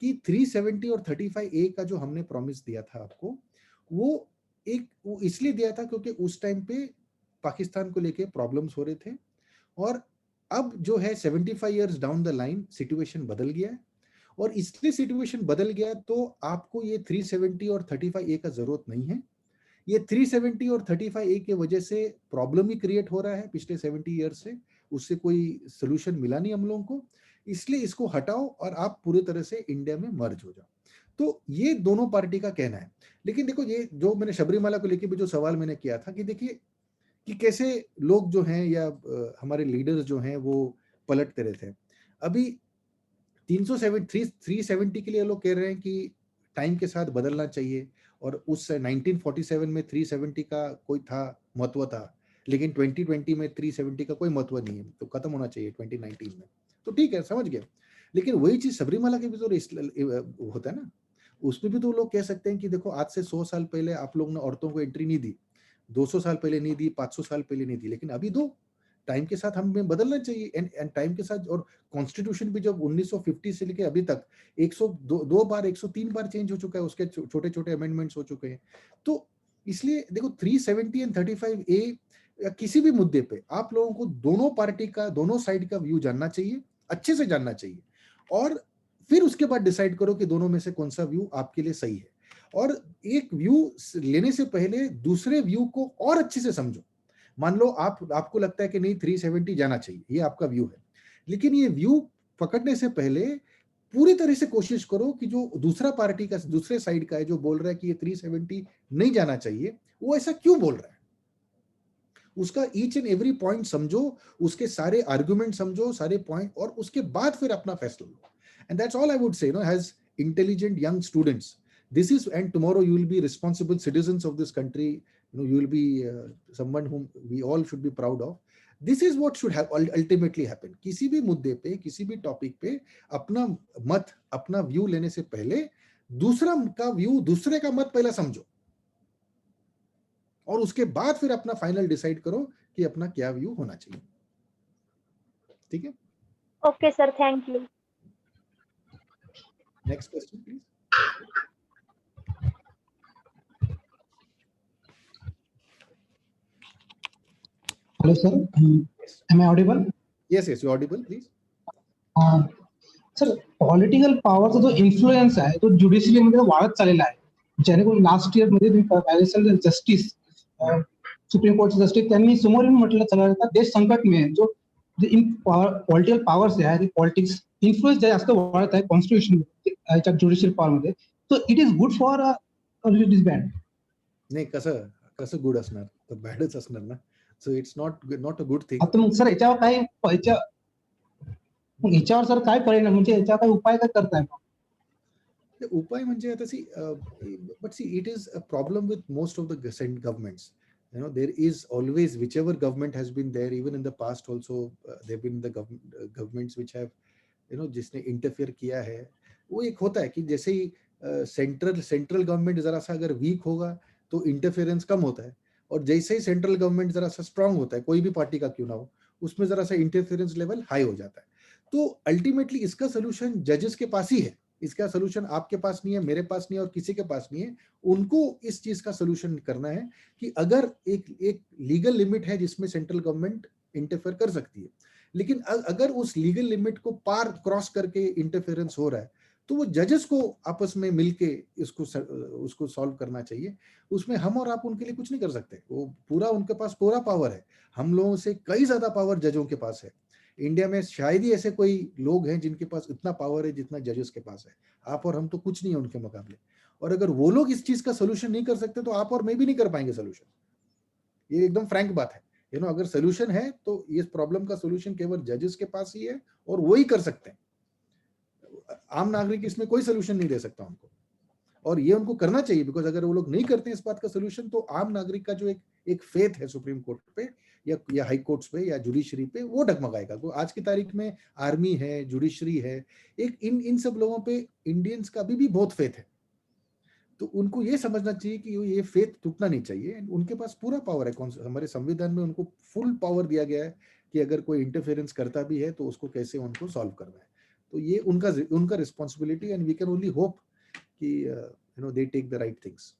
कि 370 और 35A का जो हमने प्रॉमिस दिया था आपको, वो इसलिए दिया था क्योंकि उस टाइम पे पाकिस्तान को लेके प्रॉब्लम्स हो रहे थे, और अब जो है 75 years down the line situation बदल गया है, और इसलिए सिचुएशन बदल गया तो आपको ये 370 और 35A का जरूरत नहीं है. ये 370 और 35A की वजह से प्रॉब्लम ही क्रिएट हो रहा है पिछले 70 ईयर्स से, उससे कोई सोल्यूशन मिला नहीं हम लोगों को, इसलिए इसको हटाओ और आप पूरी तरह से इंडिया में मर्ज हो जाओ. तो ये दोनों पार्टी का कहना है. लेकिन देखो ये जो मैंने सबरीमाला को लेकर भी जो सवाल मैंने किया था कि देखिए कि कैसे लोग जो हैं या हमारे लीडर्स जो हैं वो पलटते रहते हैं. अभी 370 के लिए लोग कह रहे हैं कि टाइम के साथ बदलना चाहिए, और उस 1947 में 370 का कोई था, महत्व था, लेकिन 2020 में 370 का कोई महत्व नहीं है, तो खत्म होना चाहिए 2019 में. तो ठीक है, समझ गया. लेकिन वही चीज सबरीमाला के भी तो होता है ना, उसमें भी तो लोग कह सकते हैं कि देखो आज से 100 साल पहले आप लोग ने औरतों को एंट्री नहीं दी, 200 साल पहले नहीं दी, 500 साल पहले नहीं दी, लेकिन अभी दो. टाइम के साथ हमें बदलना चाहिए. एंड टाइम के साथ, और कॉन्स्टिट्यूशन भी जब 1950 से लेके अभी तक 102 बार 103 बार चेंज हो चुका है, उसके छोटे छोटे अमेंडमेंट्स हो चुके हैं. तो इसलिए देखो 370 एंड 35A या किसी भी मुद्दे पे आप लोगों को दोनों पार्टी का, दोनों साइड का व्यू जानना चाहिए, अच्छे से जानना चाहिए, और फिर उसके बाद डिसाइड करो कि दोनों में से कौन सा व्यू आपके लिए सही है. और एक व्यू लेने से पहले दूसरे व्यू को और अच्छे से समझो. मान लो आपको लगता है कि नहीं 370 जाना चाहिए, ये आपका व्यू है, लेकिन ये व्यू पकड़ने से पहले पूरी तरह से कोशिश करो कि जो दूसरा पार्टी का, दूसरे साइड का है, जो बोल रहा है कि ये 370 नहीं जाना चाहिए, वो ऐसा क्यों बोल रहा है, उसका ईच एंड एवरी पॉइंट समझो, उसके सारे आर्गुमेंट समझो, सारे पॉइंट, और उसके बाद फिर अपना फैसला लो. And that's all I would say, as intelligent young students, this is, and tomorrow you will be responsible citizens of this country, you will be someone whom we all should be proud of. This is what should have ultimately happen. किसी भी मुद्दे पे, किसी भी topic पे अपना मत, अपना व्यू लेने से पहले दूसरा का व्यू, दूसरे का मत पहले समझो, और उसके बाद फिर अपना फाइनल डिसाइड करो कि अपना क्या व्यू होना चाहिए. ठीक है? Okay sir, thank you. Next question please. Hello sir, am I audible? Yes, you're audible, please. Sir, political पॉवरचा जो इन्फ्लुएन्स आहे तो ज्युडिशियरी मध्ये वाढत चाललेला आहे. जेणेकरून लास्ट इयर मध्ये जस्टिस, सुप्रीम कोर्टचे जस्टिस, त्यांनी समोर येऊन म्हटलं चाललं देश संकट में जो पॉलिटिकल पॉवर्स आहे, पॉलिटिक्स इन्फ्लुएन्स जास्त वाढत आहे कॉन्स्टिट्यूशन ज्युडिशियल पॉवर मध्ये, तो it is good for it is bad. नाही, कसं गुड असणार, तर बॅडच असणार ना. So it's not a good thing. आता मग सर याच्यावर सर काय परिणाम, म्हणजे याच्यावर काय उपाय काय करताय? उपाय म्हणजे आता but see, it is a problem with most of the state governments. There is always, whichever government has been there, even in the past also, there have been the governments which have जिसने interfere किया है, वो एक होता है कि जैसे ही central government जरा सा अगर वीक होगा तो इंटरफेरेंस कम होता है, और जैसे ही सेंट्रल गवर्नमेंट जरा सा स्ट्रांग होता है, कोई भी पार्टी का क्यों ना हो, उसमें जरा सा इंटरफेरेंस लेवल हाई हो जाता है। तो अल्टीमेटली इसका सोल्यूशन जजेस के पास ही है, इसका सोल्यूशन आपके पास नहीं है, मेरे पास नहीं है, और किसी के पास नहीं है। उनको इस चीज का सोल्यूशन करना है कि अगर एक लीगल लिमिट है जिसमें सेंट्रल गवर्नमेंट इंटरफेयर कर सकती है, लेकिन अगर उस लीगल लिमिट को पार क्रॉस करके इंटरफेरेंस हो रहा है, तो वो जजेस को आपस में मिलके उसको सॉल्व करना चाहिए। उसमें हम और आप उनके लिए कुछ नहीं कर सकते, वो पूरा उनके पास पूरा पावर है, हम लोगों से कई ज्यादा पावर जजों के पास है। इंडिया में शायद ही ऐसे कोई लोग हैं जिनके पास इतना पावर है जितना जजेस के पास है। आप और हम तो कुछ नहीं है उनके मुकाबले, और अगर वो लोग इस चीज का सोल्यूशन नहीं कर सकते तो आप और मैं भी नहीं कर पाएंगे सोल्यूशन। ये एकदम फ्रैंक बात है। अगर सोल्यूशन है तो इस प्रॉब्लम का सोल्यूशन केवल जजेस के पास ही है, और वो ही कर सकते हैं। आम नागरिक इसमें कोई सोल्यूशन नहीं दे सकता उनको, और ये उनको करना चाहिए, बिकॉज अगर वो लोग नहीं करते इस बात का सोल्यूशन, तो आम नागरिक का जो एक फेथ है सुप्रीम कोर्ट पे या हाई कोर्ट्स पे या जुडिशरी पे, वो डगमगाएगा। तो आज की तारीख में आर्मी है, जुडिशरी है, एक इन सब लोगों पे इंडियंस का अभी भी बहुत फेथ है। तो उनको ये समझना चाहिए कि ये फेथ टूटना नहीं चाहिए। उनके पास पूरा पावर है, हमारे संविधान में उनको फुल पावर दिया गया है कि अगर कोई इंटरफेरेंस करता भी है तो उसको कैसे उनको सॉल्व करना है। तो ये उनका responsibility, and we can only hope कि they take the right things.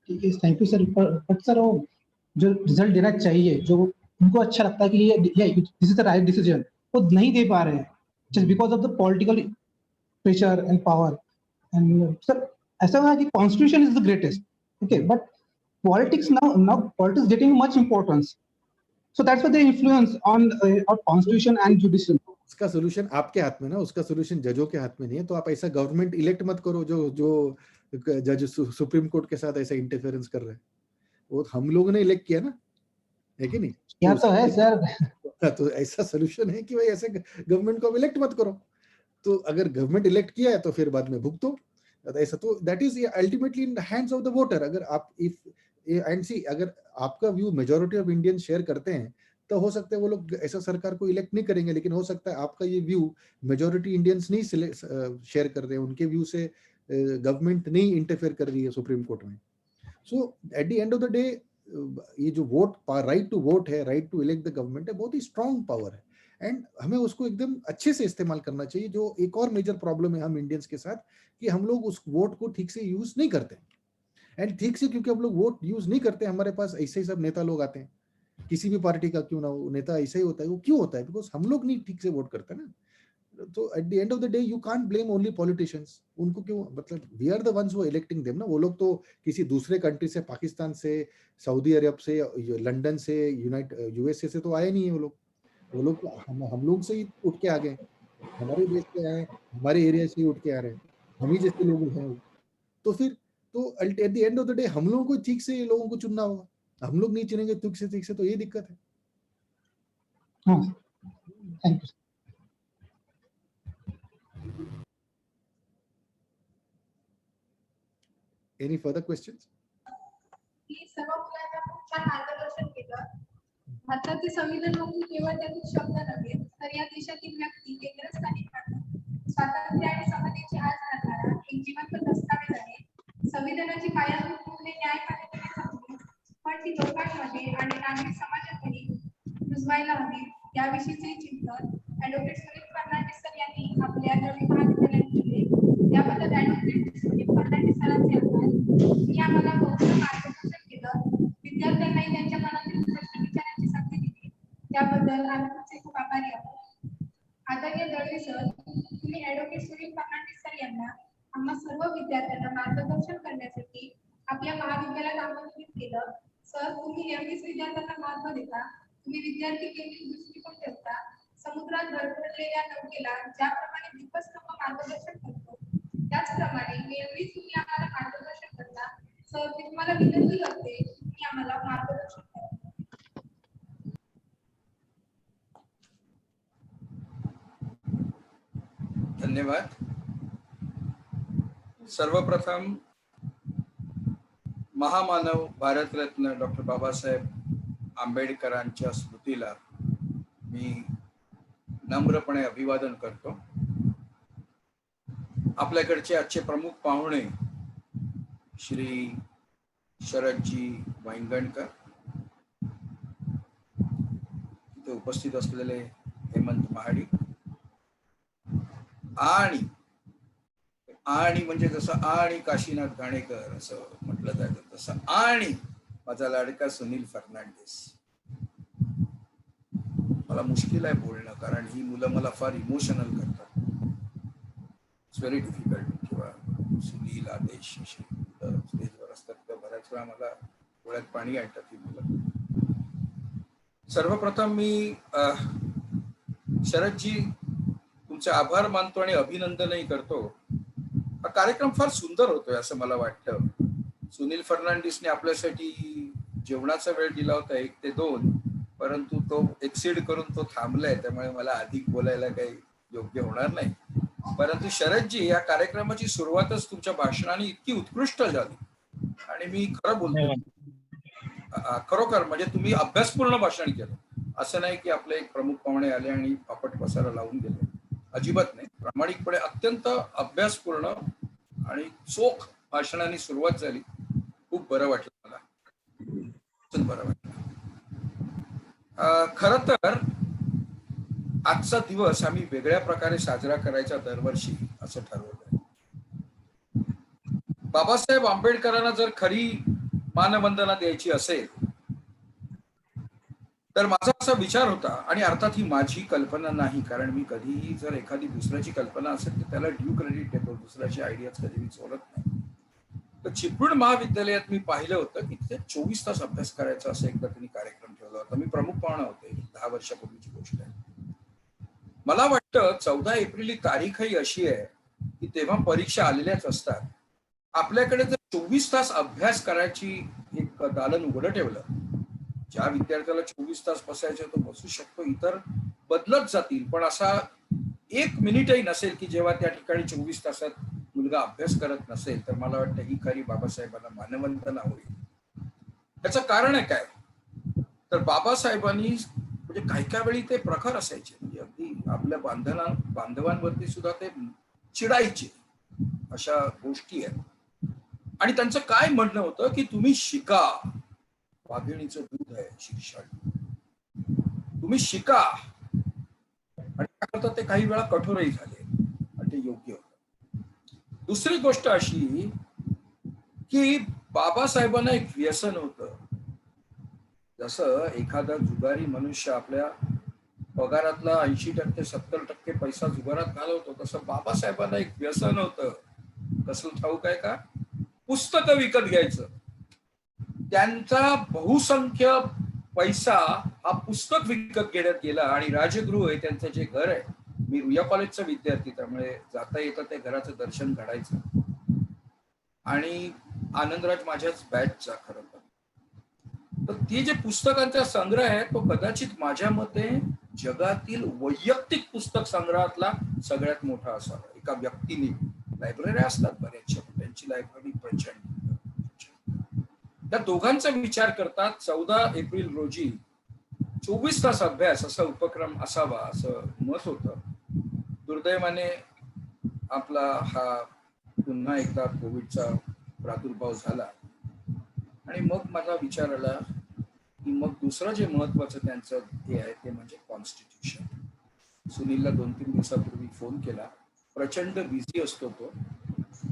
Thank you sir. But sir वो जो रिजल्ट देना चाहिए, जो उनको अच्छा लगता है कि ये this is the right decision, वो नहीं दे पा रहे हैं just because of the political pressure and power. And sir ऐसा हुआ कि constitution is the greatest, okay, but politics now politics getting much importance, so that's why the influence on constitution and judiciary. उसका solution आपके हाथ में ना, उसका solution जजों के हाथ में नहीं है। तो आप ऐसा गवर्नमेंट इलेक्ट मत करो जो जज सुप्रीम कोर्ट के साथ ऐसा इंटरफेरेंस कर रहे हैं। वो हम लोगों ने इलेक्ट किया ना, है कि नहीं? क्या तो है सर। तो ऐसा सोल्यूशन है कि भाई ऐसे गवर्नमेंट को इलेक्ट मत करो। तो अगर गवर्नमेंट इलेक्ट किया है तो फिर बाद में भुगतो। ऐसा तो that is ultimately in the hands of the voter. अगर आप अगर आपका view majority of Indian share करते हैं तो हो सकता है वो लोग ऐसा सरकार को इलेक्ट नहीं करेंगे, लेकिन हो सकता है आपका ये व्यू मेजॉरिटी इंडियंस नहीं शेयर कर रहे हैं, उनके व्यू से गवर्नमेंट नहीं इंटरफेयर कर रही है सुप्रीम कोर्ट में। So at the end of the day ये जो राइट टू वोट है, right to elect the government है, बहुत ही स्ट्रॉन्ग पावर है, एंड हमें उसको एकदम अच्छे से इस्तेमाल करना चाहिए। जो एक और मेजर प्रॉब्लम है हम इंडियंस के साथ, कि हम लोग उस वोट को ठीक से यूज नहीं करते, एंड ठीक से क्योंकि हम लोग वोट यूज नहीं करते, हमारे पास ऐसे ही सब नेता लोग आते हैं, किसी भी पार्टी का क्यों ना हो, नेता ऐसा ही होता है। वो क्यों होता है? बिकॉज हम लोग नहीं ठीक से वोट करते ना। तो at the end of the day you can't blame only politicians. उनको क्यों, मतलब we are the ones who electing them ना। वो लोग तो किसी दूसरे कंट्री से, पाकिस्तान से, सऊदी अरब से, लंदन से, यूएसए से तो आए नहीं है वो लोग तो हम लोग से ही उठ के आ गए, हमारे देश से आए, हमारे एरिया से ही उठ के आ रहे हैं, हम ही जैसे लोग हैं। तो फिर तो at the end of the day हम लोगों को ठीक से लोगों को चुनना होगा। हम लोग नहीं चुनेंगे ठीक से, तो ये दिक्कत है। Thank you. Any further questions? की सर्व मुलांना खूप छान मार्गदर्शन केलं। भारताचे संविधान म्हणजे केवळ त्यातील शब्द नव्हे, तर या देशातील व्यक्ती केंद्रस्थानी मांडून स्वातंत्र्य आणि समतेची आस धरणारा एक जिवंत दस्तावेज आहे। संविधानाची पायाभूत मूल्ये न्यायपालिकेने जपली, पण ती लोकांमध्ये आणि नागरिक समाजातही रुजवायला हवी, याविषयीचे चिंतन ॲडव्होकेट सुनील फर्नांडिस सर यांनी आपल्या द्रविड महाविद्यालयात केले। त्याबद्दल ॲडव्होकेट सुनील फर्नांडिस सरांचे आभार। मी आम्हाला बहुतेक मार्गदर्शन केलं, विद्यार्थ्यांनाही त्यांच्या मनातील प्रश्न विचारण्याची संधी दिली, त्याबद्दल आम्ही तुमचे खूप आभारी आहोत। आदरणीय दळवी सर, तुम्ही ॲडव्होकेट सुनील फर्नांडिस सर यांना आम्हा सर्व विद्यार्थ्यांना मार्गदर्शन करण्यासाठी आपल्या महाविद्यालयात आमंत्रित केलं। सर, तुम्ही नेहमीच विद्यार्थ्यांना महत्त्व देता, तुम्ही विद्यार्थी केंद्रित दृष्टिकोन ठेवता। समुद्रात भरभरलेल्या नौकेला ज्याप्रमाणे दीपस्तंभ मार्गदर्शन करतो, त्याचप्रमाणे नेहमीच तुम्ही आम्हाला मार्गदर्शन करता। सर, मी तुम्हाला विनंती करते, तुम्ही आम्हाला मार्गदर्शन करा। धन्यवाद। सर्वप्रथम महामानव भारतरत्न डॉक्टर बाबासाहेब आंबेडकरांच्या स्मृतीला मी नम्रपणे अभिवादन करतो. आपल्याकडचे आजचे प्रमुख पाहुणे श्री शरदजी वांगणकर, इथे उपस्थित असलेले हेमंत महाडिक, आणि म्हणजे जसं आणि काशीनाथ घाणेकर असं म्हटलं जातं तसं आणि माझा लाडका सुनील फर्नांडिस. मला मुश्किल आहे बोलणं, कारण ही मुलं मला फार इमोशनल करतात. It's very difficult. किंवा सुनील, आदेश अशी स्टेजवर असतात तर बऱ्याच वेळा मला डोळ्यात पाणी आणतात ही मुलं. सर्वप्रथम मी शरदजी तुमचे आभार मानतो आणि अभिनंदनही करतो. हा कार्यक्रम फार सुंदर होतोय असं मला वाटतं. सुनील फर्नांडिसने आपल्यासाठी जेवणाचा वेळ दिला होता 1 ते 2, परंतु तो एक्सिड करून तो थांबलाय, त्यामुळे मला अधिक बोलायला काही योग्य होणार नाही. परंतु शरदजी, या कार्यक्रमाची सुरुवातच तुमच्या भाषणाने इतकी उत्कृष्ट झाली आणि मी खरं बोलतो, खरोखर म्हणजे तुम्ही अभ्यासपूर्ण भाषण केलं. असं नाही की आपले एक प्रमुख पाहुणे आले आणि पापट पसारा लावून गेले, अजिबात नाही. प्रामाणिकपणे अत्यंत अभ्यासपूर्ण आणि चोख भाषणाने सुरुवात झाली. खूप बरं वाटलं मला, बरं वाटलं. खर तर आजचा दिवस आम्ही वेगळ्या प्रकारे साजरा करायचा दरवर्षी असं ठरवलंय. बाबासाहेब आंबेडकरांना जर खरी मानवंदना द्यायची असेल तर माझा असा विचार होता, आणि अर्थात ही माझी कल्पना नाही, कारण मी कधीही जर एखादी दुसऱ्याची कल्पना असेल तर त्याला ड्यू क्रेडिट देतो, दुसऱ्याची आयडियाज कधी मी चोरत नाही. तर चिपळूण महाविद्यालयात मी पाहिलं होतं की तिथे 24 तास अभ्यास करायचा असं एकदा त्यांनी कार्यक्रम ठेवला होता. मी प्रमुख पाहुणा होते, 10 वर्षापूर्वीची गोष्ट आहे. मला वाटतं 14 एप्रिल ही तारीखही अशी आहे की तेव्हा परीक्षा आलेल्याच असतात. आपल्याकडे जर 24 तास अभ्यास करायची एक दालन उघडं ठेवलं, ज्या विद्यार्थ्याला 24 तास बसायचे तो बसू शकतो, इतर बदलत जातील, पण असा 1 मिनिटही नसेल की जेव्हा त्या ठिकाणी 24 तासात मुलगा अभ्यास करत नसेल, तर मला वाटतं ही खरी बाबासाहेबांना मानवंदना होईल. त्याचं कारण आहे काय, तर बाबासाहेबांनी म्हणजे काही वेळी ते प्रखर असायचे, म्हणजे अगदी आपल्या बांधवांवरती सुद्धा ते चिडायचे, अशा गोष्टी आहेत. आणि त्यांचं काय म्हणणं होतं की तुम्ही शिका, वाघिणीचं दूध आहे शिरशाळी, तुम्ही शिका. आणि त्याकरता ते काही वेळा कठोरही झाले आणि ते योग्य होतं. दुसरी गोष्ट अशी की बाबासाहेबांना एक व्यसन होतं. जसं एखादा जुगारी मनुष्य आपल्या पगारातला 80% 70% पैसा जुगारात घालवतो, तसं बाबासाहेबांना एक व्यसन होतं. कसं ठाऊक आहे का, पुस्तकं विकत घ्यायचं. त्यांचा बहुसंख्य पैसा हा पुस्तक विकत घेण्यात गेला. आणि राजगृह हे त्यांचं जे घर आहे, मी रुया कॉलेजचा विद्यार्थी, त्यामुळे जाता येता ते घराचं दर्शन घडायचं. आणि आनंदराज माझ्याच बॅचचा खरं तर ते जे पुस्तकांचा संग्रह आहे तो कदाचित माझ्या मते जगातील वैयक्तिक पुस्तक संग्रहातला सगळ्यात मोठा असावा. एका व्यक्तीने, लायब्ररी असतात बऱ्याचशा, त्यांची लायब्ररी प्रचंड. त्या दोघांचा विचार करतात 14 एप्रिल रोजी 24 तास अभ्यास असा उपक्रम असावा असं मत होतं. दुर्दैवाने आपला हा पुन्हा एकदा कोविडचा प्रादुर्भाव झाला आणि मग माझा विचार आला की मग दुसरं जे महत्वाचं त्यांचं हे आहे ते म्हणजे कॉन्स्टिट्यूशन. सुनीलला 2-3 दिवसापूर्वी फोन केला, प्रचंड बिझी असतो तो.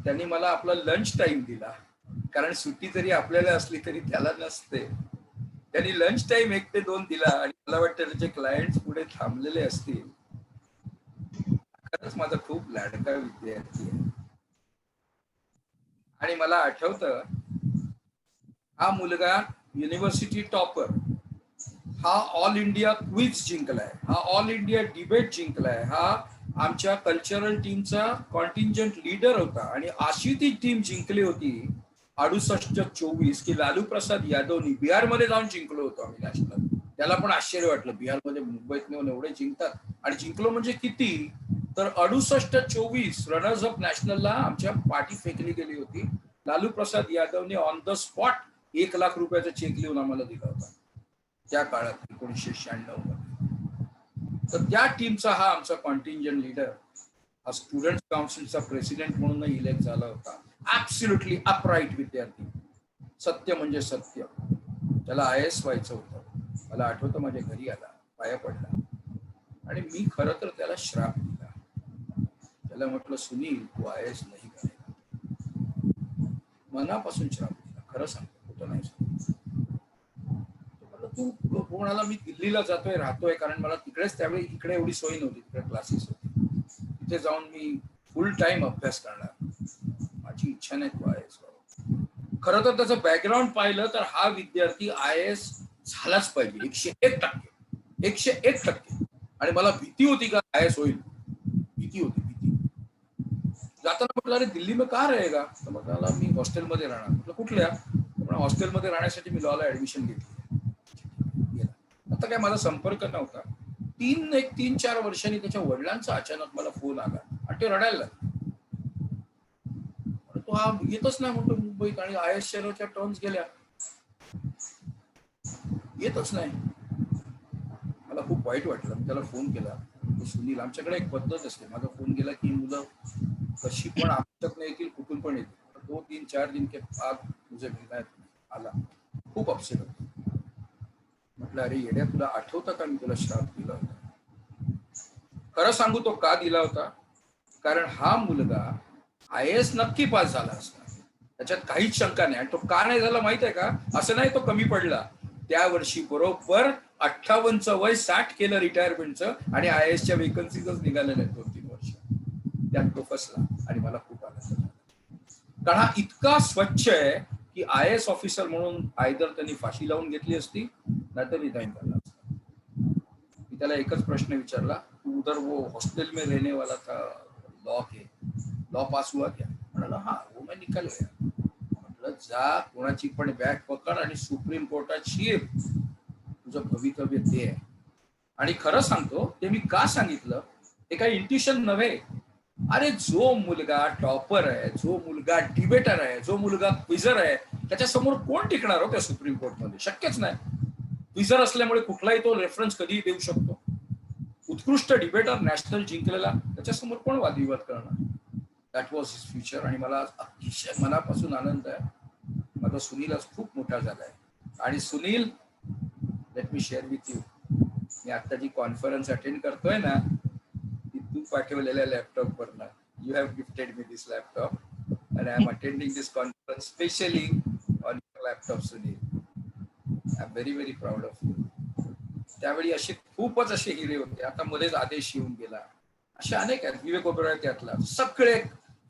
त्यांनी मला आपला लंच टाइम दिला, कारण सुट्टी जरी आपल्याला असली तरी त्याला नसते. त्यांनी लंच टाइम 1 ते 2 दिला आणि मला वाटतं त्याचे क्लायंट्स पुढे थांबलेले असतील. खरंच माझा खूप लाडका विद्यार्थी आहे. आणि मला आठवतं हा मुलगा युनिव्हर्सिटी टॉपर, हा ऑल इंडिया क्विज जिंकलाय, हा ऑल इंडिया डिबेट जिंकलाय, हा आमच्या कल्चरल टीमचा कॉन्टिंजंट लीडर होता. आणि अशी ती टीम जिंकली होती 68-24 की लालू प्रसाद यादवनी बिहारमध्ये जाऊन जिंकलो होतो आम्ही नॅशनल. त्याला पण आश्चर्य वाटलं, बिहारमध्ये मुंबईत नेऊन एवढे जिंकतात. आणि जिंकलो म्हणजे किती, तर 68-24 रनर्स अप नॅशनलला आमच्या पाठी फेकली गेली होती. Lalu Prasad यादवने on the spot 1 lakh रुपयाचा चेक लिहून आम्हाला दिला होता त्या काळात 1996 मध्ये. तर त्या टीमचा हा आमचा कॉन्टिंजंट लीडर हा स्टुडंट काउन्सिलचा प्रेसिडेंट म्हणून इलेक्ट झाला होता. ऍब्सोल्युटली अपराईट विद्यार्थी, सत्य म्हणजे सत्य. त्याला IAS व्हायचं होतं. मला आठवतं माझ्या घरी आला, पाया पडला आणि मी खरं तर त्याला श्राप दिला. त्याला म्हटलं, सुनील तू IAS नाही करायला. मनापासून श्राप दिला, खरं सांगतो, कुठं नाही सांगतो. तू म्हणाला मी दिल्लीला जातोय, राहतोय, कारण मला तिकडेच त्यावेळी इकडे एवढी सोय नव्हती, तिकडे क्लासेस होते. तिथे जाऊन मी फुल टाइम अभ्यास करणार, माझी इच्छा नाही तू IAS व्हावं. खरं तर त्याचं बॅकग्राऊंड पाहिलं तर हा विद्यार्थी IAS झालाच पाहिजे, 101%, 101%. आणि मला भीती होती का IAS होईल, भीती होती. जाताना म्हटलं, अरे दिल्ली में का रहेगा? तर म्हटलं मी हॉस्टेलमध्ये राहणार. म्हटलं कुठल्या? हॉस्टेलमध्ये राहण्यासाठी मी लॉला ऍडमिशन घेतली. आता काय माझा संपर्क नव्हता. 3-4 वर्षांनी त्याच्या वडिलांचा अचानक मला फोन आला आणि ते रडायला लागले. तो हा येतच नाही म्हणतो मुंबईत, आणि IAS च्या टर्म्स गेल्या, येतच नाही. मला खूप वाईट वाटलं. मी त्याला फोन केला, सुनील आमच्याकडे एक पद्धत असते, माझा फोन गेला की मुलं कशी पण आमच्यात नाही येतील, कुठून पण येतील, 2-3-4 दिन के बाद तुझे मिळणार. आला, खूप अपसेट होतो. म्हटलं, अरे येड्या, तुला आठवतं का मी तुला श्राप दिला होता? खरं सांगू तो का दिला होता, कारण हा मुलगा IAS नक्की पास झाला असता, त्याच्यात काहीच शंका नाही. आणि तो का नाही झाला माहित आहे का? असं नाही तो कमी पडला, त्या वर्षी बरोबर 58चं वय 60 केलं रिटायरमेंटचं, आणि IAS च्या वेकन्सीजच निघाल्या नाही 2-3 वर्ष. त्यात तो फसला आणि मला खूप आनंद झाला. कारण हा इतका स्वच्छ आहे की IAS ऑफिसर म्हणून आयदर त्यांनी फाशी लावून घेतली असती, नाहीतर रिझाईन झाला असता. मी त्याला एकच प्रश्न विचारला, तू उधर वो हॉस्टेल में रहने वाला था, लॉ पास हुआ क्या? म्हणाला, हा वो मैं निकल गया. म्हटलं, जा कोणाची पण बॅग पकड आणि सुप्रीम कोर्टात शिर, तुझं भवितव्य ते आहे. आणि खरं सांगतो, ते मी का सांगितलं, हे काही इंट्युशन नव्हे. अरे जो मुलगा टॉपर आहे, जो मुलगा डिबेटर आहे, जो मुलगा क्विझर आहे, त्याच्या समोर कोण टिकणार हो त्या सुप्रीम कोर्टमध्ये? शक्यच नाही. क्विझर असल्यामुळे कुठलाही तो रेफरन्स कधीही देऊ शकतो. उत्कृष्ट डिबेटर, नॅशनल जिंकलेला, त्याच्यासमोर कोण वादविवाद करणार? That was his future. आणि मला अतिशय मनापासून आनंद आहे, माझा सुनील आज खूप मोठा झालाय. आणि Sunil, let me share with you, मी आता जी कॉन्फरन्स अटेंड करतोय ना, तू पाठवलेल्या लॅपटॉप वरनं, you have gifted me this laptop and I am attending this conference specially on your laptop, Sunil. I am very very proud of you. त्यावेळी असे खूपच असे हिरे होते. आता मध्येच आदेश येऊन गेला, असे अनेक आहेत, विवेक ओबेरॉय त्यातला. सगळे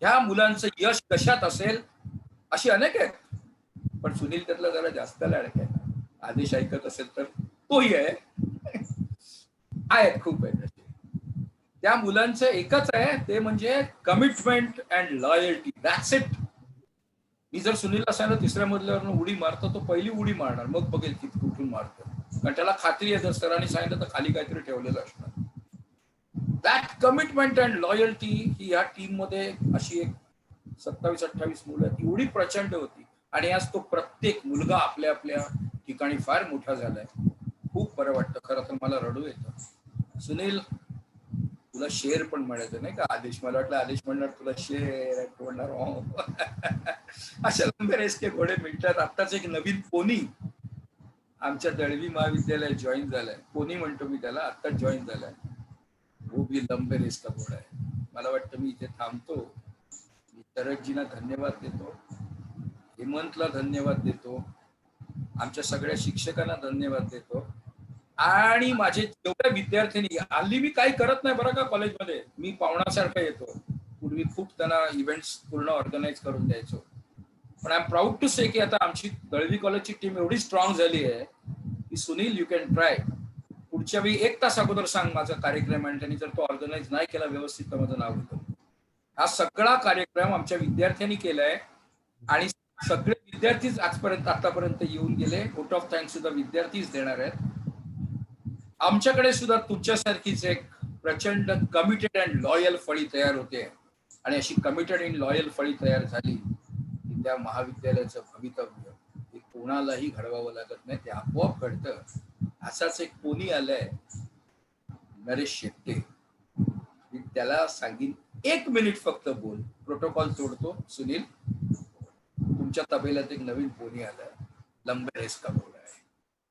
ह्या मुलांचं यश कशात असेल अशी अनेक आहेत, पण सुनील त्यातला जरा जास्त लाडक आहे. आदेश ऐकत असेल तर तोही आहे. आहेत, खूप आहेत. त्या मुलांचं एकच आहे, ते म्हणजे commitment and loyalty. That's it. मी जर सुनीलला सांगितलं 3ऱ्या मजल्यावरून उडी मारतो, तो पहिली उडी मारणार, मग बघेल की कुठून मारतो. कारण त्याला खात्री आहे, जर सरांनी सांगितलं तर खाली काहीतरी ठेवलेलं असणार. दॅट कमिटमेंट अँड लॉयल्टी ही या टीम मध्ये अशी एक 27-28 मुलं एवढी प्रचंड होती. आणि आज तो प्रत्येक मुलगा आपल्या आपल्या ठिकाणी फार मोठा झालाय. खूप बरं वाटतं. खरं तर मला रडू येतं. सुनील, तुला शेर पण म्हणायचं नाही का? आदेश, मला वाटलं आदेश म्हणणार तुला शेर, म्हणणार अशा लंबे रेस के घोडे मिळतात. आत्ताच एक नवीन पोनी आमच्या दळवी महाविद्यालयात जॉईन झालाय. पोनी म्हणतो मी त्याला, आत्ताच जॉईन झालाय. वो भी लंबे रेस का घोडा आहे. मला वाटतं मी इथे थांबतो. मी शरदजींना धन्यवाद देतो, हेमंतला धन्यवाद देतो, आमच्या सगळ्या शिक्षकांना धन्यवाद देतो, आणि माझे जेवढ्या विद्यार्थ्यांनी, हल्ली मी काही करत नाही बरं का कॉलेजमध्ये, मी पाहुणासारखा येतो. पूर्वी खूप त्यांना इव्हेंट्स पूर्ण ऑर्गनाईज करून द्यायचो. पण आय एम प्राऊड टू से की आता आमची दळवी कॉलेजची टीम एवढी स्ट्रॉंग झाली आहे की सुनील, यू कॅन ट्राय. पुढच्या वेळी 1 तास अगोदर सांग माझा कार्यक्रम, आणि त्यांनी जर तो ऑर्गनाईज नाही केला व्यवस्थित तर माझं नाव होतं. हा सगळा कार्यक्रम आमच्या विद्यार्थ्यांनी केलाय, आणि सगळे विद्यार्थीच आतापर्यंत येऊन गेले. वोट ऑफ थँक्स सुद्धा विद्यार्थीच देणार आहेत. आमच्याकडे सुद्धा तुमच्यासारखीच एक प्रचंड कमिटेड अँड लॉयल फळी तयार होते, आणि अशी कमिटेड अँड लॉयल फळी तयार झाली की त्या महाविद्यालयाचं भवितव्य हे कोणालाही घडवावं लागत नाही, ते आपोआप घडतं. असाच एक कोणी आलाय, नरेश शेट्टे, मी त्याला सांगीन 1 मिनिट फक्त बोल. प्रोटोकॉल तोडतो. सुनील, तुमच्या तबेल्यात एक नवीन पोनी आलाय, लंबेरेस का बोल आहे.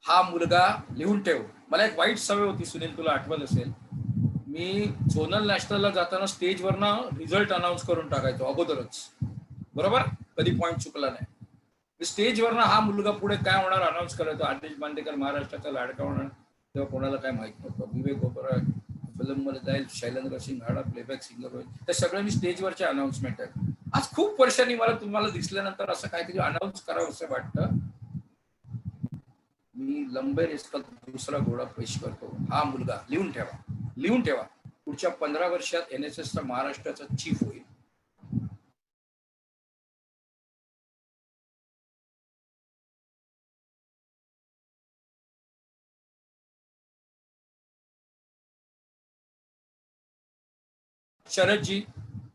हा मुलगा लिहून ठेव. मला एक वाईट सवय होती सुनील, तुला आठवत असेल, मी झोनल नॅशनलला जाताना स्टेजवरनं रिझल्ट अनाऊन्स करून टाकायचो अगोदरच, बरोबर, कधी पॉईंट चुकला नाही. स्टेजवरनं हा मुलगा पुढे काय होणार अनाऊन्स करायचो. आदेश बांदेकर महाराष्ट्राचा लाडका होणार, तेव्हा कोणाला काय माहित नव्हतं. विवेक ओबेरॉय फिल्म मध्ये जाईल, शैलेंद्र सिंग हाडा प्लेबॅक सिंगर होईल, त्या सगळ्यांनी स्टेजवरचे अनाउन्समेंट आहेत. आज खूप वर्षांनी मला तुम्हाला दिसल्यानंतर असं काहीतरी अनाऊन्स करावं असं वाटतं. मी लंबेरेस का दुसरा घोडा पेश करतो. हा मुलगा लिहून ठेवा, पुढच्या 15 वर्षात NSS चा महाराष्ट्राचा चीफ होईल. Sharat ji,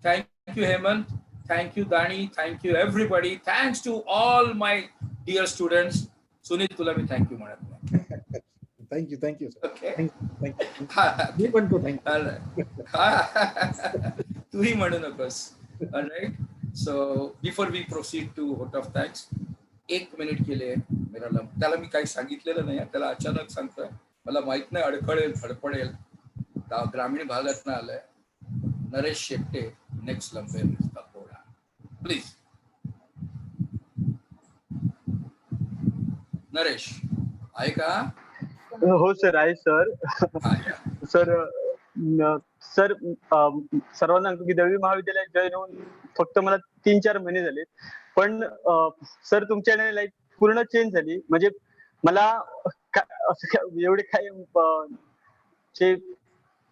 thank you Hemant, thank you Dani, thank you everybody, thanks to all my dear students. Sunil, तुला मी thank you म्हणत नाही. Thank you. Okay. Thank you. मी म्हणतो thank you. तूही म्हणू नकोस. All right. So before we proceed to vote of thanks, 1 minute केले मेरा त्याला मी काही सांगितलेलं नाही, त्याला अचानक सांगतोय. मला माहित नाही अडखळेल धडपडेल. ग्रामीण भागातनं आलाय. नरेश शेट्टे, नेक्स्ट लंबेरेस का घोडा, प्लीज. नरेश आहे का? हो सर, आहे सर. सर सर्वांना सांगतो की दळवी महाविद्यालयात जॉईन होऊन फक्त मला 3-4 महिने झाले, पण सर तुमच्या लाईफ पूर्ण चेंज झाली. म्हणजे मला एवढे काय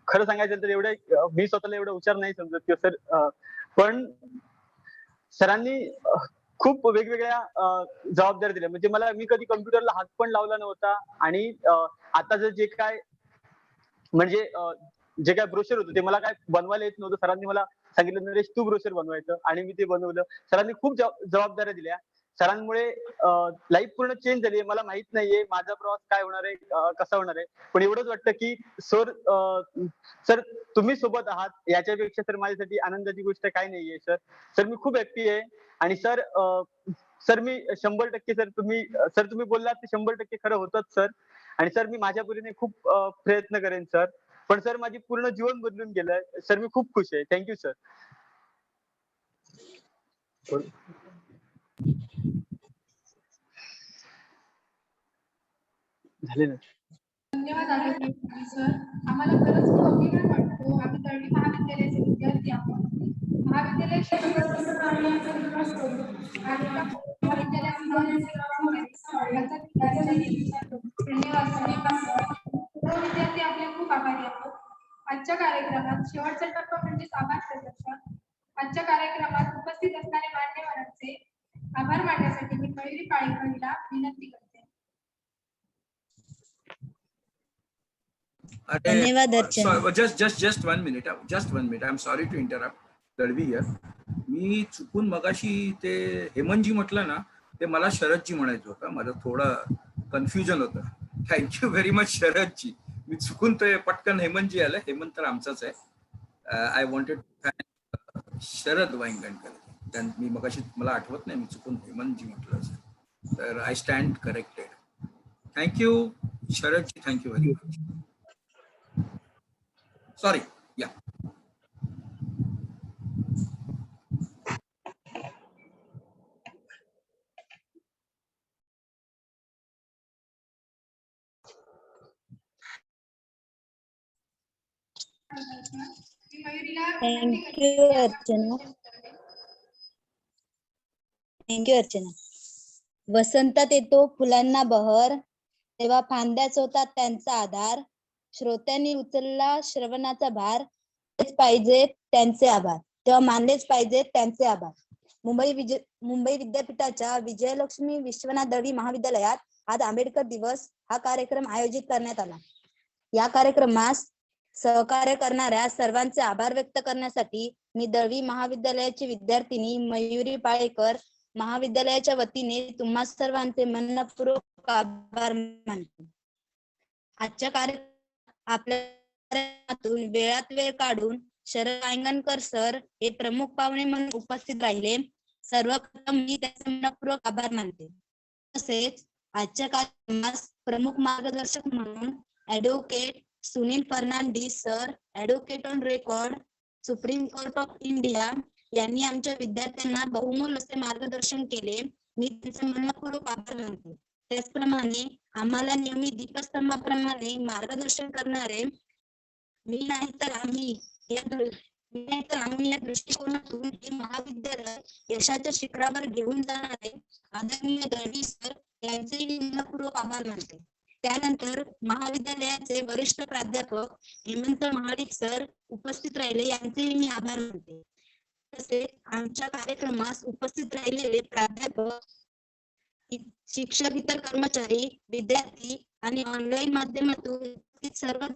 खरं सांगायचं तर एवढे मी स्वतःला एवढा हुशार नाही समजत की सर, पण सरांनी खूप वेगवेगळ्या जबाबदाऱ्या दिल्या. म्हणजे मी कधी कम्प्युटरला हात पण लावला नव्हता, आणि आता जे काय म्हणजे जे काय ब्रोशर होतं ते मला काय बनवायला येत नव्हतं. सरांनी मला सांगितलं नरेश तू ब्रोशर बनवायचं, आणि मी ते बनवलं. सरांनी खूप जबाबदाऱ्या दिल्या. सरांमुळे लाईफ पूर्ण चेंज झाली. मला माहित नाहीये माझा प्रवास काय होणार आहे, कसा होणार आहे, पण एवढंच वाटतं की सर तुम्ही सोबत आहात, याच्यापेक्षा सर माझ्यासाठी आनंदाची गोष्ट काय नाहीये. सर मी खूप हॅप्पी आहे. आणि सर मी 100% सर तुम्ही बोललात ते 100% खरं होतच सर. आणि सर मी माझ्या परीने खूप प्रयत्न करेन सर. पण सर माझी पूर्ण जीवन बदलून गेलंय सर. मी खूप खुश आहे. Thank you sir. झाले ना. धन्यवाद आदित्य सर. आम्हाला खरंच खूप अभिमान वाटतो. आम्ही दळवी महाविद्यालयाचे विद्यार्थी आहोत. महाविद्यालय विद्यार्थी आपले खूप आभारी आहोत. आजच्या कार्यक्रमात शेवटचा टप्पा म्हणजे आभार प्रदर्शन. आजच्या कार्यक्रमात उपस्थित असणाऱ्या मान्यवरांचे आभार मानण्यासाठी मी मयुरी पाळेकरला विनंती करते. धन्यवाद अर्चना. just 1 minute. I'm sorry to interrupt. Dalvi यार, मी चुकून मगाशी ते हेमंतजी म्हटलं ना, ते मला शरदजी म्हणायचं होतं. माझं थोडं कन्फ्युजन होतं. Thank you very much शरदजी. मी चुकून ते पटकन हेमंतजी आलं. हेमंत तर आमचाच आहे. आय वॉन्टेड टू थँक शरद वांगणकर. मी मगाशी मला आठवत नाही, मी चुकून हेमंतजी म्हटलं असेल, तर I stand corrected. Thank you Sharadji. Thank you very much. Sorry, yeah. Thank you Archana. वसंतात येतो फुलांना बहर, तेव्हा फांद्याच होता त्यांचा आधार. श्रोत्यांनी उचलला श्रवणाचा भार, तेच पाहिजे त्यांचे आभार, तेव्हा मानलेच पाहिजे त्यांचे आभार. मुंबई विद्यापीठाच्या विजयलक्ष्मी विश्वनाथ दळवी महाविद्यालयात आज आंबेडकर दिवस हा कार्यक्रम आयोजित करण्यात आला. या कार्यक्रमास सहकार्य करणाऱ्या सर्वांचे आभार व्यक्त करण्यासाठी मी दळवी महाविद्यालयाची विद्यार्थिनी मयुरी पाळेकर महाविद्यालयाच्या वतीने तुम्हा सर्वांचे मनपूर्वक आभार मानतो. आजच्या कार्यक्रमात आपल्या कार्यक्रमातून वेळात वेळ काढून शरद वांगणकर सर हे प्रमुख पाहुणे म्हणून उपस्थित राहिले. सर्वप्रथम मी त्यांचे मनपूर्वक आभार मानते. तसेच आजच्या कार्यक्रमास प्रमुख मार्गदर्शक म्हणून advocate Sunil Fernandes sir, advocate on record, supreme court of India यांनी आमच्या विद्यार्थ्यांना बहुमोल असे मार्गदर्शन केले. मी त्यांचे मनपूर्वक आभार मानते. त्याचप्रमाणे आम्हाला नेहमी दीपस्तंभाप्रमाणे मार्गदर्शन करणारे मी नाही तर आम्ही या दृष्टिकोनातून हे महाविद्यालय यशाच्या शिखरावर घेऊन जाणारे आदरणीय दळवी सर यांचे मी मनपूर्वक आभार मानते. त्यानंतर महाविद्यालयाचे वरिष्ठ प्राध्यापक हेमंत महाडिक सर उपस्थित राहिले, यांचे मी आभार मानते. तसेच आमच्या कार्यक्रमास उपस्थित राहिलेले प्राध्यापक, शिक्षक, इतर कर्मचारी, विद्यार्थी आणि ऑनलाईन माध्यमातून सर्व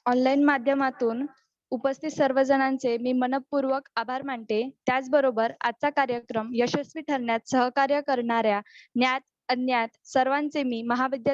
ऑनलाईन माध्यमातून उपस्थित सर्वजणांचे मी मनपूर्वक आभार मानते. त्याचबरोबर आजचा कार्यक्रम यशस्वी ठरण्यात सहकार्य करणाऱ्या ज्ञात अज्ञात सर्वांचे मी महाविद्यालय